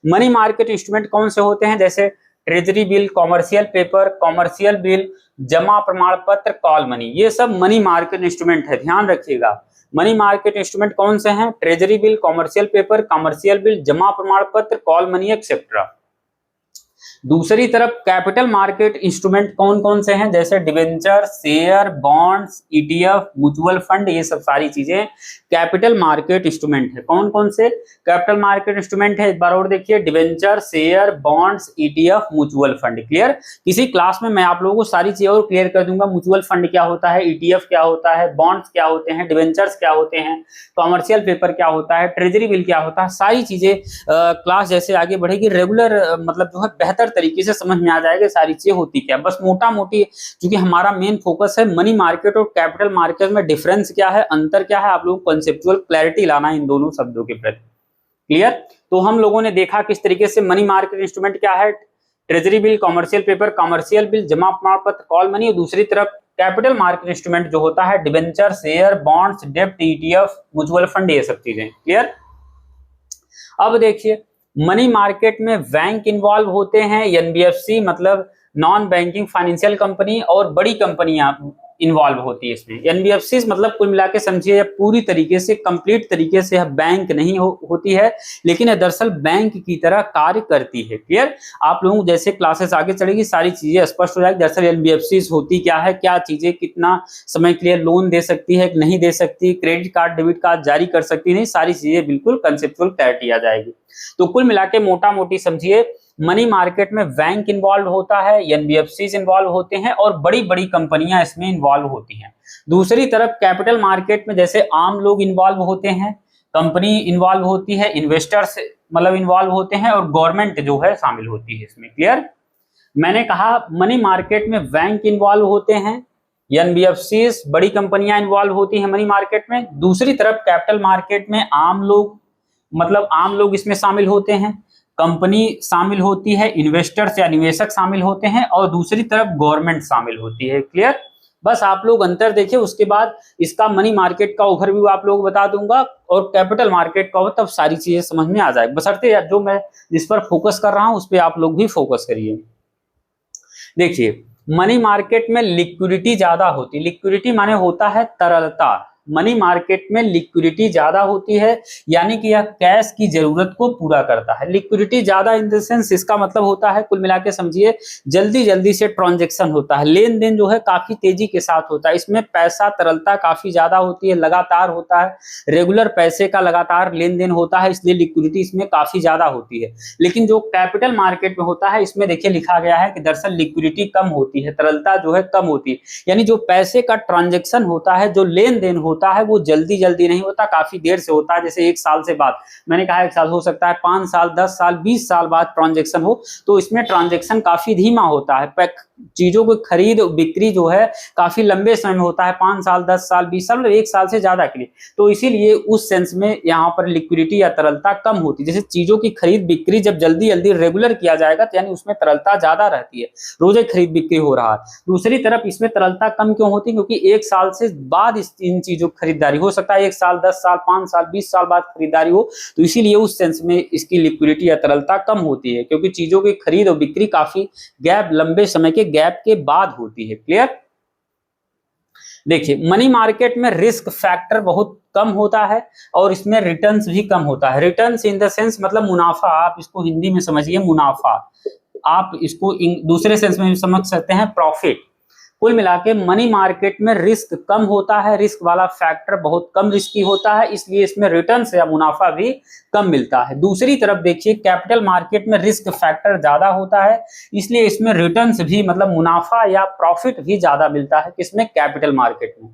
S1: मनी मार्केट इंस्ट्रूमेंट कौन से होते हैं? जैसे treasury bill, commercial paper, commercial bill, जमा प्रमाण पत्र, कॉल मनी, ये सब मनी मार्केट इंस्ट्रूमेंट है। ध्यान रखिएगा, मनी मार्केट इंस्ट्रूमेंट कौन से हैं? Treasury bill, commercial paper, commercial bill, जमा प्रमाण पत्र, कॉल मनी एक्सेट्रा। दूसरी तरफ कैपिटल मार्केट इंस्ट्रूमेंट कौन कौन से हैं? जैसे debenture, share, bonds, ETF, mutual fund, ये सब सारी चीजें कैपिटल मार्केट इंस्ट्रूमेंट है। कौन कौन से कैपिटल मार्केट इंस्ट्रूमेंट है? एक बार और देखिए, debenture, share, bonds, ETF, mutual fund. Clear. किसी क्लास में मैं आप लोगों को सारी चीजें और क्लियर कर दूंगा। म्यूचुअल फंड क्या होता है, ईटीएफ क्या होता है, बॉन्ड्स क्या होते हैं, डिवेंचर्स क्या होते हैं, कॉमर्शियल पेपर क्या होता है, ट्रेजरी बिल क्या होता है, सारी चीजें क्लास जैसे आगे बढ़ेगी रेगुलर मतलब जो है बेहतर तरीके से समझ में आ जाएगा सारी चीजें होती क्या। बस मोटा मोटी क्योंकि हमारा मेन फोकस है मनी मार्केट और कैपिटल मार्केट में डिफरेंस क्या है, अंतर क्या है, आप लोगों को कंसेप्चुअल क्लैरिटी लाना इन दोनों शब्दों के प्रति। क्लियर। तो हम लोगों ने देखा किस तरीके से मनी मार्केट इंस्ट्रूमेंट क्या है, treasury bill, commercial paper, commercial bill, जमा प्रमाण पत्र, कॉल मनी, और दूसरी तरफ कैपिटल मार्केट इंस्ट्रूमेंट जो होता है डिबेंचर, शेयर, बॉन्ड्स, डेब्ट, ईटीएफ, म्यूचुअल फंड, ये सब चीजें। क्लियर। अब देखिए, मनी मार्केट में बैंक इन्वॉल्व होते हैं, एनबीएफसी मतलब नॉन बैंकिंग फाइनेंशियल कंपनी, और बड़ी कंपनियां इन्वॉल्व होती है इसमें। एनबीएफसी मतलब कुल मिला के समझिए पूरी तरीके से कंप्लीट तरीके से बैंक नहीं होती है, लेकिन यह दरअसल बैंक की तरह कार्य करती है। क्लियर? आप लोगों जैसे क्लासेस आगे चलेगी सारी चीजें स्पष्ट हो जाएगी। दरअसल एनबीएफसी होती क्या है, क्या चीजें कितना समय के लिए लोन दे सकती है, नहीं दे सकती, क्रेडिट कार्ड डेबिट कार्ड जारी कर सकती नहीं, सारी चीजें बिल्कुल कंसेप्चुअल क्लैरिटी आ जाएगी। तो कुल मिला के मोटा मोटी समझिए मनी मार्केट में बैंक इन्वॉल्व होता है, एनबीएफसी इन्वॉल्व होते हैं और बड़ी बड़ी कंपनियां इसमें इन्वॉल्व होती हैं। दूसरी तरफ कैपिटल मार्केट में जैसे आम लोग इन्वॉल्व होते हैं, कंपनी इन्वॉल्व होती है, इन्वेस्टर्स मतलब इन्वॉल्व होते हैं और गवर्नमेंट जो है शामिल होती है इसमें। क्लियर? मैंने कहा मनी मार्केट में बैंक इन्वॉल्व होते हैं, एनबीएफसी बड़ी कंपनियां इन्वॉल्व होती हैं मनी मार्केट में। दूसरी तरफ कैपिटल मार्केट में आम लोग मतलब आम लोग इसमें शामिल होते हैं, कंपनी शामिल होती है, इन्वेस्टर्स या निवेशक शामिल होते हैं और दूसरी तरफ गवर्नमेंट शामिल होती है। क्लियर? बस आप लोग अंतर देखिए, उसके बाद इसका मनी मार्केट का ओवरव्यू आप लोग बता दूंगा और कैपिटल मार्केट का हो तब सारी चीजें समझ में आ जाएगी। बशर्ते जो मैं जिस पर फोकस कर रहा हूं उस पर आप लोग भी फोकस करिए। देखिए मनी मार्केट में लिक्विडिटी ज्यादा होती है, लिक्विडिटी माने होता है तरलता। मनी मार्केट में लिक्विडिटी ज्यादा होती है, यानी कि यह कैश की जरूरत को पूरा करता है। लिक्विडिटी ज्यादा इन द सेंस इसका मतलब होता है कुल मिला के समझिए जल्दी जल्दी से ट्रांजैक्शन होता है, लेन देन जो है काफी तेजी के साथ होता है। इसमें पैसा तरलता काफी ज्यादा होती है, लगातार होता है, रेगुलर पैसे का लगातार लेन देन होता है, इसलिए लिक्विडिटी इसमें काफी ज्यादा होती है। लेकिन जो कैपिटल मार्केट में होता है इसमें देखिए लिखा गया है कि दरअसल लिक्विडिटी कम होती है, तरलता जो है कम होती है, यानी जो पैसे का ट्रांजैक्शन होता है, जो लेन देन होता है वो जल्दी जल्दी नहीं होता, काफी देर से होता है। जैसे एक साल से बाद, मैंने कहा एक साल हो सकता है, 5 साल 10 साल 20 साल बाद ट्रांजैक्शन हो, तो इसमें ट्रांजैक्शन काफी धीमा होता है। चीजों को खरीद बिक्री जो है काफी लंबे समय में होता है, 5 साल 10 साल 20 साल मतलब 1 साल से ज्यादा के लिए। तो इसीलिए उस सेंस में यहाँ पर लिक्विडिटी या तरलता कम होती है। जैसे चीजों की खरीद बिक्री जब जल्दी जल्दी रेगुलर किया जाएगा तो यानी उसमें तरलता ज्यादा रहती है, रोजे खरीद बिक्री हो रहा है। दूसरी तरफ इसमें तरलता कम क्यों होती है? क्योंकि 1 साल से बाद इन चीजों की खरीदारी हो सकता है, 1 साल 10 साल 5 साल 20 साल बाद खरीदारी हो, तो इसीलिए उस सेंस में इसकी लिक्विडिटी या तरलता कम होती है, क्योंकि चीजों की खरीद और बिक्री काफी गैप लंबे समय के गैप के बाद होती है। क्लियर? देखिए मनी मार्केट में रिस्क फैक्टर बहुत कम होता है और इसमें रिटर्न्स भी कम होता है। रिटर्न्स इन द सेंस मतलब मुनाफा, आप इसको हिंदी में समझिए मुनाफा, आप इसको दूसरे सेंस में भी समझ सकते हैं प्रॉफिट। कुल मिला के मनी मार्केट में रिस्क कम होता है, रिस्क वाला फैक्टर बहुत कम रिस्की होता है, इसलिए इसमें रिटर्न्स या मुनाफा भी कम मिलता है। दूसरी तरफ देखिए कैपिटल मार्केट में रिस्क फैक्टर ज्यादा होता है, इसलिए इसमें रिटर्न्स भी मतलब मुनाफा या प्रॉफिट भी ज्यादा मिलता है, किसमें? कैपिटल मार्केट में।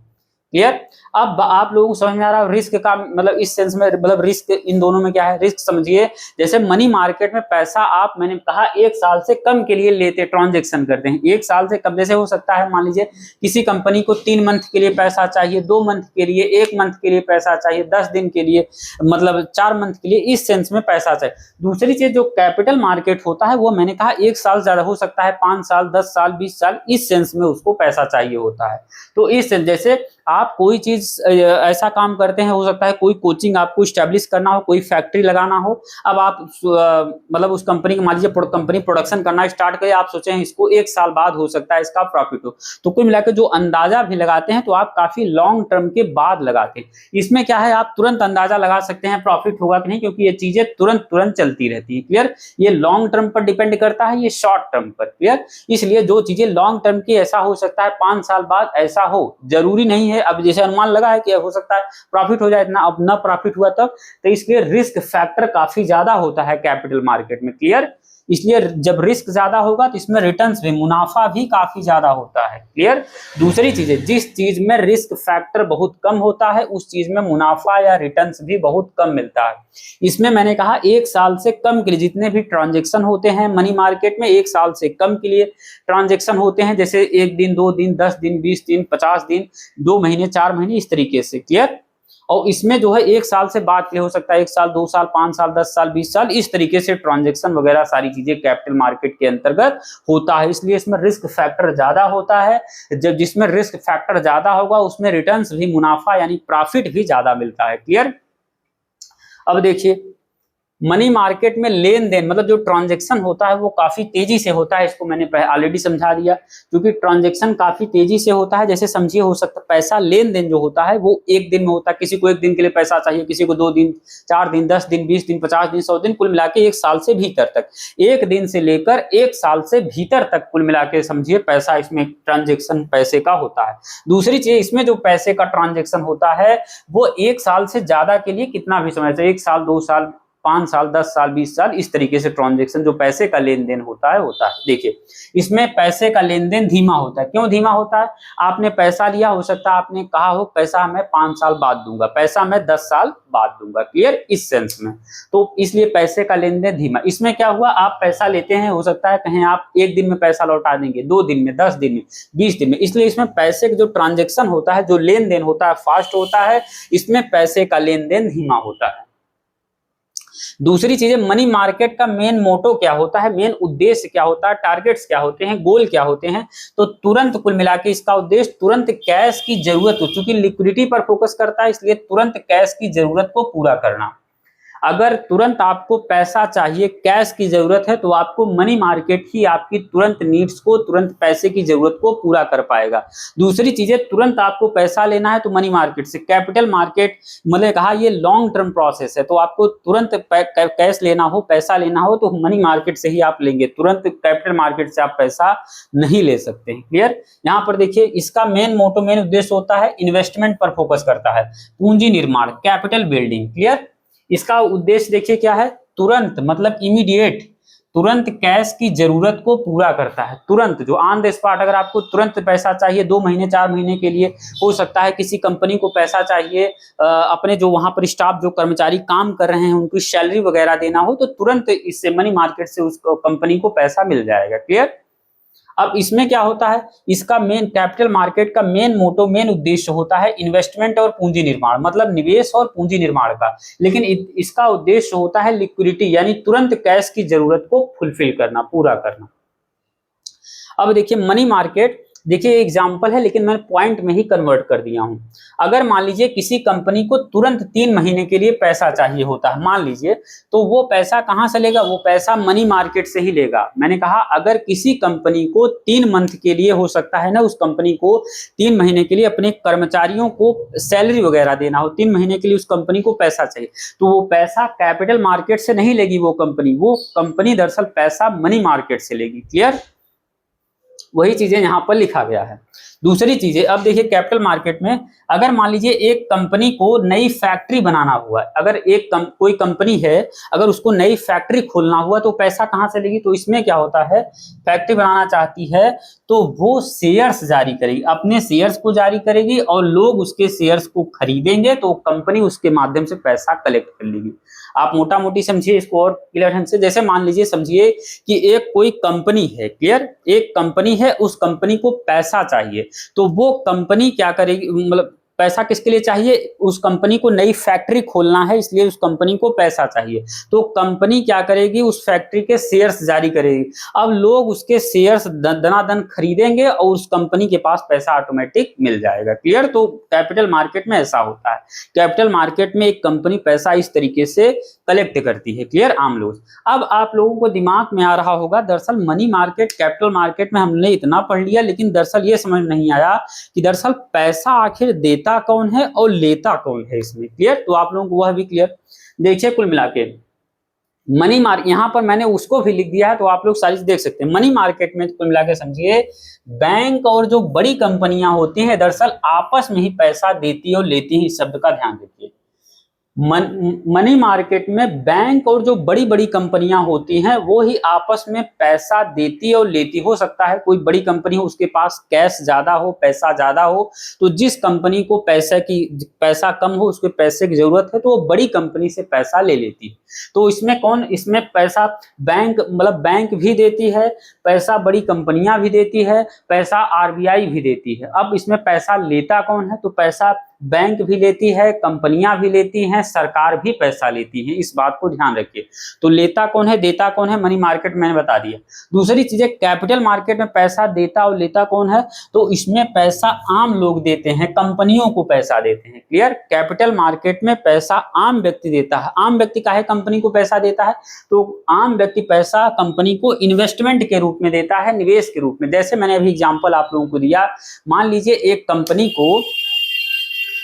S1: क्लियर? अब आप लोगों को समझ में आ रहा है रिस्क का मतलब इस सेंस में मतलब रिस्क इन दोनों में क्या है। रिस्क समझिए जैसे मनी मार्केट में पैसा आप मैंने कहा 1 साल से कम के लिए लेते ट्रांजैक्शन करते हैं, 1 साल से कम जैसे हो सकता है मान लीजिए किसी कंपनी को 3 मंथ के लिए पैसा चाहिए, 2 मंथ के लिए, 1 मंथ के लिए पैसा चाहिए, 10 दिन के लिए मतलब 4 मंथ के लिए, इस सेंस में पैसा चाहिए। दूसरी चीज जो कैपिटल मार्केट होता है वो मैंने कहा 1 साल ज्यादा हो सकता है, 5 साल 10 साल 20 साल, इस सेंस में उसको पैसा चाहिए होता है। तो इस सेंस जैसे आप कोई चीज ऐसा काम करते हैं, हो सकता है कोई कोचिंग आपको स्टैब्लिश करना हो, कोई फैक्ट्री लगाना हो, अब आप मतलब उस कंपनी का मान लीजिए कंपनी प्रोडक्शन करना स्टार्ट करे, आप सोचे हैं इसको 1 साल बाद हो सकता है इसका प्रॉफिट हो, तो कुल मिलाकर जो अंदाजा भी लगाते हैं तो आप काफी लॉन्ग टर्म के बाद लगाते हैं। इसमें क्या है आप तुरंत अंदाजा लगा सकते हैं प्रॉफिट होगा कि नहीं, क्योंकि ये चीजें तुरंत तुरंत चलती रहती है। क्लियर? ये लॉन्ग टर्म पर डिपेंड करता है, ये शॉर्ट टर्म पर। क्लियर? इसलिए जो चीजें लॉन्ग टर्म की ऐसा हो सकता है 5 साल बाद ऐसा हो, जरूरी नहीं है। अब जैसे अनुमान लगा है कि हो सकता है प्रॉफिट हो जाए इतना, अब ना प्रॉफिट हुआ तब, तो इसलिए रिस्क फैक्टर काफी ज्यादा होता है कैपिटल मार्केट में। क्लियर? इसलिए जब रिस्क ज्यादा होगा तो इसमें रिटर्न्स भी मुनाफा भी काफी ज्यादा होता है। क्लियर? दूसरी चीज है जिस चीज में रिस्क फैक्टर बहुत कम होता है उस चीज में मुनाफा या रिटर्न्स भी बहुत कम मिलता है। इसमें मैंने कहा 1 साल से कम के लिए जितने भी ट्रांजैक्शन होते हैं मनी मार्केट में, 1 साल से कम के लिए ट्रांजैक्शन होते हैं, जैसे 1 दिन 2 दिन 10 दिन 20 दिन 50 दिन 2 महीने 4 महीने इस तरीके से। क्लियर? और इसमें जो है 1 साल से बाद के लिए हो सकता है 1 साल 2 साल 5 साल 10 साल 20 साल, इस तरीके से ट्रांजैक्शन वगैरह सारी चीजें कैपिटल मार्केट के अंतर्गत होता है। इसलिए इसमें रिस्क फैक्टर ज्यादा होता है। जब जिसमें रिस्क फैक्टर ज्यादा होगा उसमें रिटर्न्स भी मुनाफा यानी प्रॉफिट भी ज्यादा मिलता है। क्लियर? अब देखिए मनी मार्केट में लेन देन मतलब जो ट्रांजैक्शन होता है वो काफी तेजी से होता है, इसको मैंने ऑलरेडी समझा दिया। क्योंकि ट्रांजैक्शन काफी तेजी से होता है, जैसे समझिए हो सकता है पैसा लेन देन जो होता है वो एक दिन में होता है, किसी को एक दिन के लिए पैसा चाहिए, किसी को 2 दिन, 4 दिन, 10 दिन, 20 दिन, 50 दिन, 100 दिन, कुल मिला के 1 साल से भीतर तक, एक दिन से लेकर 1 साल से भीतर तक कुल मिला के समझिए पैसा इसमें ट्रांजेक्शन पैसे का होता है। दूसरी चीज इसमें जो पैसे का ट्रांजेक्शन होता है वो 1 साल से ज्यादा के लिए कितना भी समय से 1 साल, 2 साल, 5 साल, 10 साल, 20 साल, इस तरीके से ट्रांजैक्शन जो पैसे का लेन देन होता है देखिए इसमें पैसे का लेन देन धीमा होता है। क्यों धीमा होता है? आपने पैसा लिया, हो सकता है आपने कहा हो पैसा मैं 5 साल बाद दूंगा, पैसा मैं 10 साल बाद दूंगा, क्लियर, इस सेंस में, तो इसलिए पैसे का लेन देन धीमा। इसमें क्या हुआ, आप पैसा लेते हैं, हो सकता है कहें आप 1 दिन में पैसा लौटा देंगे, 2 दिन में, 10 दिन में, 20 दिन में, इसलिए इसमें पैसे का जो ट्रांजेक्शन होता है, जो लेन देन होता है फास्ट होता है, इसमें पैसे का लेन देन धीमा होता है। दूसरी चीज है मनी मार्केट का मेन मोटो क्या होता है, मेन उद्देश्य क्या होता है, टारगेट्स क्या होते हैं, गोल क्या होते हैं, तो तुरंत कुल मिला के इसका उद्देश्य तुरंत कैश की जरूरत हो, चूंकि लिक्विडिटी पर फोकस करता है इसलिए तुरंत कैश की जरूरत को पूरा करना। अगर तुरंत आपको पैसा चाहिए, कैश की जरूरत है, तो आपको मनी मार्केट ही आपकी तुरंत नीड्स को, तुरंत पैसे की जरूरत को पूरा कर पाएगा। दूसरी चीज है तुरंत आपको पैसा लेना है तो मनी मार्केट से, कैपिटल मार्केट मतलब कहा ये लॉन्ग टर्म प्रोसेस है, तो आपको तुरंत कैश लेना हो, पैसा लेना हो तो मनी मार्केट से ही आप लेंगे, तुरंत कैपिटल मार्केट से आप पैसा नहीं ले सकते हैं, क्लियर। यहाँ पर देखिए इसका मेन मोटो, मेन उद्देश्य होता है इन्वेस्टमेंट पर फोकस करता है, पूंजी निर्माण, कैपिटल बिल्डिंग, क्लियर। इसका उद्देश्य देखिए क्या है, तुरंत मतलब इमीडिएट, तुरंत कैश की जरूरत को पूरा करता है, तुरंत जो ऑन द स्पॉट, अगर आपको तुरंत पैसा चाहिए 2 महीने 4 महीने के लिए, हो सकता है किसी कंपनी को पैसा चाहिए, अपने जो वहां पर स्टाफ जो कर्मचारी काम कर रहे हैं उनकी सैलरी वगैरह देना हो, तो तुरंत इससे मनी मार्केट से उस कंपनी को पैसा मिल जाएगा, क्लियर। अब इसमें क्या होता है, इसका मेन कैपिटल मार्केट का मेन मोटो, मेन उद्देश्य होता है इन्वेस्टमेंट और पूंजी निर्माण, मतलब निवेश और पूंजी निर्माण का, लेकिन इसका उद्देश्य होता है लिक्विडिटी, यानी तुरंत कैश की जरूरत को फुलफिल करना, पूरा करना। अब देखिए मनी मार्केट, देखिए एग्जाम्पल है लेकिन मैंने पॉइंट में ही कन्वर्ट कर दिया हूं। अगर मान लीजिए किसी कंपनी को तुरंत 3 महीने के लिए पैसा चाहिए होता है, मान लीजिए, तो वो पैसा कहां से लेगा, वो पैसा मनी मार्केट से ही लेगा। मैंने कहा अगर किसी कंपनी को 3 मंथ के लिए, हो सकता है ना उस कंपनी को 3 महीने के लिए अपने कर्मचारियों को सैलरी वगैरह देना हो, 3 महीने के लिए उस कंपनी को पैसा चाहिए, तो वो पैसा कैपिटल मार्केट से नहीं लेगी वो कंपनी दरअसल पैसा मनी मार्केट से लेगी, क्लियर। वही चीजें यहां पर लिखा गया है। दूसरी चीजें, अब देखिए कैपिटल मार्केट में अगर मान लीजिए एक कंपनी को नई फैक्ट्री बनाना हुआ है, अगर कोई कंपनी है, अगर उसको नई फैक्ट्री खोलना हुआ तो पैसा कहां से लेगी, तो इसमें क्या होता है, फैक्ट्री बनाना चाहती है तो वो शेयर्स जारी करेगी, अपने शेयर्स को जारी करेगी और लोग उसके शेयर्स को खरीदेंगे तो कंपनी उसके माध्यम से पैसा कलेक्ट कर लेगी। आप मोटा मोटी समझिए इसको और क्लियर ढंग से, जैसे मान लीजिए समझिए कि एक कोई कंपनी है, क्लियर, एक कंपनी है, उस कंपनी को पैसा चाहिए, तो वो कंपनी क्या करेगी, मतलब पैसा किसके लिए चाहिए, उस कंपनी को नई फैक्ट्री खोलना है इसलिए उस कंपनी को पैसा चाहिए, तो कंपनी क्या करेगी, उस फैक्ट्री के शेयर्स जारी करेगी। अब लोग उसके शेयर्स दनादन खरीदेंगे और उस कंपनी के पास पैसा ऑटोमेटिक मिल जाएगा, क्लियर। तो कैपिटल मार्केट में ऐसा होता है, कैपिटल मार्केट में एक कंपनी पैसा इस तरीके से कलेक्ट करती है, क्लियर, आम लोग। अब आप लोगों को दिमाग में आ रहा होगा दरअसल मनी मार्केट, कैपिटल मार्केट में हमने इतना पढ़ लिया लेकिन दरअसल ये समझ नहीं आया कि दरअसल पैसा आखिर देता कौन है और लेता कौन है इसमें, क्लियर। तो आप लोगों को वह भी क्लियर। देखिए कुल मिला के मनी मार्केट, यहां पर मैंने उसको भी लिख दिया है तो आप लोग सारी देख सकते हैं। मनी मार्केट में कुल मिला के समझिए बैंक और जो बड़ी कंपनियां होती हैं दरअसल आपस में ही पैसा देती और लेती हैं, इस शब्द का ध्यान रखिए। मनी मार्केट में बैंक और जो बड़ी बड़ी कंपनियां होती हैं वो ही आपस में पैसा देती और लेती। हो सकता है कोई बड़ी कंपनी हो, उसके पास कैश ज्यादा हो, पैसा ज्यादा हो, तो जिस कंपनी को पैसा कम हो, उसके पैसे की जरूरत है, तो वो बड़ी कंपनी से पैसा ले लेती है। तो इसमें पैसा बैंक, मतलब बैंक भी देती है पैसा, बड़ी कंपनियां भी देती है पैसा, आरबीआई भी देती है। अब इसमें पैसा लेता कौन है, तो पैसा बैंक भी लेती है, कंपनियां भी लेती हैं, सरकार भी पैसा लेती है, इस बात को ध्यान रखिए। तो लेता कौन है, देता कौन है, मनी मार्केट मैंने बता दिया। दूसरी चीज है कैपिटल मार्केट में पैसा देता और लेता कौन है, तो इसमें पैसा आम लोग देते हैं, कंपनियों को पैसा देते हैं। क्लियर, कैपिटल मार्केट में पैसा आम व्यक्ति देता है। आम व्यक्ति काहे कंपनी को पैसा देता है, तो आम व्यक्ति पैसा कंपनी को इन्वेस्टमेंट के रूप में देता है, निवेश के रूप में। जैसे मैंने अभी एग्जांपल आप लोगों को दिया, मान लीजिए एक कंपनी को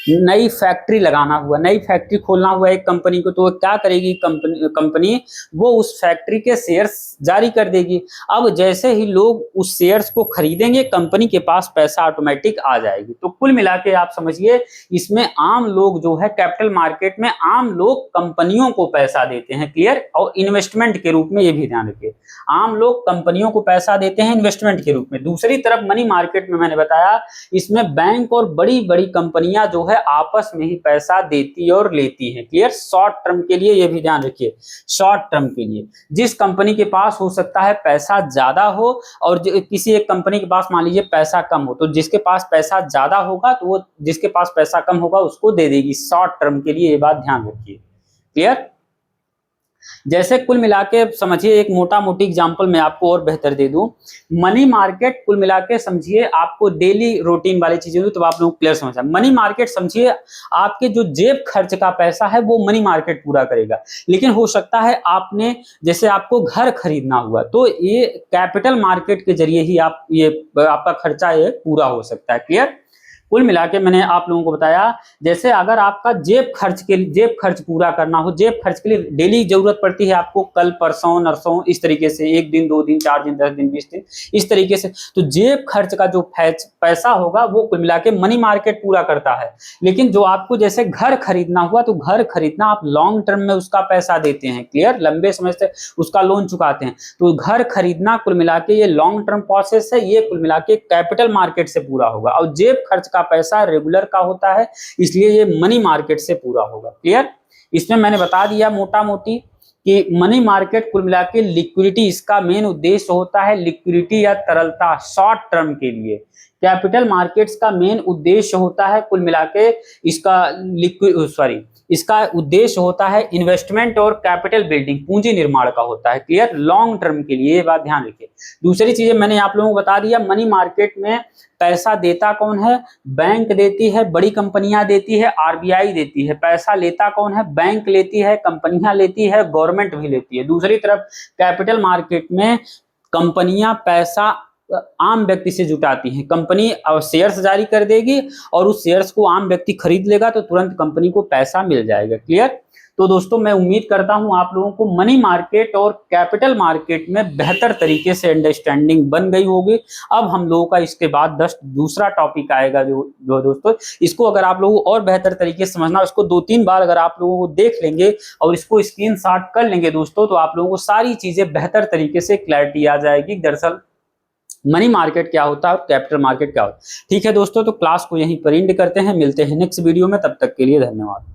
S1: नई फैक्ट्री लगाना हुआ, नई फैक्ट्री खोलना हुआ एक कंपनी को, तो क्या करेगी कंपनी वो उस फैक्ट्री के शेयर्स जारी कर देगी। अब जैसे ही लोग उस शेयर्स को खरीदेंगे, कंपनी के पास पैसा ऑटोमेटिक आ जाएगी। तो कुल मिला के आप समझिए, इसमें आम लोग जो है कैपिटल मार्केट में आम लोग कंपनियों को पैसा देते हैं। क्लियर, और इन्वेस्टमेंट के रूप में, ये भी ध्यान रखिए, आम लोग कंपनियों को पैसा देते हैं इन्वेस्टमेंट के रूप में। दूसरी तरफ मनी मार्केट में मैंने बताया, इसमें बैंक और बड़ी बड़ी कंपनियां जो है आपस में ही पैसा देती और लेती है। क्लियर, शॉर्ट टर्म के लिए ये भी ध्यान रखिए, शॉर्ट टर्म के लिए जिस कंपनी के पास हो सकता है पैसा ज्यादा हो और किसी एक कंपनी के पास मान लीजिए पैसा कम हो, तो जिसके पास पैसा ज्यादा होगा तो वो जिसके पास पैसा कम होगा उसको दे देगी शॉर्ट टर्म के लिए, ये बात ध्यान रखिए। क्लियर, जैसे कुल मिला के समझिए, एक मोटा मोटी एग्जांपल मैं आपको और बेहतर दे दूं, मनी मार्केट कुल मिला के समझिए, आपको डेली रूटीन वाली चीजें दूं तो आप लोग क्लियर समझ जाए। मनी मार्केट समझिए, आपके जो जेब खर्च का पैसा है वो मनी मार्केट पूरा करेगा। लेकिन हो सकता है आपने, जैसे आपको घर खरीदना हुआ, तो ये कैपिटल मार्केट के जरिए ही आप ये आपका खर्चा ये पूरा हो सकता है। क्लियर, कुल मिला के मैंने आप लोगों को बताया, जैसे अगर आपका जेब खर्च पूरा करना हो, जेब खर्च के लिए डेली जरूरत पड़ती है आपको, कल परसों नरसों इस तरीके से, 1 दिन 2 दिन 4 दिन 10 दिन 20 दिन इस तरीके से, तो जेब खर्च का जो पैसा होगा वो कुल मिला के मनी मार्केट पूरा करता है। लेकिन जो आपको जैसे घर खरीदना हुआ, तो घर खरीदना आप लॉन्ग टर्म में उसका पैसा देते हैं। क्लियर, लंबे समय से उसका लोन चुकाते हैं, तो घर खरीदना कुल मिला के ये लॉन्ग टर्म प्रोसेस है, ये कुल मिला के कैपिटल मार्केट से पूरा होगा। और जेब खर्च का पैसा रेगुलर का होता है, इसलिए ये मनी मार्केट से पूरा होगा। क्लियर, इसमें मैंने बता दिया मोटा मोटी कि मनी मार्केट कुल मिला के लिक्विडिटी, इसका मेन उद्देश्य होता है लिक्विडिटी या तरलता शॉर्ट टर्म के लिए। कैपिटल मार्केट्स का मेन उद्देश्य होता है कुल मिला के इसका उद्देश्य होता है इन्वेस्टमेंट और कैपिटल बिल्डिंग, पूंजी निर्माण का होता है। क्लियर, लॉन्ग टर्म के लिए, ये बात ध्यान रखिए। दूसरी चीजें मैंने आप लोगों को बता दिया, मनी मार्केट में पैसा देता कौन है, बैंक देती है, बड़ी कंपनियां देती है, आरबीआई देती है। पैसा लेता कौन है, बैंक लेती है, कंपनियां लेती है, गवर्नमेंट भी लेती है। दूसरी तरफ कैपिटल मार्केट में कंपनियां पैसा आम व्यक्ति से जुटाती हैं। कंपनी शेयर्स जारी कर देगी और उस शेयर्स को आम व्यक्ति खरीद लेगा, तो तुरंत कंपनी को पैसा मिल जाएगा। क्लियर, तो दोस्तों मैं उम्मीद करता हूं आप लोगों को मनी मार्केट और कैपिटल मार्केट में बेहतर तरीके से अंडरस्टैंडिंग बन गई होगी। अब हम लोगों का इसके बाद दूसरा टॉपिक आएगा जो दोस्तों, इसको अगर आप लोगों को और बेहतर तरीके से समझना, इसको 2-3 बार अगर आप लोगों को देख लेंगे और इसको स्क्रीनशॉट कर लेंगे दोस्तों, तो आप लोगों को सारी चीजें बेहतर तरीके से क्लैरिटी आ जाएगी, दरअसल मनी मार्केट क्या होता है और कैपिटल मार्केट क्या होता है। ठीक है दोस्तों, तो क्लास को यहीं पर एंड करते हैं, मिलते हैं नेक्स्ट वीडियो में, तब तक के लिए धन्यवाद।